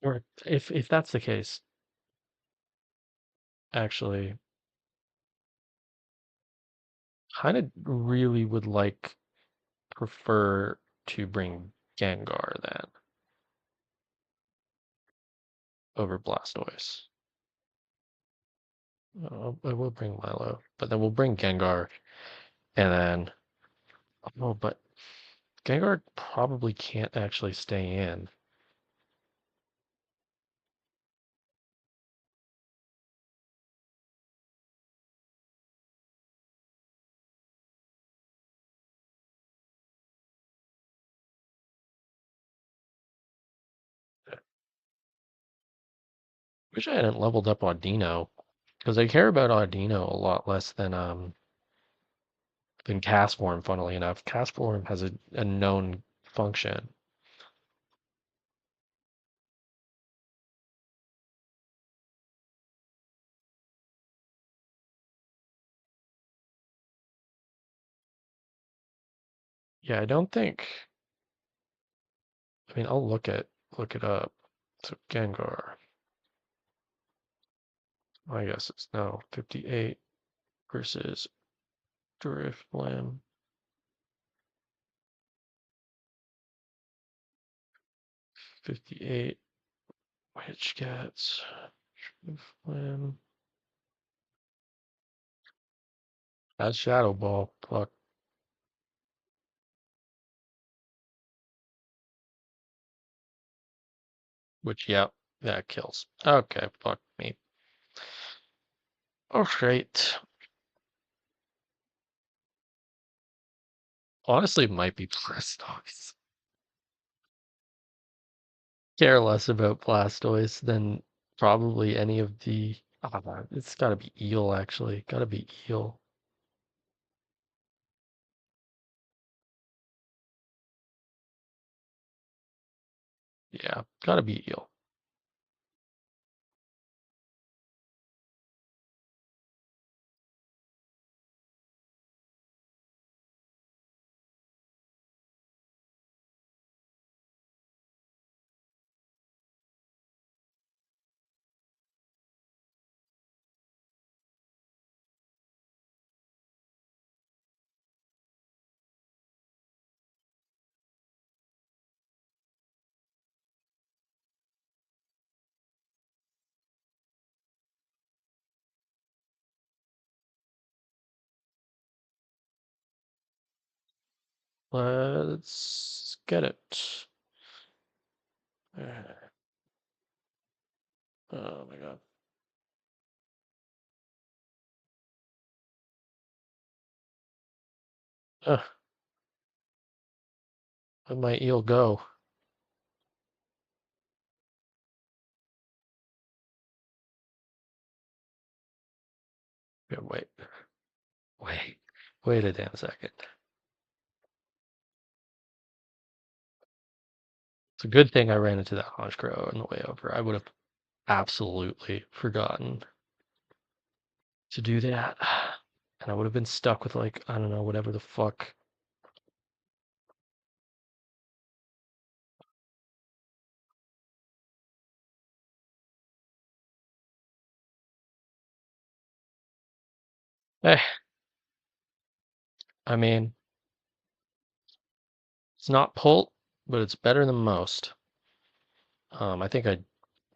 or if that's the case, actually, kind of really would prefer to bring Gengar then over Blastoise. I will bring Milo, but then we'll bring Gengar, and then oh, but Gengar probably can't actually stay in. Wish I hadn't leveled up Audino, because I care about Audino a lot less than Castform. Funnily enough, Castform has a known function. Yeah, I don't think. I mean, I'll look it up. So Gengar, I guess it's no 58 versus Drifblim. 58, which gets Drifblim. That's Shadow Ball. Fuck. Which, yeah, that kills. Okay, fuck me. All right. Honestly, it might be Blastoise. Care less about Blastoise than probably any of the. It's gotta be Eel, actually. Gotta be Eel. Yeah, gotta be Eel. Let's get it. Oh my god. Ugh, where'd my eel go? Here, wait, wait a damn second. It's a good thing I ran into that Honchkrow on the way over. I would have absolutely forgotten to do that. And I would have been stuck with, like, I don't know, whatever the fuck. Eh, I mean, it's not Pult, but it's better than most. I think I'd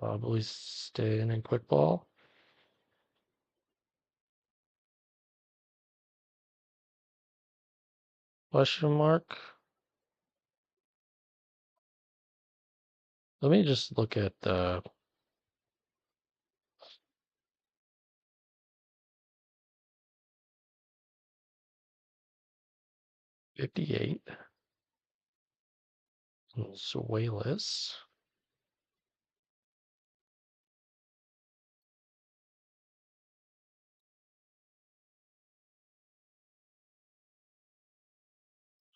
probably stay in Quick Ball. Question mark. Let me just look at the 58. Zoelis.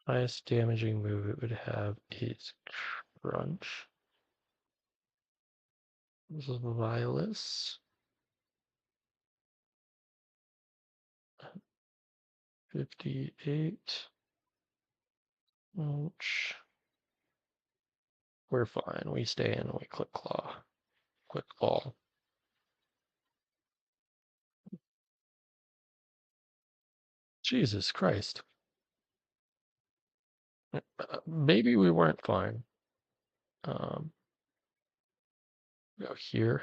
Highest damaging move it would have is Crunch. This is Violus. 58. Crunch. We're fine. We stay in. We click claw. Quick ball. Jesus Christ. Maybe we weren't fine. Go here.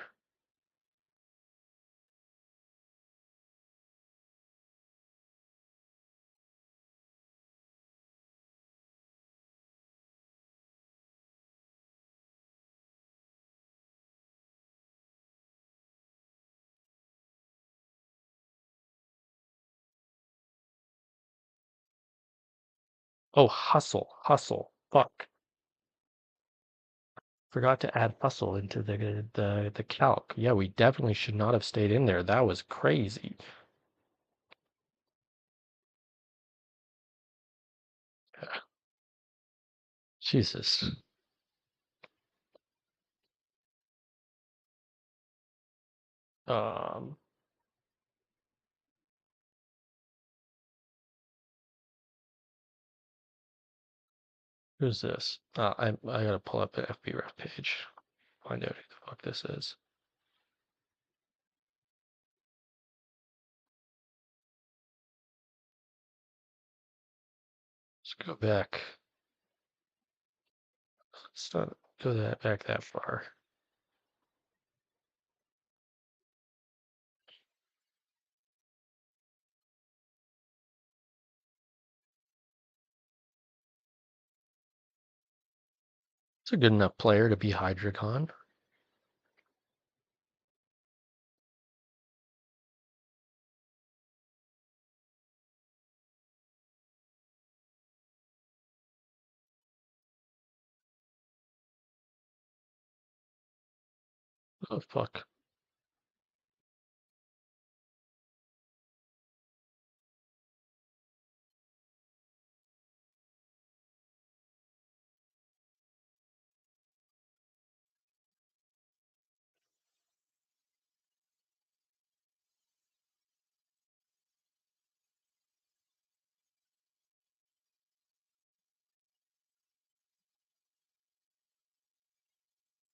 Oh, hustle. Hustle. Fuck. Forgot to add hustle into the calc. Yeah, we definitely should not have stayed in there. That was crazy. Jesus. Um, who's this? I gotta pull up the FBref page. Find out who the fuck this is. Let's go back. Let's not go back that far. It's a good enough player to be Hydrocon. Oh fuck.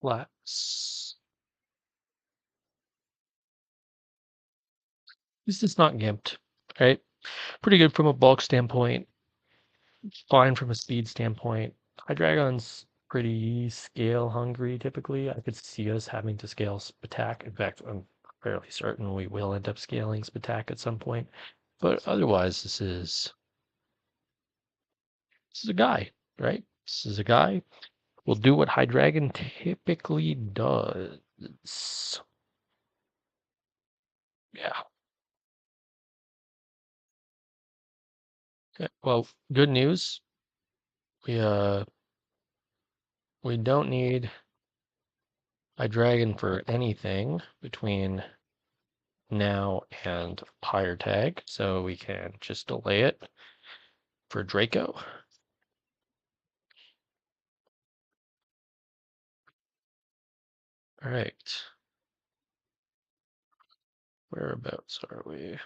Flats. This is not gimped, right? Pretty good from a bulk standpoint. Fine from a speed standpoint. Hydreigon's pretty scale hungry typically. I could see us having to scale Spatak. In fact, I'm fairly certain we will end up scaling Spatak at some point. But otherwise, this is a guy, right? This is a guy. Will do what Hydreigon typically does. Yeah. Okay. Well, good news. We uh we don't need Hydreigon for anything between now and higher tag, so we can just delay it for Draco. All right. Whereabouts are we?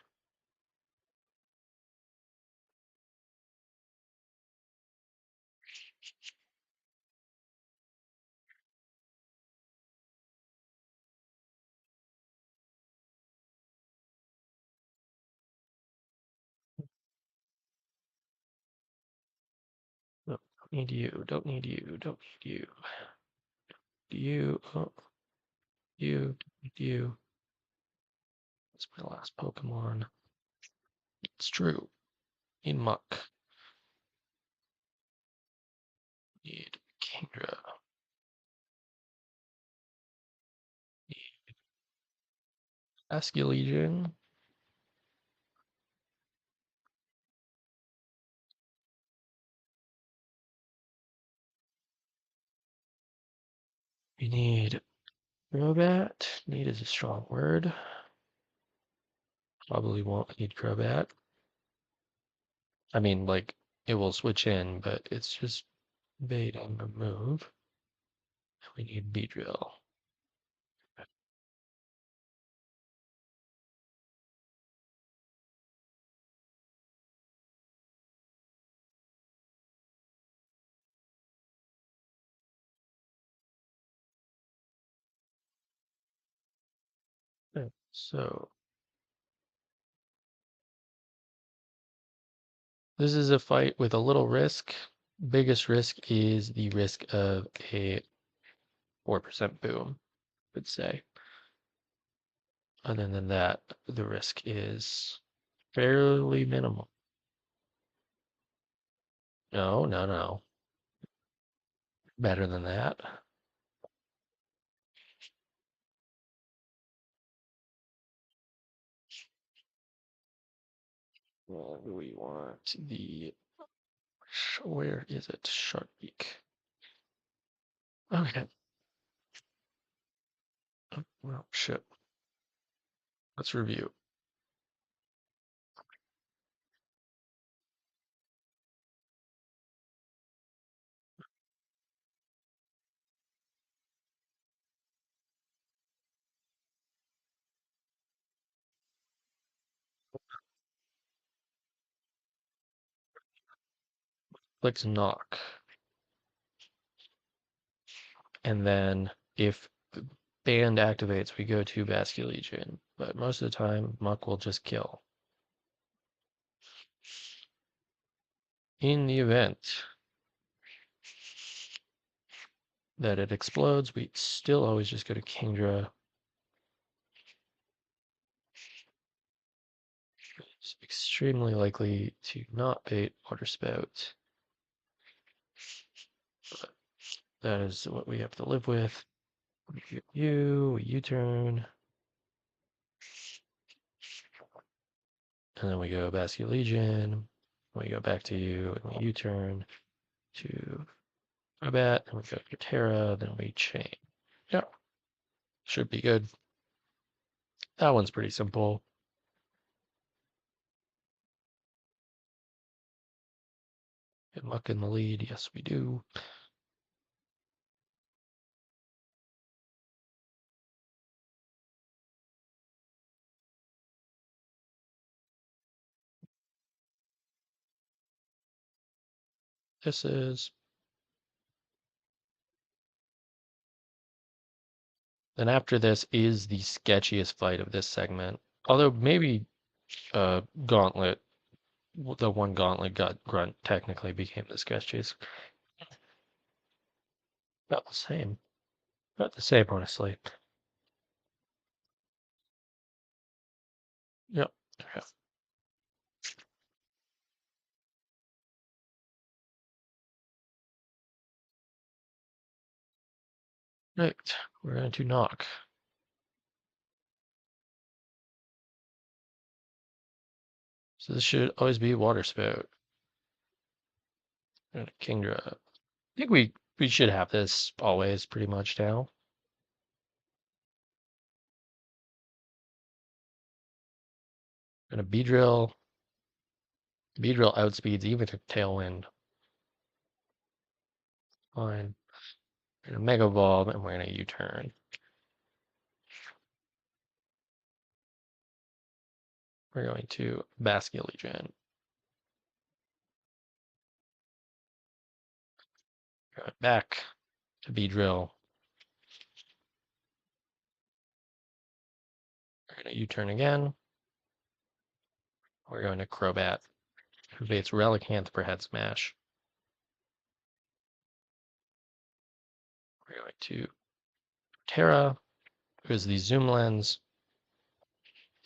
No, don't need you. Don't need you. Don't need you. You. Oh, you. Don't need you. That's my last Pokemon. It's true. Need Muck. Need Kingdra. Need Asculegion. We need Crobat. Need is a strong word. Probably won't need Crobat. I mean, like, it will switch in, but it's just baiting a move. We need Beedrill. So this is a fight with a little risk. Biggest risk is the risk of a 4% boom, I would say. Other than that, the risk is fairly minimal. No, no, no. Better than that. And we want the, where is it? Sharkbeak. Okay. Oh, well, shit. Let's review. Let's knock. And then if band activates, we go to Basculegion. But most of the time, Muck will just kill. In the event that it explodes, we still always just go to Kingdra. It's extremely likely to not bait Water Spout. But that is what we have to live with. We U-turn. And then we go Basculegion. We go back to you, and we U-turn to Crobat, and we go to Terra, then we chain. Yeah, should be good. That one's pretty simple. Get Muck in the lead. Yes, we do. This is. Then after this is the sketchiest fight of this segment. Although maybe Gauntlet, the one Gauntlet got Grunt technically became the sketchiest. About the same. About the same, honestly. Yep. Okay. Right. We're going to knock. So this should always be Water Spout. And Kingdra. I think we should have this always pretty much now. And a Beedrill. Beedrill outspeeds even a Tailwind. Fine. And a Mega Evolve, and we're gonna U-turn. we're going to Basque Legion. Going back to Beedrill. We're going to U-turn again. We're going to Crobat. Activates Relicanth for Head Smash. We're going to Terra, who is the Zoom Lens,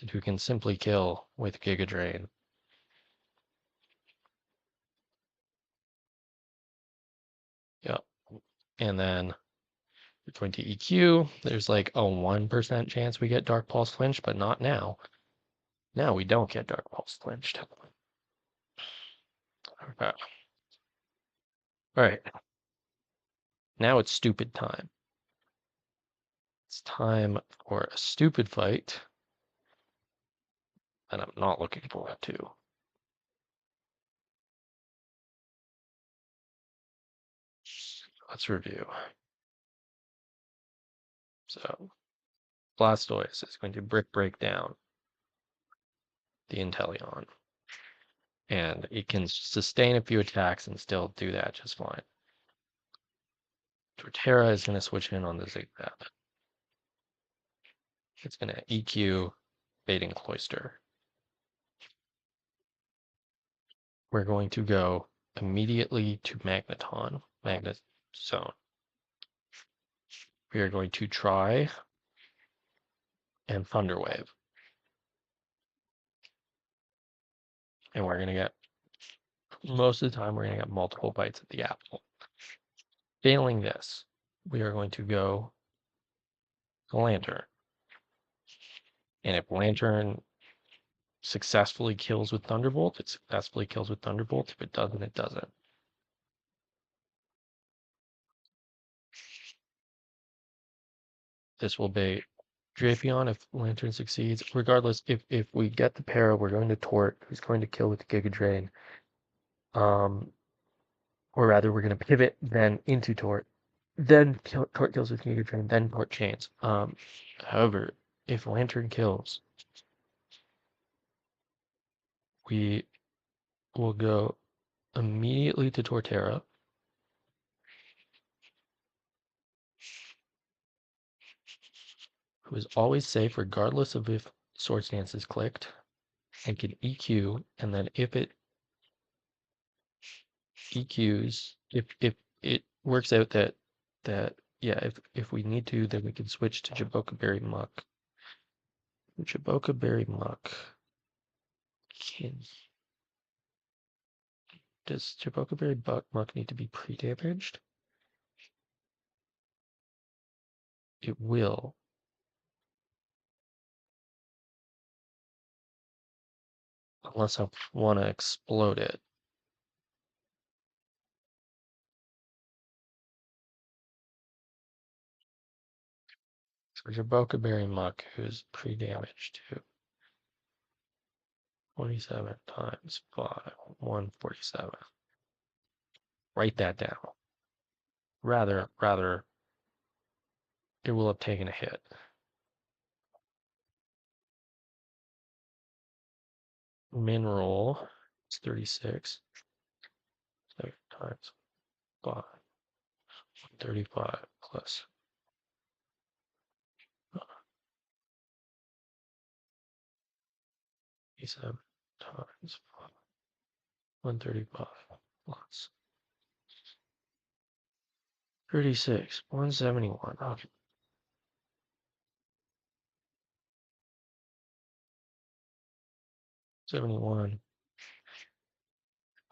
and who can simply kill with Giga Drain. Yep. And then we're going to EQ. There's like a 1% chance we get Dark Pulse flinched, but not now. Now we don't get Dark Pulse flinched. Okay. All right. Now it's stupid time. It's time for a stupid fight that I'm not looking forward to. Let's review. So, Blastoise is going to Brick Break down the Inteleon. And it can sustain a few attacks and still do that just fine. Torterra is going to switch in on the Zigzag. It's going to EQ Baiting Cloister. We're going to go immediately to Magneton, Magnet Zone. We are going to try and Thunder Wave. And we're going to get, most of the time, we're going to get multiple bites at the apple. Failing this, we are going to go to Lantern. And if Lantern successfully kills with Thunderbolt, it successfully kills with Thunderbolt. If it doesn't, it doesn't. This will bait Drapion if Lantern succeeds. Regardless, if we get the para, we're going to Tort, who's going to kill with Giga Drain. Or rather, we're going to pivot then into Tort. Then Tort kills with Giga Drain, then Tort chains. However, if Lantern kills, we will go immediately to Torterra. Who is always safe regardless of if Swords Dance is clicked, and can EQ, and then if it EQs, if it works out that yeah, if we need to, then we can switch to Jaboka Berry Muck. Jaboka Berry Muck can, does Jaboka Berry Muck need to be pre-damaged? It will. Unless I want to explode it. So Jaboka Berry Muck, who's pre-damaged to 27 times 5, 147. Write that down. Rather, it will have taken a hit. Mineral is 36. 7 times 5. 35 plus 7 times 5. 135 plus 36. 171. Okay. 71.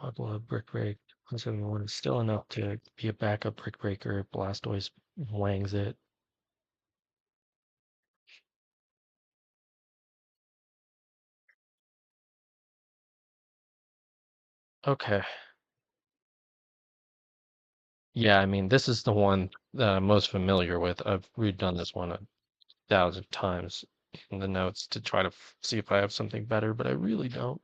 Buckle Brick Break. 171 is still enough to be a backup Brick Breaker. Blastoise wangs it. Okay. Yeah, I mean, this is the one that I'm most familiar with. I've redone this one 1,000 times in the notes to try to see if I have something better, but I really don't.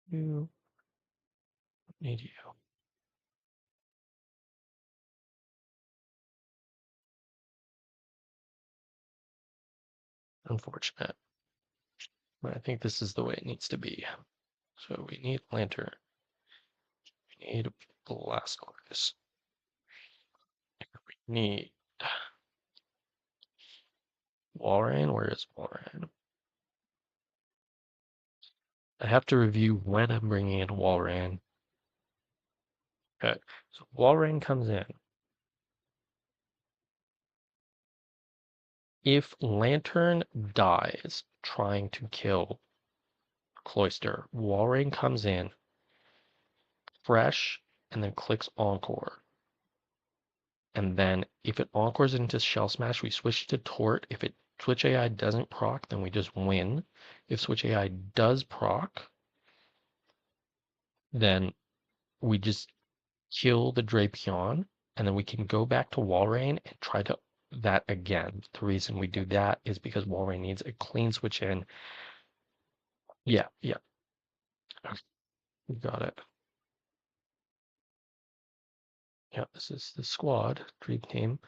You need you. unfortunate. But I think this is the way it needs to be. So we need lantern. We need Blastoise. We need Walrein. Where is Walrein? I have to review when I'm bringing in Walrein. Okay, so Walrein comes in. If Lantern dies trying to kill Cloyster, Walrein comes in fresh and then clicks Encore. And then if it Encores into Shell Smash, we switch to Tort. If it Switch AI doesn't proc, then we just win. If Switch AI does proc, then we just kill the Drapion, and then we can go back to Walrein and try to that again. The reason we do that is because Walrein needs a clean switch in. Yeah, yeah. Okay, we got it. Yeah, this is the squad, dream team.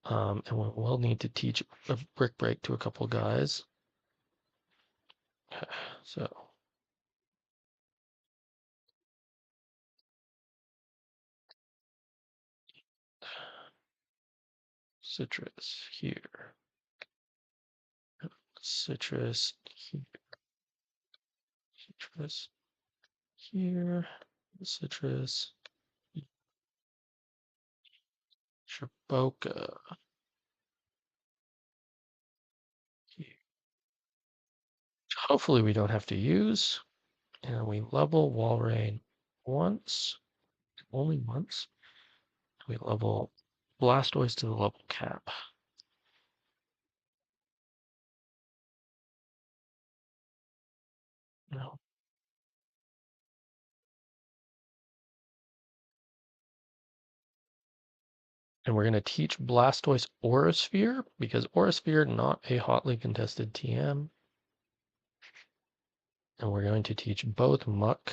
And we'll need to teach a brick break to a couple guys. So citrus here, citrus here, citrus here, citrus, Shaboka here. Hopefully we don't have to use. And we level Walrein once, only once. We level Blastoise to the level cap. No. And we're going to teach Blastoise Aura Sphere because Aura Sphere not a hotly contested TM. And we're going to teach both Muck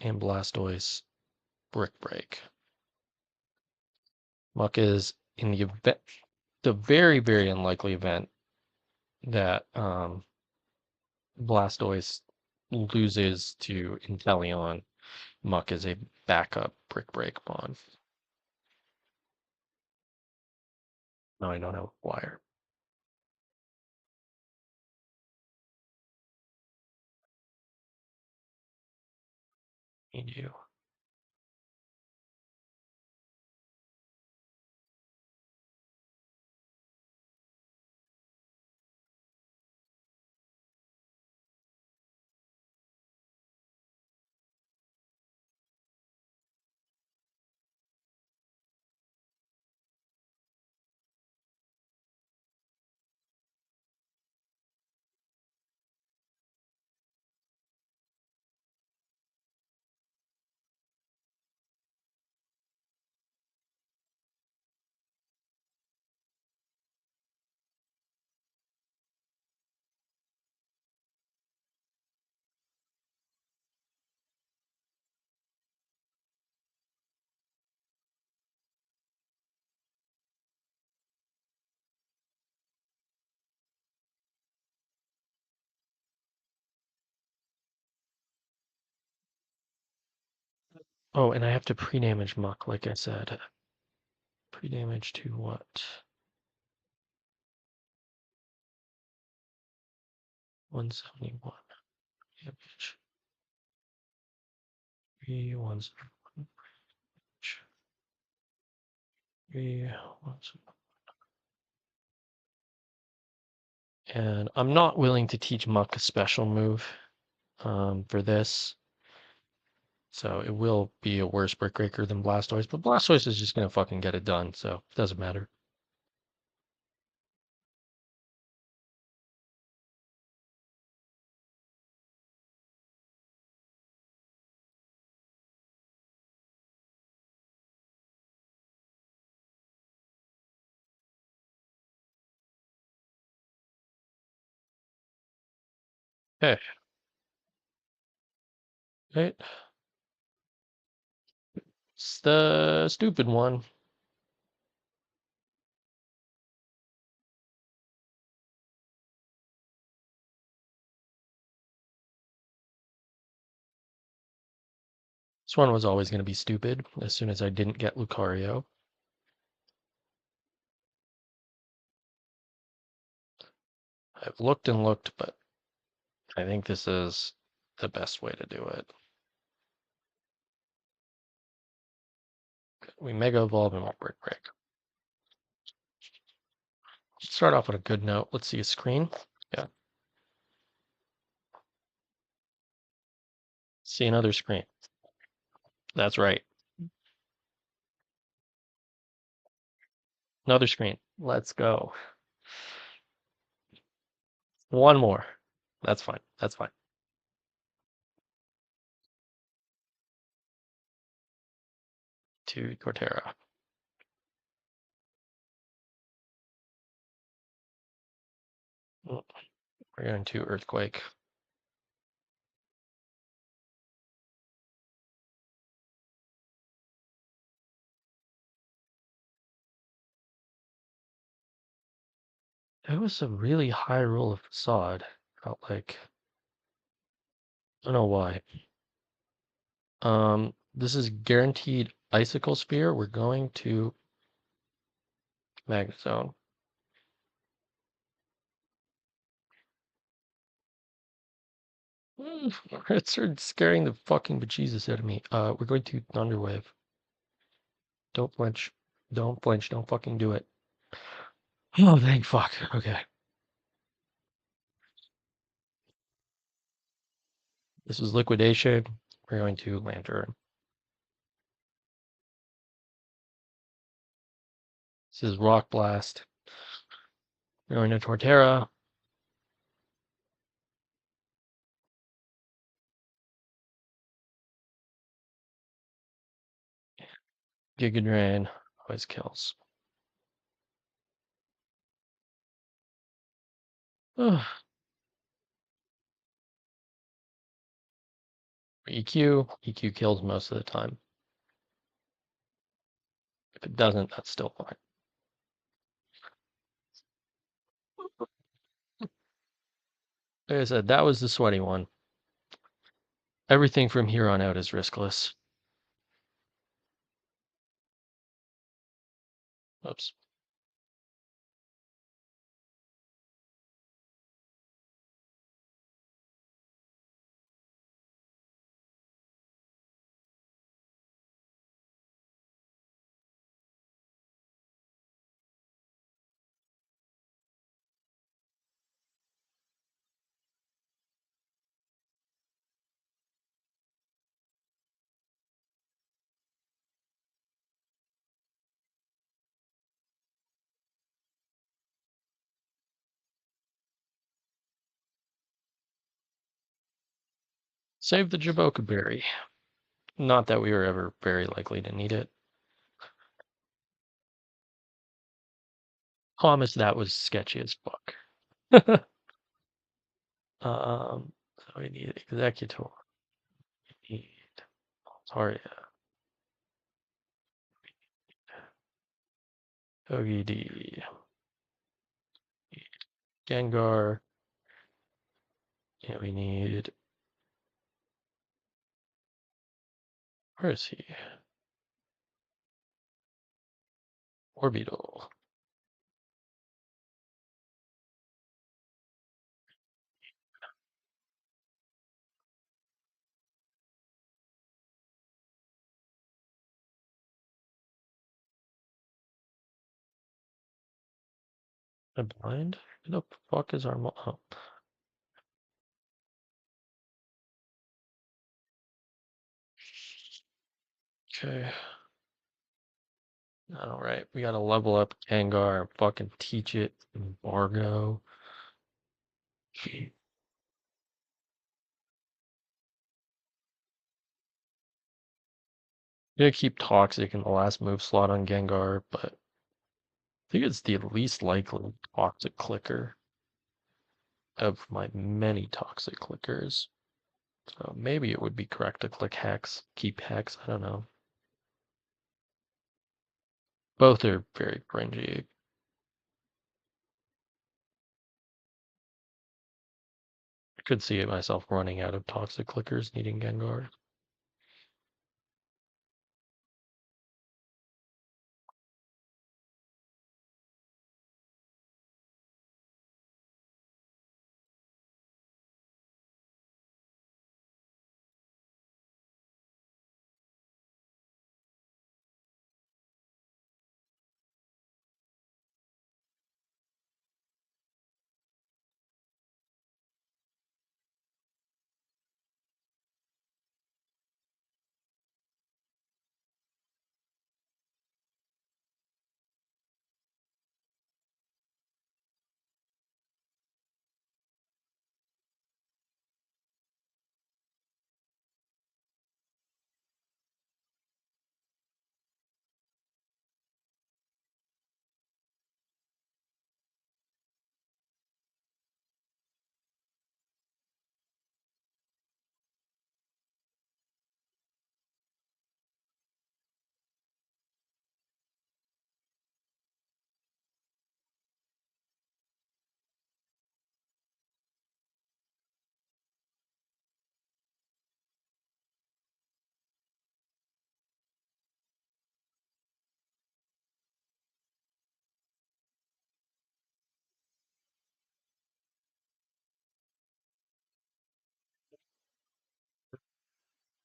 and Blastoise Brick Break. Muck is in the event, the very, very unlikely event that Blastoise loses to Inteleon. Muck is a backup Brick Break mon. No, I don't have a wire. Need you. Oh, and I have to pre-damage Muck, like I said. Pre-damage to what? 171 damage. 171 damage. 171. And I'm not willing to teach Muck a special move for this. So it will be a worse Brick Breaker than Blastoise, but Blastoise is just gonna fucking get it done, so it doesn't matter. Okay. Right. It's the stupid one. This one was always going to be stupid as soon as I didn't get Lucario. I've looked and looked, but I think this is the best way to do it. We Mega Evolve and Brick Break. Start off on a good note. Let's see a screen. Yeah. See another screen. That's right. Another screen. Let's go. One more. That's fine. That's fine. To Torterra. We're going to Earthquake. It was a really high roll of Facade. Felt like. I don't know why. This is guaranteed Icicle Spear. We're going to Magnezone. It started scaring the fucking bejesus out of me. We're going to Thunderwave. Don't flinch. Don't flinch. Don't fucking do it. Oh, thank fuck. Okay. This is Liquidation. We're going to Lantern. This is Rock Blast. We're going to Torterra. Giga Drain. Always kills. EQ. EQ kills most of the time. If it doesn't, that's still fine. Like I said, that was the sweaty one. Everything from here on out is riskless. Oops. Save the Jaboka Berry. Not that we were ever very likely to need it. Promise that was sketchy as fuck. So we need Executor. We need Altaria. OGD. Gengar. And we need. Where is he? Orbital. I'm blind? Who the fuck is our oh. Okay. Alright, we gotta level up Gengar and fucking teach it embargo. I'm gonna keep Toxic in the last move slot on Gengar, but I think it's the least likely Toxic Clicker of my many Toxic Clickers. So maybe it would be correct to click Hex, keep Hex, I don't know. Both are very cringy. I could see it myself running out of Toxic Clickers needing Gengar.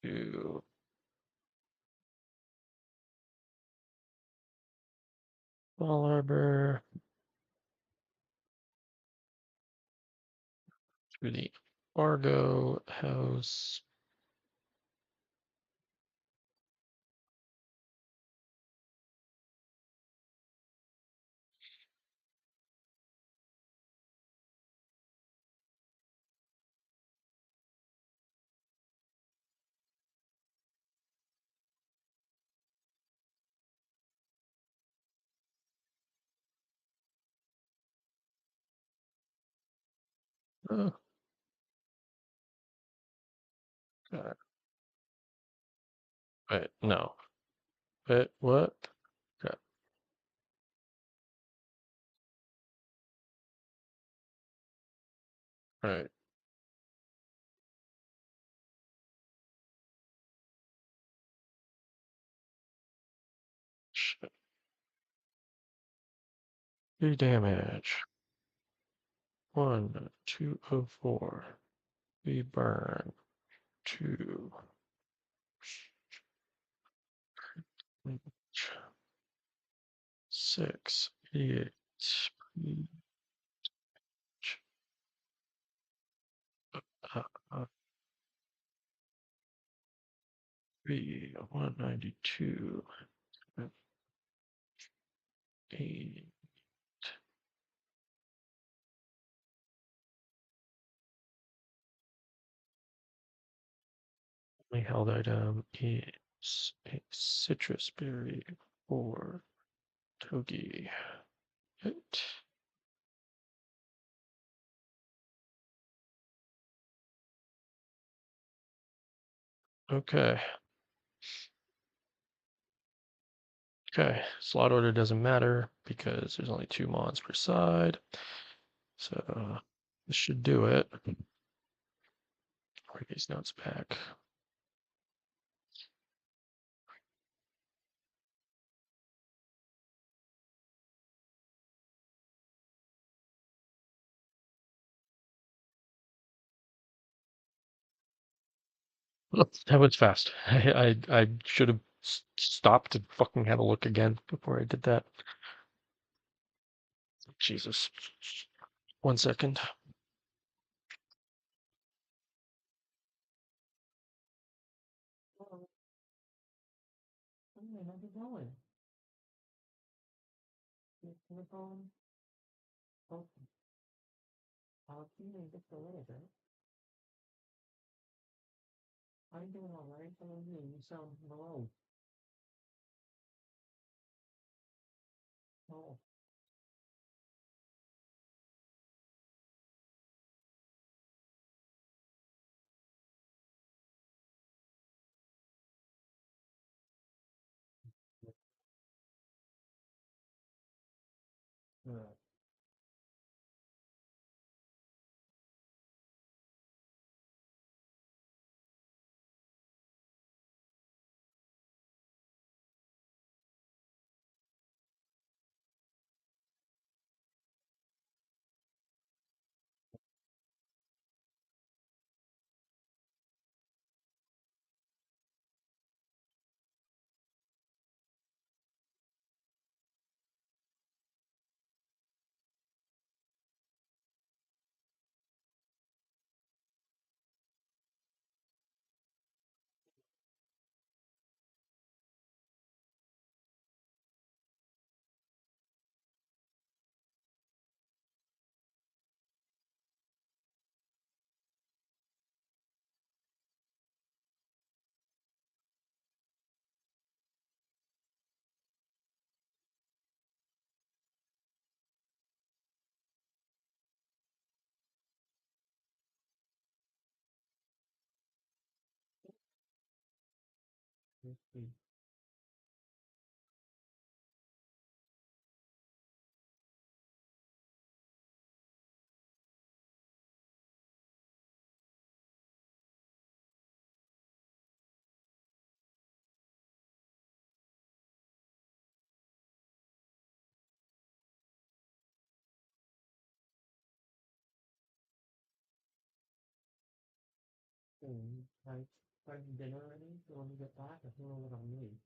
to Ball Harbor through the Argo House. Oh, God. Wait, no. Wait, what? Okay. All right. Shit. 3 damage. 1, 204. We burn. 2. 6. 8. 3. 192. 8. My held item is a citrus berry or togi. Hit. Okay. Okay. Slot order doesn't matter because there's only 2 mons per side. So this should do it. Bring these notes back. That was fast. I should have stopped and fucking had a look again before I did that. Jesus. 1 second. Oh, how's it going? The phone. Oh, I'll see you in just a little bit. I'm doing all right. How are you? You sound low. Oh, uh, let's see. Right. Having dinner ready? So when we get back, I don't know what I'll need.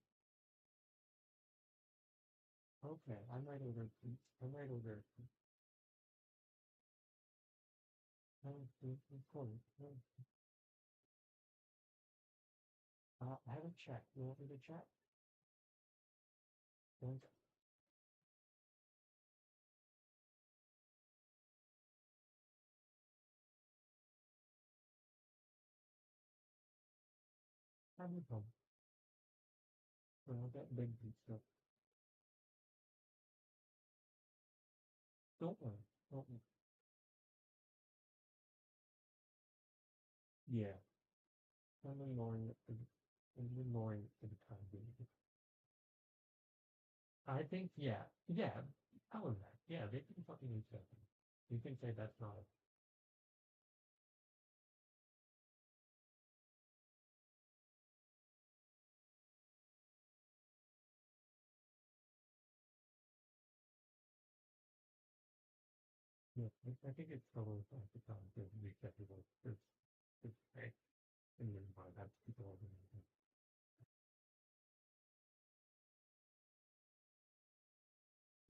Okay, I might order. I might order. Of course. I haven't checked. You want me to check? Okay. Have you come? Well, that big stuff. Don't worry. Don't worry. Yeah. I'm ignoring it. I'm ignoring it for the time being. I think, yeah. Yeah. Tell them that. Yeah, they can fucking accept it. You can say that's not a. Yeah, I think it's totally fine to come to be acceptable. It's hey, and then that's people are going to.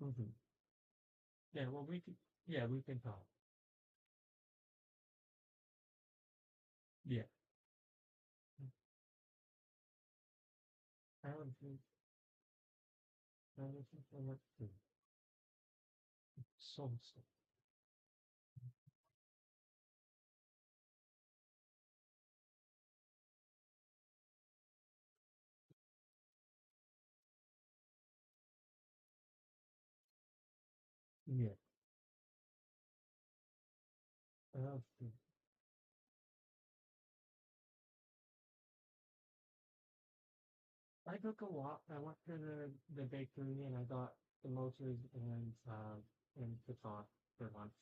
Mm-hmm. Yeah, well, we can talk. Yeah. Alan, Alan, so much food. So. Yeah. Alan, I took a walk. I went to the bakery and I got samosas and croissant for lunch.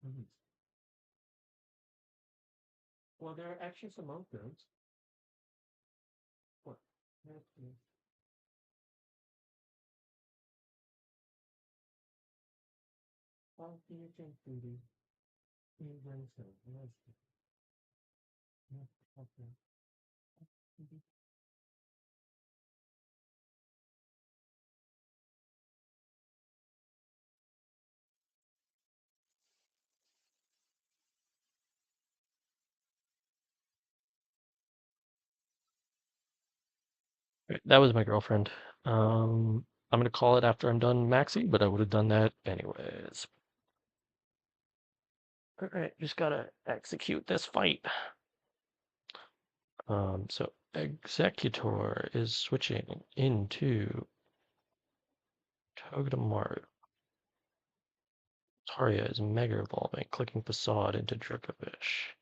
Mm-hmm. Well, there are extra samosas. What? That's good. Oh, you can foodie. You bring some. That's good. Yeah. Okay. Mhm. Right, that was my girlfriend. I'm gonna call it after I'm done maxing, but I would have done that anyways. All right, just gotta execute this fight. So Executor is switching into Togedemaru. Tarya is mega evolving, clicking Facade into Dracovish.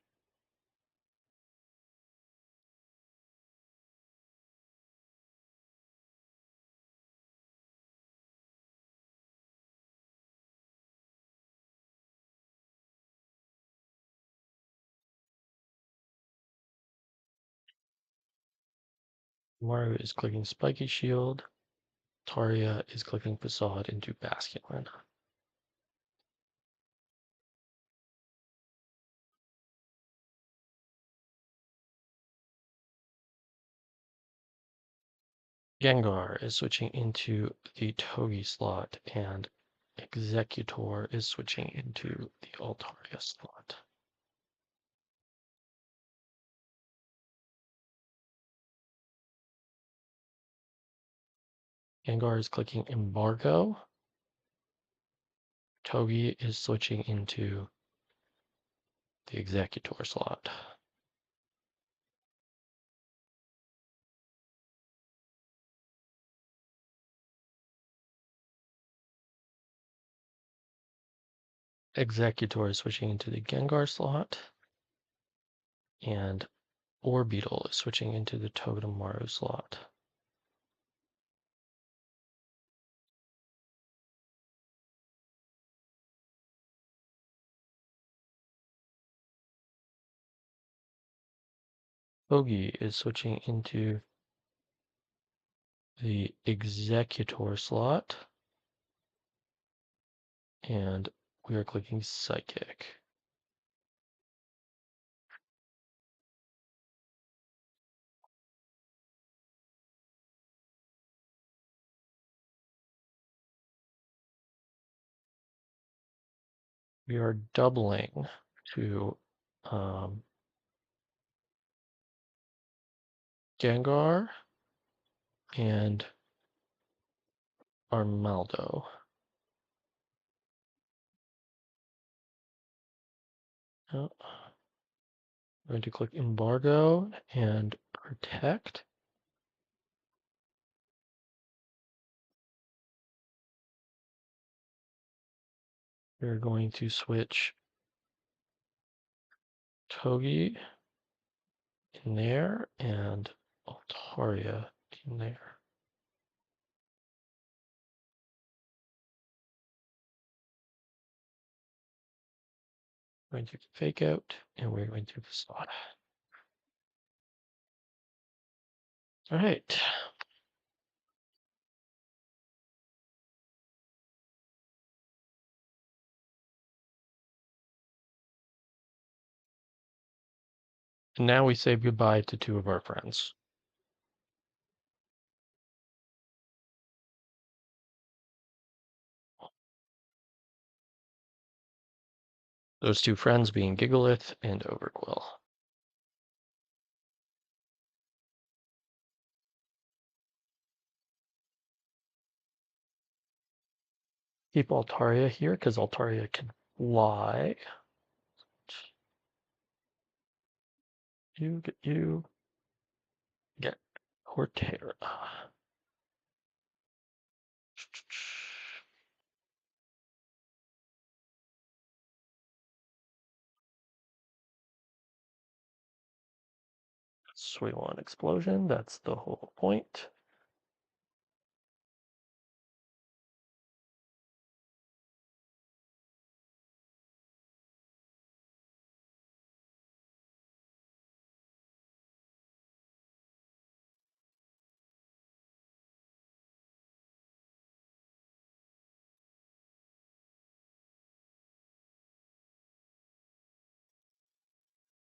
Maru is clicking Spiky Shield. Tarya is clicking Facade into Basculin. Gengar is switching into the Togi slot, and Executor is switching into the Altaria slot. Gengar is clicking Embargo. Togi is switching into the Executor slot. Executor is switching into the Gengar slot, and Orbeetle is switching into the Togedemaru slot. Togi is switching into the Executor slot, and we are clicking Psychic. we are doubling to Gengar and Armaldo. Oh, I'm going to click embargo and protect. We're going to switch Togi in there and Altaria in there. We're going to fake out and we're going to facade. All right. And now we say goodbye to two of our friends. Those two friends being Gigalith and Overquill. Keep Altaria here because Altaria can fly. You get Torterra. So we want explosion. That's the whole point.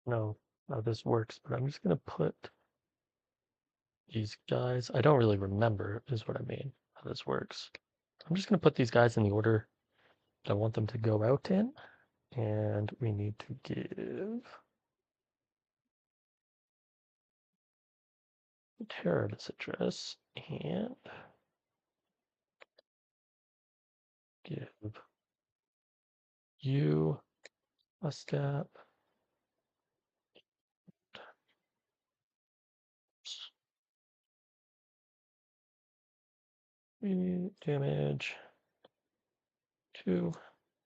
No, how this works, but I'm just gonna put these guys. I don't really remember, is what I mean, how this works. I'm just gonna put these guys in the order that I want them to go out in, and we need to give Terra this address and give you a step. Damage 2,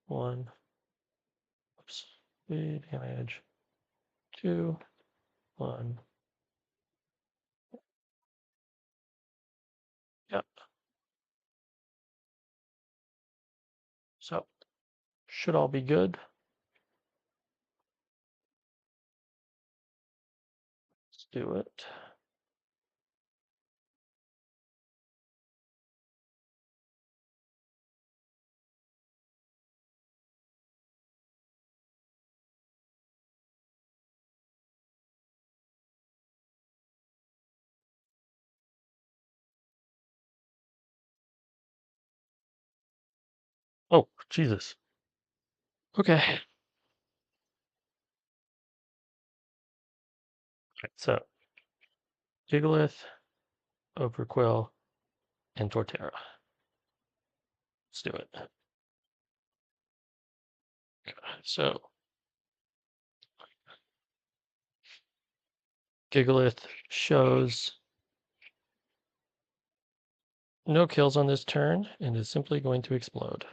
1. Oops. Damage 2, 1. Yep. So should all be good. Let's do it. Oh, Jesus. Okay. So Gigalith, Overquill, and Torterra. Let's do it. So Gigalith shows no kills on this turn and is simply going to explode.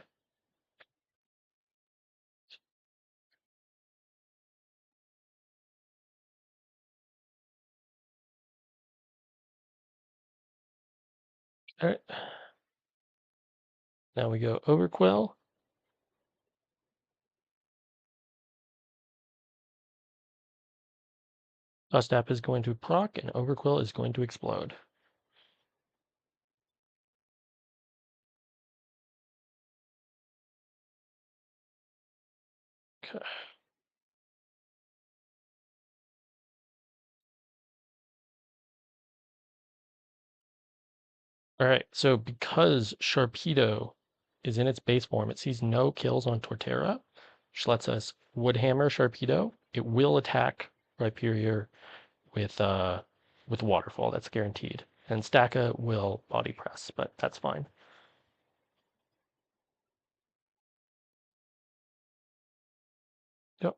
All right. Now we go Overquill. Snap is going to proc and Overquill is going to explode. Okay. All right, so because Sharpedo is in its base form, it sees no kills on Torterra. Schletz's Woodhammer Sharpedo. It will attack Rhyperior with Waterfall. That's guaranteed. And Stacka will body press, but that's fine. Yep.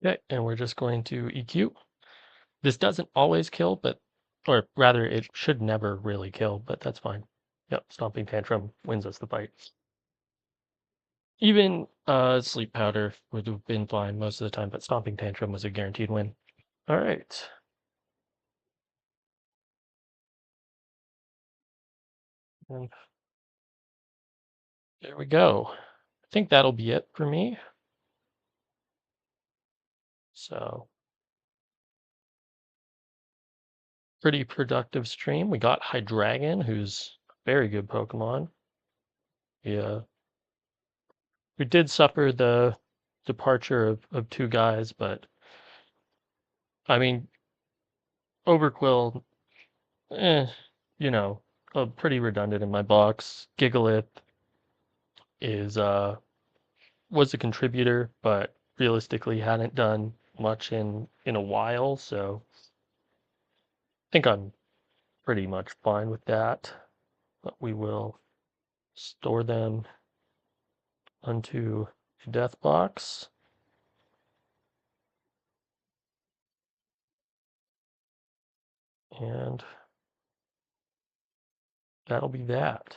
Okay, and we're just going to EQ. This doesn't always kill, or rather, it should never really kill, but that's fine. Yep, Stomping Tantrum wins us the fight. Even Sleep Powder would have been fine most of the time, but Stomping Tantrum was a guaranteed win. All right. And there we go. I think that'll be it for me. So, pretty productive stream. We got Hydreigon, who's a very good Pokemon. Yeah. We did suffer the departure of two guys, but I mean, Overquill, eh, you know, pretty redundant in my box. Gigalith is was a contributor, but realistically hadn't done much in a while, so I think I'm pretty much fine with that. But we will store them onto a death box, and that'll be that.